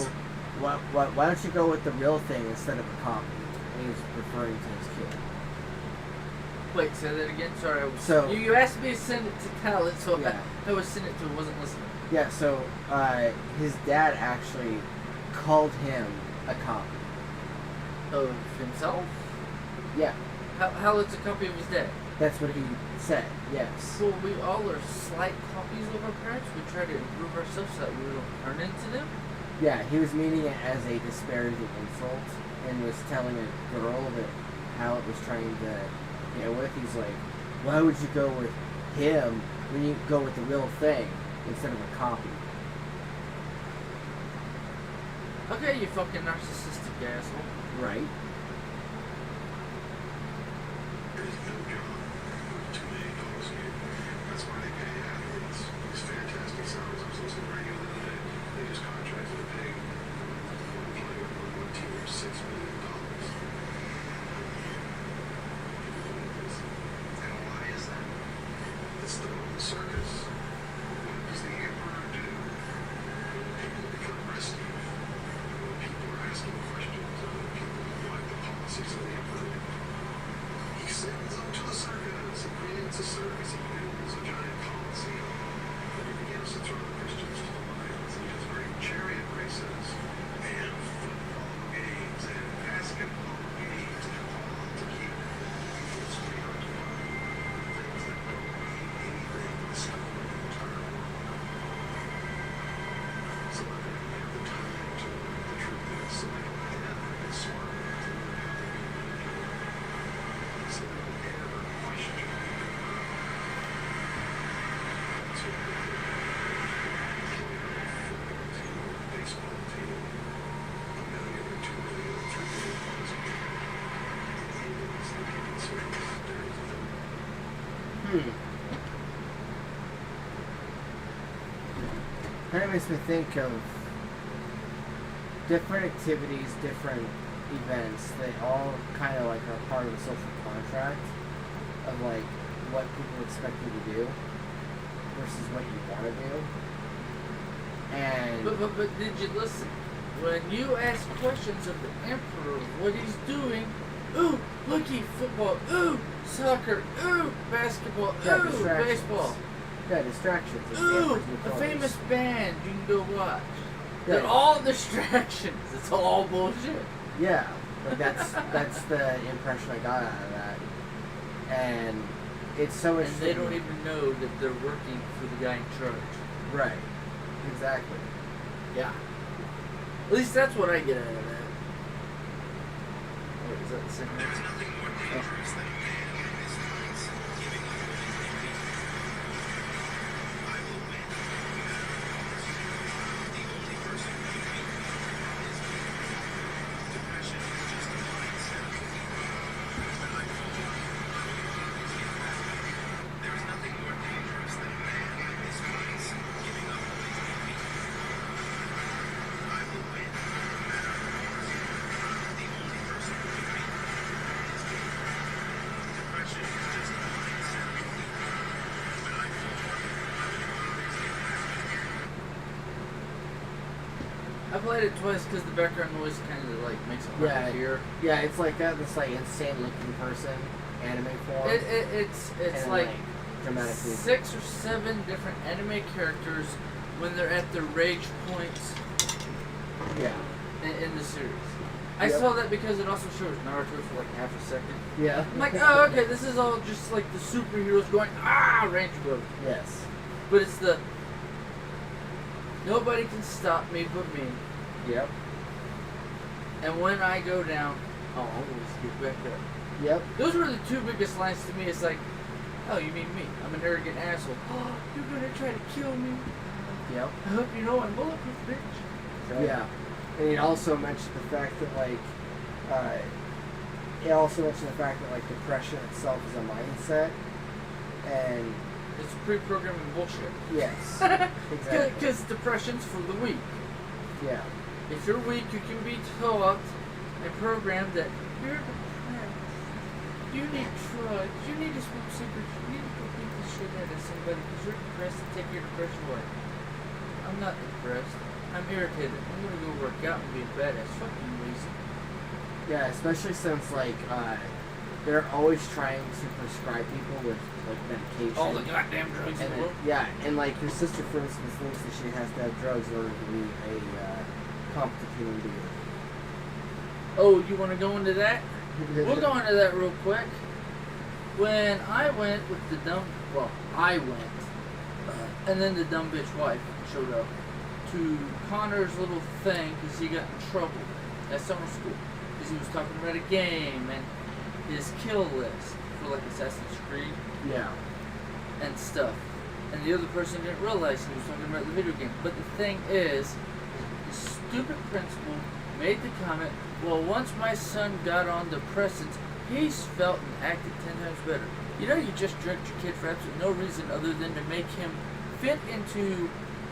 why don't you go with the real thing instead of a copy? And he was referring to his kid. Wait, say that again. Sorry. So- you asked me to send it to Talent, so Yeah. I was sending it to him. Wasn't listening. Yeah, so his dad actually called him a copy. Of himself? Yeah, How it's a copy of his dad? that's what he said, yes. So we all are slight copies of our parents. We try to improve ourselves so that we don't turn into them. Yeah, he was meaning it as a disparaging insult and was telling a girl that Howard was trying to get with. He's like, why would you go with him when you go with the real thing instead of a copy? Okay, you fucking narcissistic asshole. Right? There is no John. Too many dogs here. That's why they pay athletes. These fantastic salaries I'm supposed to bring you the other day. They just contracted a pig. One player, one team, $6 million. And why is that? It's the circus. What does the emperor do? People become restive. When people are asking questions of the people who like the policies of the emperor. He sends them to the circus. He creates a circus. He builds a giant coliseum. Then he begins to throw the Christians to the lions. He has great chariot races and football games and basketball games and all to keep people's preoccupied with things that don't mean anything in the scope of the entire world. So that they don't have the time to learn what the truth is. So they don't have to get smart enough to learn how they can manipulate. So they don't ever question the emperor. That's what they do. Player, football team, baseball team, $1 million or $2 million or $3 million a year. The end is the human circus. There is no Kind of makes me think of different activities, different events. They all kind of like are part of a social contract of like what people expect you to do versus what you want to do. And But did you listen? When you ask questions of the emperor, what he's doing, ooh, looky, football, ooh, soccer, ooh, basketball, Yeah, ooh, distractions. baseball, yeah, distractions. is the ooh, Emperor's a Notorious. famous band you can go watch. They're Yeah. all distractions. It's all bullshit. Yeah, like that's the impression I got out of that, and it's so And interesting. they don't even know that they're working for the guy in charge. Right, exactly. Yeah. At least that's what I get out of that. Wait, is that the same There's answer? nothing more dangerous than a man in his times giving up on his dignity. I will win, no matter what. The only person who can make me is me. Depression is just a mindset. When I fall, I will always get back. There is nothing more dangerous than a man in his times giving up on his dignity. I will win, no matter what. The only person who can make me is me. Depression is just a mindset. When I fall, I will always get back. I played it twice because the background noise kind of like makes it hard Yeah. to hear. Yeah, it's like got this like insane looking person, anime form. It's and, like dramatic music. 6 or 7 different anime characters when they're at their rage points Yeah. in the series. I Yep. saw that because it also shows Naruto for like half a second. Yeah. I'm like, oh, okay, this is all just like the superheroes going, range mode. Yes. But it's the nobody can stop me but me. Yep. And when I go down, I'll always get back up. Yep. Those were the two biggest lines to me. It's like, oh, you mean me? I'm an arrogant asshole. Oh, you're gonna try to kill me. Yep. I hope you know I'm bulletproof, bitch. So, Yeah. And he also mentioned the fact that like, he also mentioned the fact that like depression itself is a mindset, and It's pre-programming bullshit. yes, exactly. Because depression's for the weak. Yeah. If you're weak, you can be taught and programmed that you're depressed. You need drugs. You need to smoke cigarettes. You need to go beat the shit out of somebody because you're depressed and take your depression away. I'm not depressed. I'm irritated. I'm gonna go work out and be a badass. Fuck you, lazy. Yeah, especially since like they're always trying to prescribe people with like medication. All the goddamn drugs in and the then, world. yeah, and like your sister, for instance, thinks that she has to have drugs in order to be a competent human being. Oh, you want to go into that? We'll go into that real quick. When I went with I went, and then the dumb bitch wife showed up to Connor's little thing because he got in trouble at summer school because he was talking about a game and his kill list for like Assassin's Creed Yeah. and stuff. And the other person didn't realize he was talking about the video game. But the thing is, the stupid principal made the comment, well, once my son got on depressants, he's felt and acted 10 times better. You know, you just drugged your kid for absolutely no reason other than to make him fit into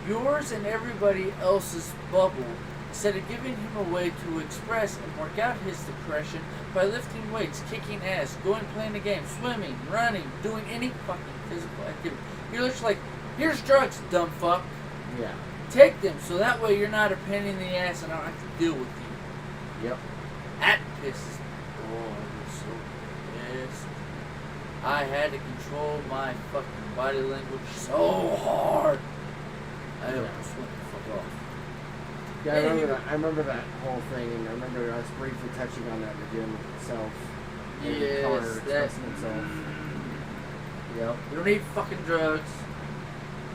yours and everybody else's bubble instead of giving him a way to express and work out his depression by lifting weights, kicking ass, going playing the game, swimming, running, doing any fucking physical activity. You're just like, here's drugs, dumb fuck. Yeah. Take them so that way you're not a pain in the ass and I don't have to deal with you. Yep. That pisses me. Oh, I was so pissed. I had to control my fucking body language so hard. I almost went the fuck off. Yeah, I remember that. I remember that whole thing, and I remember us briefly touching on that in the gym itself. And Yes, Connor that. expressing himself. Yep. You don't need fucking drugs.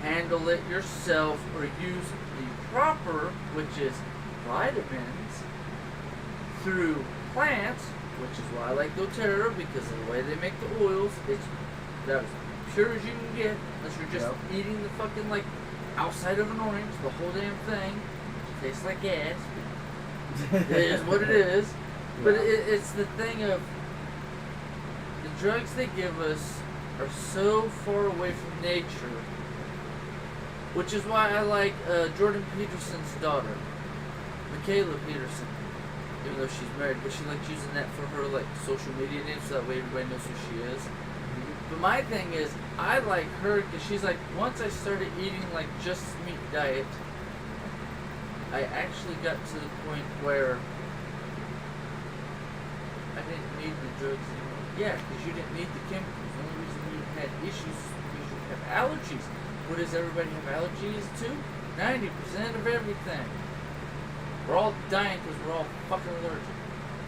Handle it yourself or use the proper, which is vitamins, through plants, which is why I like doTERRA because of the way they make the oils. It's as pure as you can get, unless you're just eating the fucking like outside of an orange, the whole damn thing. Tastes like gas. It is what it is. But it's the thing of the drugs they give us are so far away from nature, which is why I like Jordan Peterson's daughter, Michaela Peterson, even though she's married, but she likes using that for her like social media name so that way everybody knows who she is. But my thing is, I like her because she's like, once I started eating like just meat diet, I actually got to the point where I didn't need the drugs anymore. Yeah, because you didn't need the chemicals. The only reason you had issues is because you have allergies. What does everybody have allergies to? 90% of everything. We're all dying because we're all fucking allergic.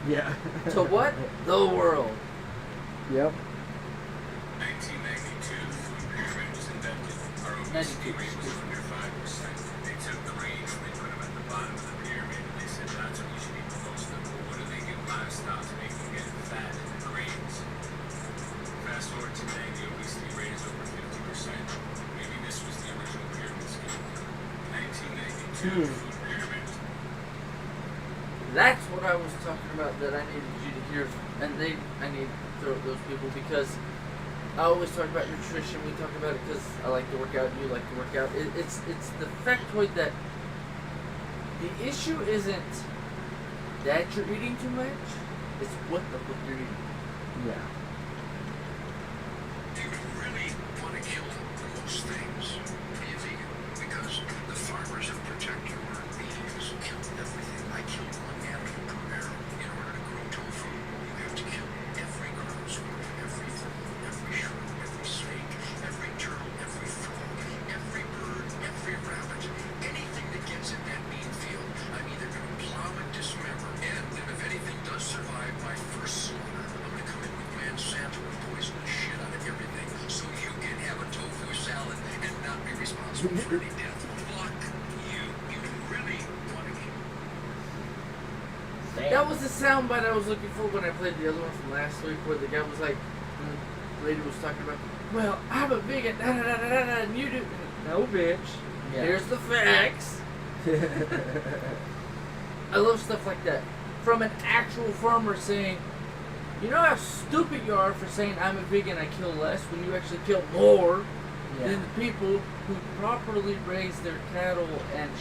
Yeah. To what? The world. Yep. 1992, the food pyramid was invented. Our obesity rate was under 5%. They took the range and they put them at the bottom of the pyramid and they said that's what you should eat the most of. Well, what do they give livestock to make them get fat in the grains? Fast forward to today, the obesity rate is over 50%. Maybe this was the original pyramid scheme. 1992, the food pyramid. That's what I was talking about that I needed you to hear, and I need to throw at those people because I always talk about nutrition. We talk about it because I like to work out, and you like to work out. It's the factoid that the issue isn't that you're eating too much; it's what the fuck you're eating. Yeah. Do you really want to kill most things? Be a vegan. Because the farmers who protect your beings kill everything. I kill one animal per barrel. In order to grow tofu, you have to kill every grasshopper, every vole, every shrew, every snake, every turtle, every frog, every bird, every rabbit. Anything that gets in that bean field, I'm either going to plow and dismember, and if anything pretty death. Fuck you. You really want to keep... That was the soundbite I was looking for when I played the other one from last week, where the guy was like, the lady was talking about, well, I'm a vegan, da da da da da, and you do. No, bitch. Yeah. Here's the facts. I love stuff like that. From an actual farmer saying, you know how stupid you are for saying I'm a vegan, I kill less, when you actually kill more than the people who properly raise their cattle and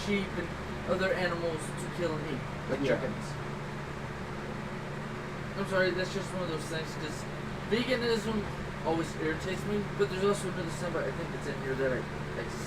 sheep and other animals to kill and eat, like chickens. I'm sorry, that's just one of those things, because veganism always irritates me, but there's also another soundbite I think it's in here that I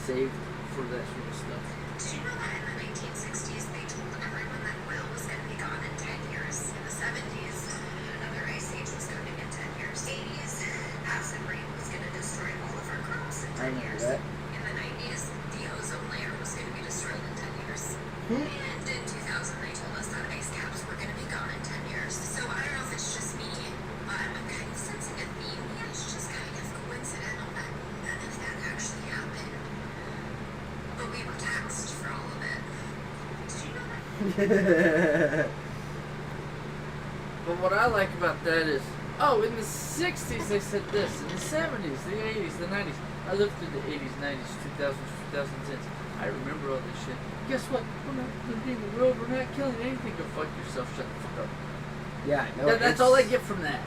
saved for that sort of stuff. Did you know that in the 1960s they told everyone that oil was going to be gone in 10 years? In the 70s, another ice age was coming in 10 years. 80s, acid rain was going to destroy all of our crops in 10 years. That. In the 90s, the ozone layer was going to be destroyed in 10 years. And in 2000, they told us that ice caps were going to be gone in 10 years. So I don't know if it's just me, but I'm kind of sensing a theme. Yeah, it's just kind of coincidental that none of that actually happened. But we were taxed for all of it. Did you know that? But what I like about that is, oh, in the 60s they said this, in the 70s, the 80s, the 90s. I lived through the 80s, 90s, 2000s, 2010s. I remember all this shit. Guess what? We're not living in the world. We're not killing anything. Go fuck yourself. Shut the fuck up. Yeah, no, That's all I get from that.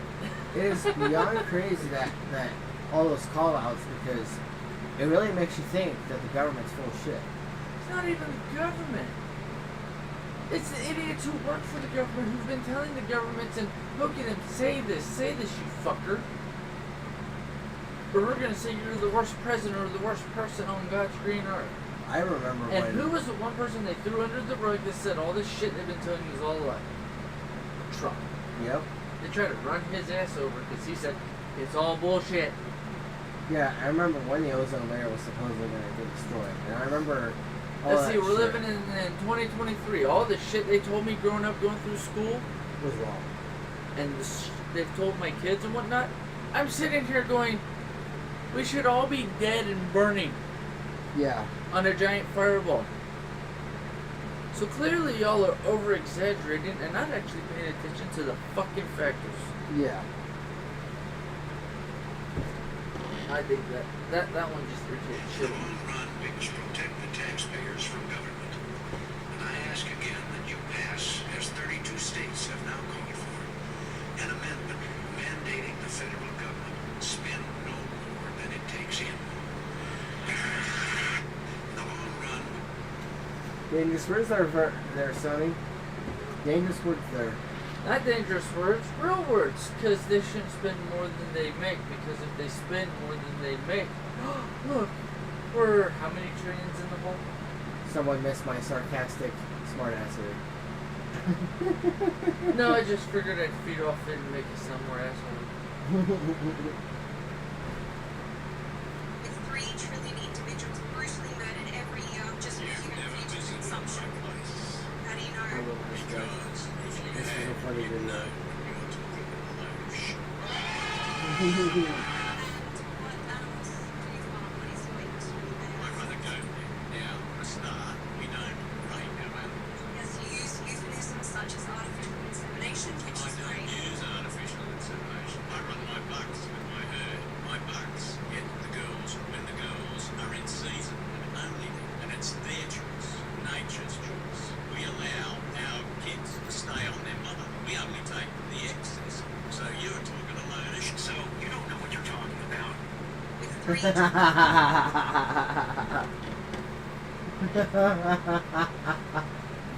It is beyond crazy that all those call outs, because it really makes you think that the government's full of shit. It's not even the government. It's the idiots who work for the government who've been telling the governments and poking them, say this, you fucker. Or we're going to say you're the worst president or the worst person on God's green earth. I remember And when... who was the one person they threw under the rug that said all this shit they've been telling you is all a lie? Trump. Yep. They tried to run his ass over because he said it's all bullshit. Yeah, I remember when the ozone layer was supposedly going to get destroyed. And I remember... Let's see, we're living in 2023. All the shit they told me growing up, going through school, was wrong. and they've told my kids and whatnot, I'm sitting here going, we should all be dead and burning Yeah. on a giant fireball. So clearly y'all are over-exaggerating and not actually paying attention to the fucking factors. Yeah. I think that one just irritates shit. Long-run bigs protect the taxpayers from government. And I ask again that you pass, as 32 states have now called for, an amendment mandating the federal government spend no more than it takes in. In the long run, Dangerous words there, Sonny. Dangerous words there. Not dangerous words, real words, because they shouldn't spend more than they make, because if they spend more than they make, look, we're how many trillions in the hole? Someone missed my sarcastic smartass here. No, I just figured I'd feed off it and make it sound more asshole. With 3 trillion individuals brutally murdered every year just for human food consumption. How do you I know? love this guy. because if you This is a funny you video. know you're talking a load of shit. What animals do you farm? What is your industry? I'd rather go now. For a start, we don't rate our animals. Yes, you use euphemisms such as artificial insemination, which I is don't great. use artificial insemination. I run my bucks with my herd. My bucks get the girls when the girls are in season, and only then. And it's their choice, nature's choice. We allow our kids to stay on their mother. We only take the excess. So you're talking a load of shit. So you don't know what you're talking about. With 3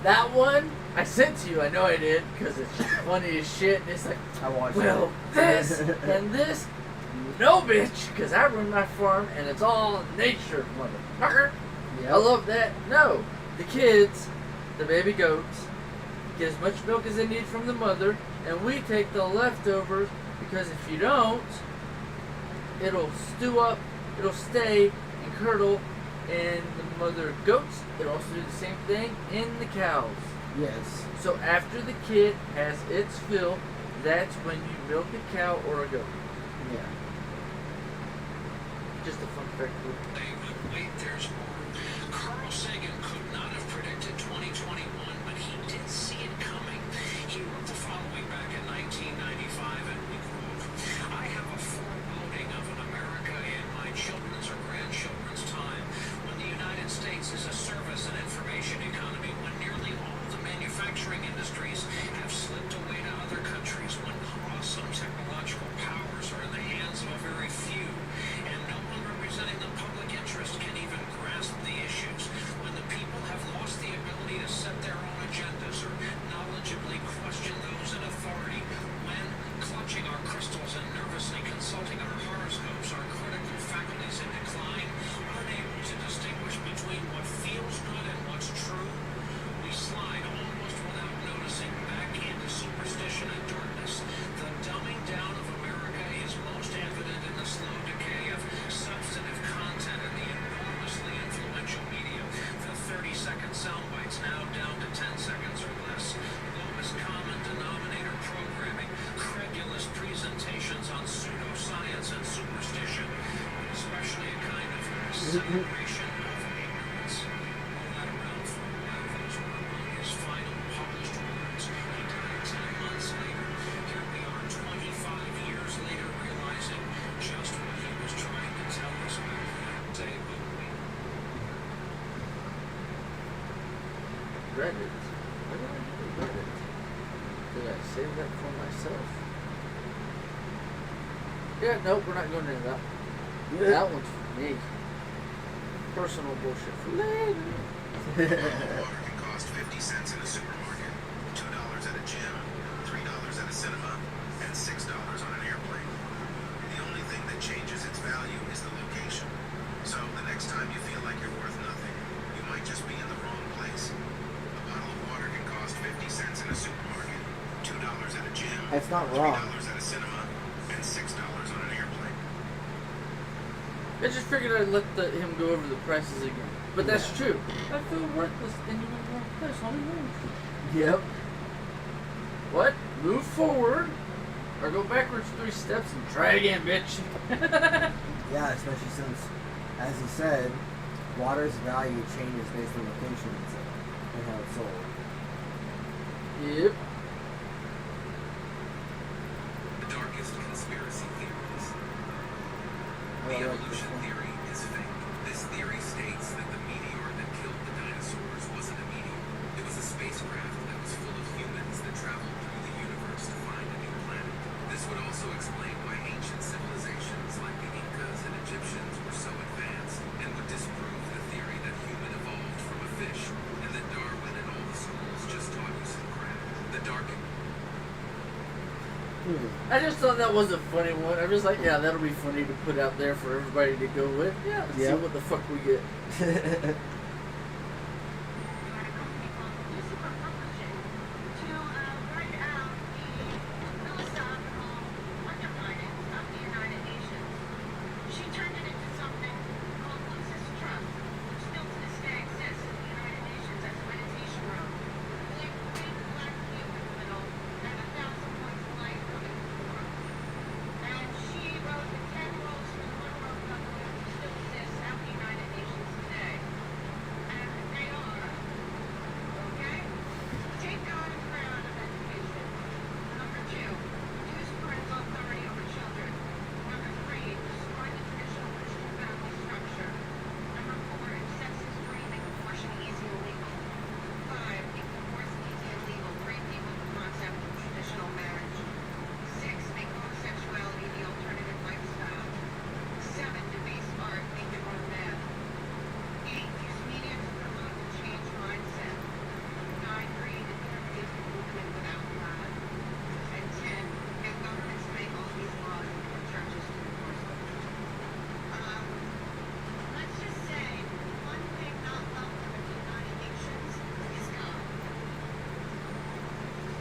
That one I sent to you, I know I did, because it's just funny as shit, and it's like, I watched well, it. this and this, no bitch, because I run my farm and it's all nature, motherfucker. Yep. I love that. No, the kids, the baby goats, get as much milk as they need from the mother, and we take the leftovers, because if you don't, it'll stew up, it'll stay and curdle in the mother goats. It'll also do the same thing in the cows. Yes. So after the kid has its fill, that's when you milk a cow or a goat. Yeah. Just a fun fact. Wait, there's more. Carl Sagan could not have predicted 2021, but he did see it coming. He wrote the following back in 1995, and we quote, "I have a foreboding of an America in my children's or grandchildren's time, when the United States is a service and information economy, when nearly all the manufacturing industries have slipped away to other countries, when awesome technological powers are in the hands of a very few, and no one representing the public interest can even grasp the issues, when the people have lost the ability to set their own agendas or knowledgeably question those in authority, when, clutching our crystals and nervously consulting our horoscopes, our critical faculties in decline, unable to distinguish between what feels good and what's true, we slide almost without noticing back into superstition and darkness. The dumbing down of America is most evident in the slow decay of substantive content in the enormously influential media. The 30-second sound bites now down to 10 seconds or less. Lowest common denominator programming. Credulous presentations on pseudoscience and superstition. Especially a kind of celebration of ignorance. Roll that around for a while. Those were among his final published words. He died 10 months later. Here we are 25 years later realizing just what he was trying to tell us back then. Say, Reddit. Why did I do Reddit? Did I save that for myself? Yeah, nope, we're not going into that. That one's for me. Personal bullshit for later. Water can cost 50 cents in a supermarket, $2 at a gym, $3 at a cinema, and $6 on an airplane. The only thing that changes its value is the location. So the next time you feel like you're worth nothing, you might just be in the wrong place. A bottle of water can cost 50 cents in a supermarket, $2 at a gym, That's not wrong. $3 at a cinema, and $6 on an airplane. I just figured I'd let him go over the prices again. But that's true. I feel worthless and you're in the wrong place. Only move. Yep. What? Move forward or go backwards 3 steps and try again, bitch. Yeah, especially since, as he said, water's value changes based on location and how it's sold. Yep. the darkest conspiracy theories. The evolution theory is fake. This theory states that the meteor that killed the dinosaurs wasn't a meteor. It was a spacecraft that was full of humans that traveled through the universe to find a new planet. This would also explain why ancient civilizations like the Incas and Egyptians were so advanced, and would disprove the theory that human evolved from a fish, and that Darwin and all the schools just taught you some crap. The dark I just thought that was a funny one. I'm just like, yeah, that'll be funny to put out there for everybody to go with. Yeah, let's see what the fuck we get.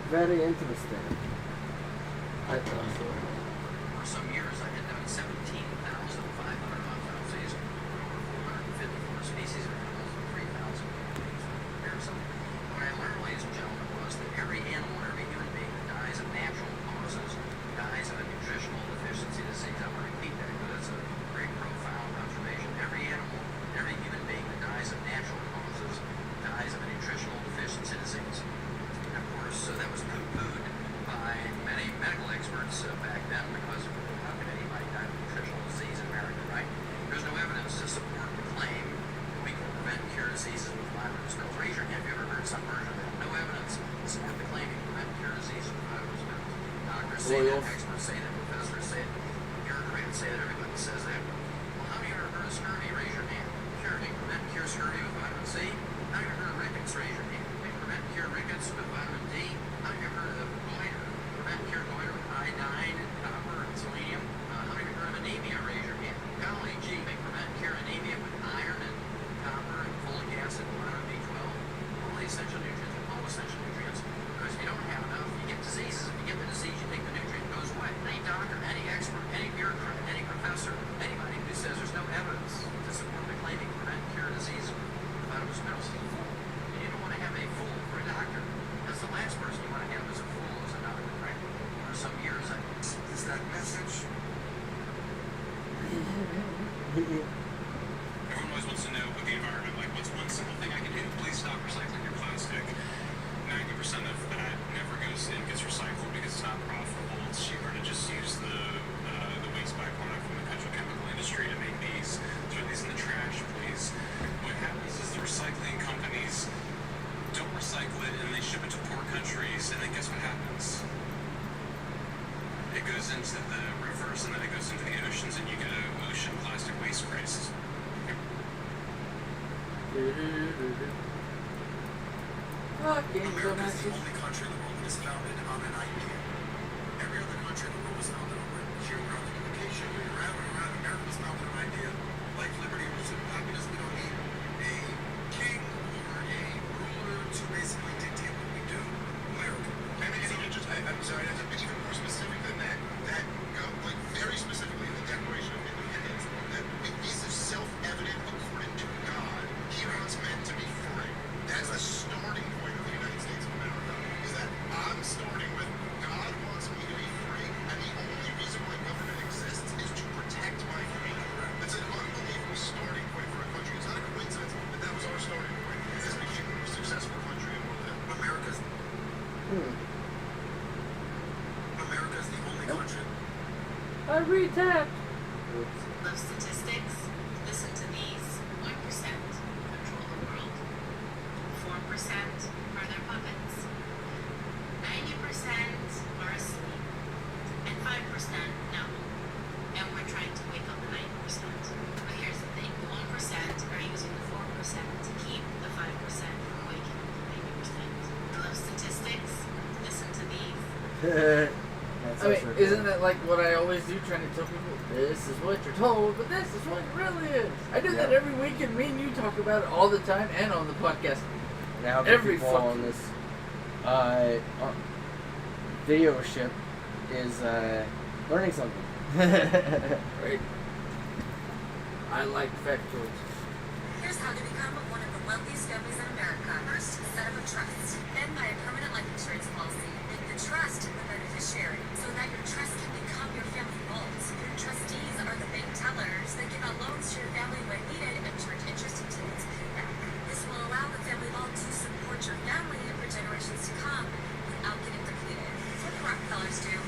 Very interesting. I thought so. For some years, I had done 17,500 autopsies over 454 species of animals and 3,000 parasites. What I learned, ladies and gentlemen, was that every animal, every human being that dies of natural causes dies of a nutritional deficiency. I'm going to repeat that because it's a very profound observation. Every animal, every say that, Oils. experts say that, professors say it, bureaucrats say it, everybody says that. Well, how many of you ever heard of scurvy? Raise your hand. Sure, they prevent and cure scurvy with vitamin C. How many of you ever heard of rickets? Raise your hand. They prevent and cure rickets with vitamin D. How many of you ever heard of goiter? Prevent and cure goiter with iodine and copper and selenium. How many of you ever heard of anemia? Raise your hand. Golly gee, they prevent and cure anemia with iron and copper and folic acid and vitamin B12. All the essential nutrients, all essential nutrients. Because if you don't have enough, you get diseases. If you get the disease, you take the nutrient, it goes away. Any doctor, any expert, any bureaucrat, any professor, anybody who says there's no evidence to support the claiming prevent and cure disease with vitamins and minerals is a fool. And you don't want to have a fool for a doctor. That's the last person you want to have as a fool as a doctor, right? For some years, Is that message? Everyone always wants to know about the environment. Like, what's one simple thing I can do? Please stop recycling your plastic. 90% of that never goes in, gets recycled because it's not profitable. It's cheaper to just use the waste byproduct from the petrochemical industry to make these. Throw these in the trash, please. What happens is the recycling companies don't recycle it and they ship it to poor countries, and then guess what happens? It goes into the rivers and then it goes into the oceans, and you get an ocean plastic waste crisis. Fucking America is the dumbasses. only country in the world that is founded on an idea. Every other country in the world is founded on geographic location. Around America was founded on an idea. Life, liberty, pursuit of happiness. We don't need a king or a ruler to basically dictate what we do. America. And even just, I'm sorry, it's even more specific than that. That, like, very specifically the Declaration of Independence, that this is self-evident according to God. He wants men to be free. That's the starting point of the United States of America. Is that I'm starting with God wants me to be free, and the only reason why government exists is to protect my freedom. That's an unbelievable starting point for a country. It's not a coincidence that that was our starting point. This became the most successful country in the world. America's the only country. I retapped. Love statistics? Listen to these. 1% control the world. 4% are their puppets. 90% are asleep. And 5% no. And we're trying to wake up the 90%. But here's the thing. The 1% are using the 4% to keep the 5% from waking up the 90%. Love statistics? Listen to these. That's I mean, also isn't good. that like what I always do, trying to tell people, this is what you're told, but this is what it really is. I do that Yeah. every week, and me and you talk about it all the time, and on the podcast. Now every people fucking- on this video ship is learning something. Right? I like factoids. Here's how to become one of the wealthiest families in America. First, set up a trust. Then buy a permanent life insurance policy. Make the trust the beneficiary so that your trust can become your family vault. Your trustees are the bank tellers that give out loans to your family when needed and charge interest until it's paid back. This will allow the family vault to support your family for generations to come without getting depleted. That's what the Rockefellers do.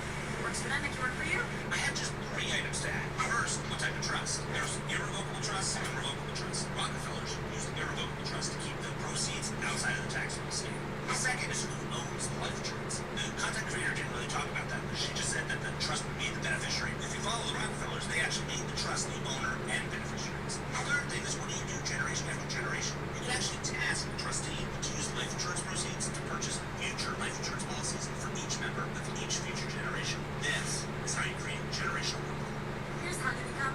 Works for them, it can work for you. I have just 3 items to add. First, what type of trust? There's irrevocable trust and revocable trust. Rockefellers use the irrevocable trust to keep the proceeds outside of the taxable estate. The second is who owns the life insurance. The content creator didn't really talk about that. She just said that the trust would be the beneficiary. If you follow the Rockefellers, they actually made the trust the owner and beneficiaries. The third thing is, what do you do generation after generation? You can actually task the trustee to use life insurance proceeds to purchase future life insurance policies for each member of each future generation. This is how you create generational wealth. Here's how to become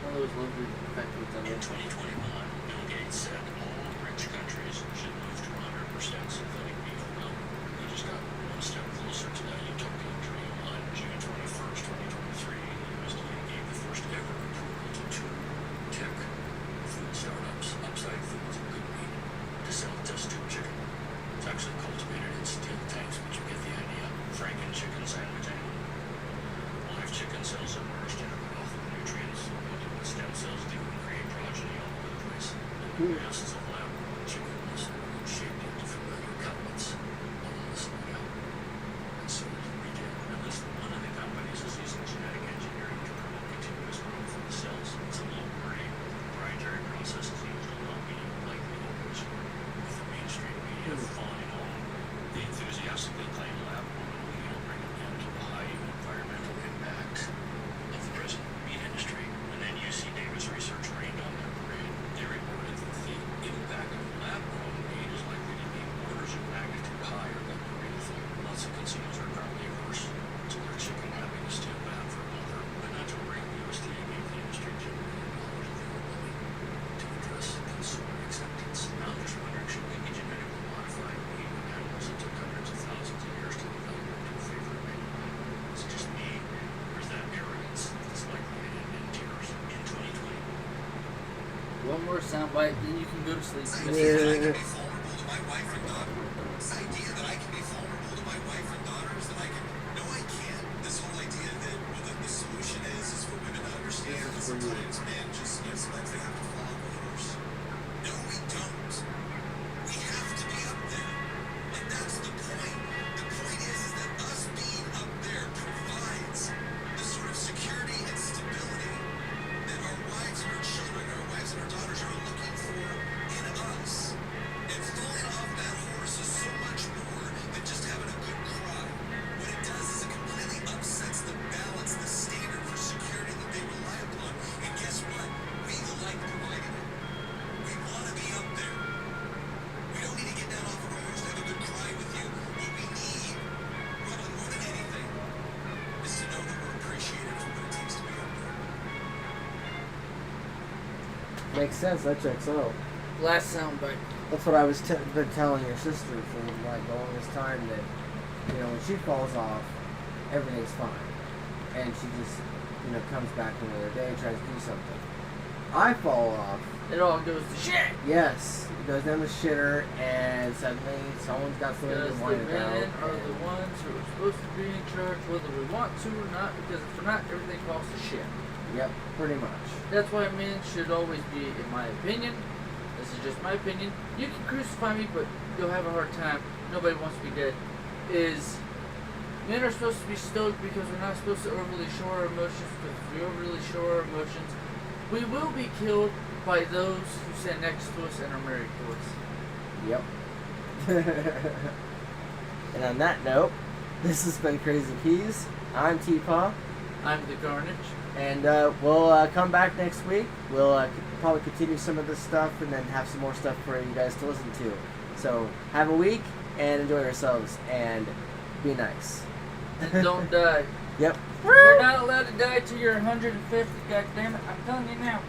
One of those lovely factoids I In love. 2021, Bill Gates said all rich countries should move to 100% synthetic beef milk. We just got one step closer to that utopian dream. On June 21st, 2023, the USDA gave the first ever approval to 2 tech food startups, Upside Foods and Good Meat, to sell test tube chicken. It's actually cultivated in steel tanks, but you get the idea. Franken chicken sandwich, anyone? Live chicken cells are nourished in a wealth of nutrients. What do the stem cells do and create progeny all over the place? The masses of lab-grown chicken is shaped into familiar cutlets. Listen it out. And so is retail. At least one of the companies is using genetic engineering to promote continuous growth of the cells. It's a low grade, proprietary process is used in not media like the open with the mainstream media fawning on. They enthusiastically claim more soundbite, then you can go to sleep. This idea that I can be vulnerable to my wife and daughter. This idea that I can be vulnerable to my wife and daughters. That I can. No, I can't. This whole idea that the solution is for women to understand that sometimes men just sometimes they have to follow orders. No, we don't. We have to be up there, and that's the point. The point is that us being up there provides the sort of security and stability that our wives and our children, our wives and our daughters are looking for in us. And falling off that horse is so much more than just having a good cry. What it does is it completely upsets the balance, the standard for security that they rely upon. And guess what? We like providing it. We want to be up there. We don't need to get down off of our horse to have a good cry with you. What we need, probably more than anything, is to know that we're appreciated for what it takes to be up there. Makes sense. That checks out. Last soundbite. That's what I was been telling your sister for like the longest time, that when she falls off, everything's fine, and she just comes back another day, tries to do something. I fall off. It all goes to shit. Yes, it goes down the shitter, and suddenly someone's got something Because to the whine about. men are the ones who are supposed to be in charge, whether we want to or not. Because if we're not, everything falls to shit. Yep, pretty much. That's why men should always be, in my opinion, this is just my opinion, you can crucify me, but you'll have a hard time, nobody wants to be dead, is men are supposed to be stoic because we're not supposed to overly show our emotions, because if we overly show our emotions, we will be killed by those who stand next to us and are married to us. Yep. And on that note, this has been Crazy Keys. I'm TPAW. I'm the Karnage. And we'll come back next week. We'll probably continue some of this stuff and then have some more stuff for you guys to listen to. So have a week and enjoy yourselves and be nice. And don't die. Yep. You're not allowed to die till you're 150, goddammit. I'm telling you now.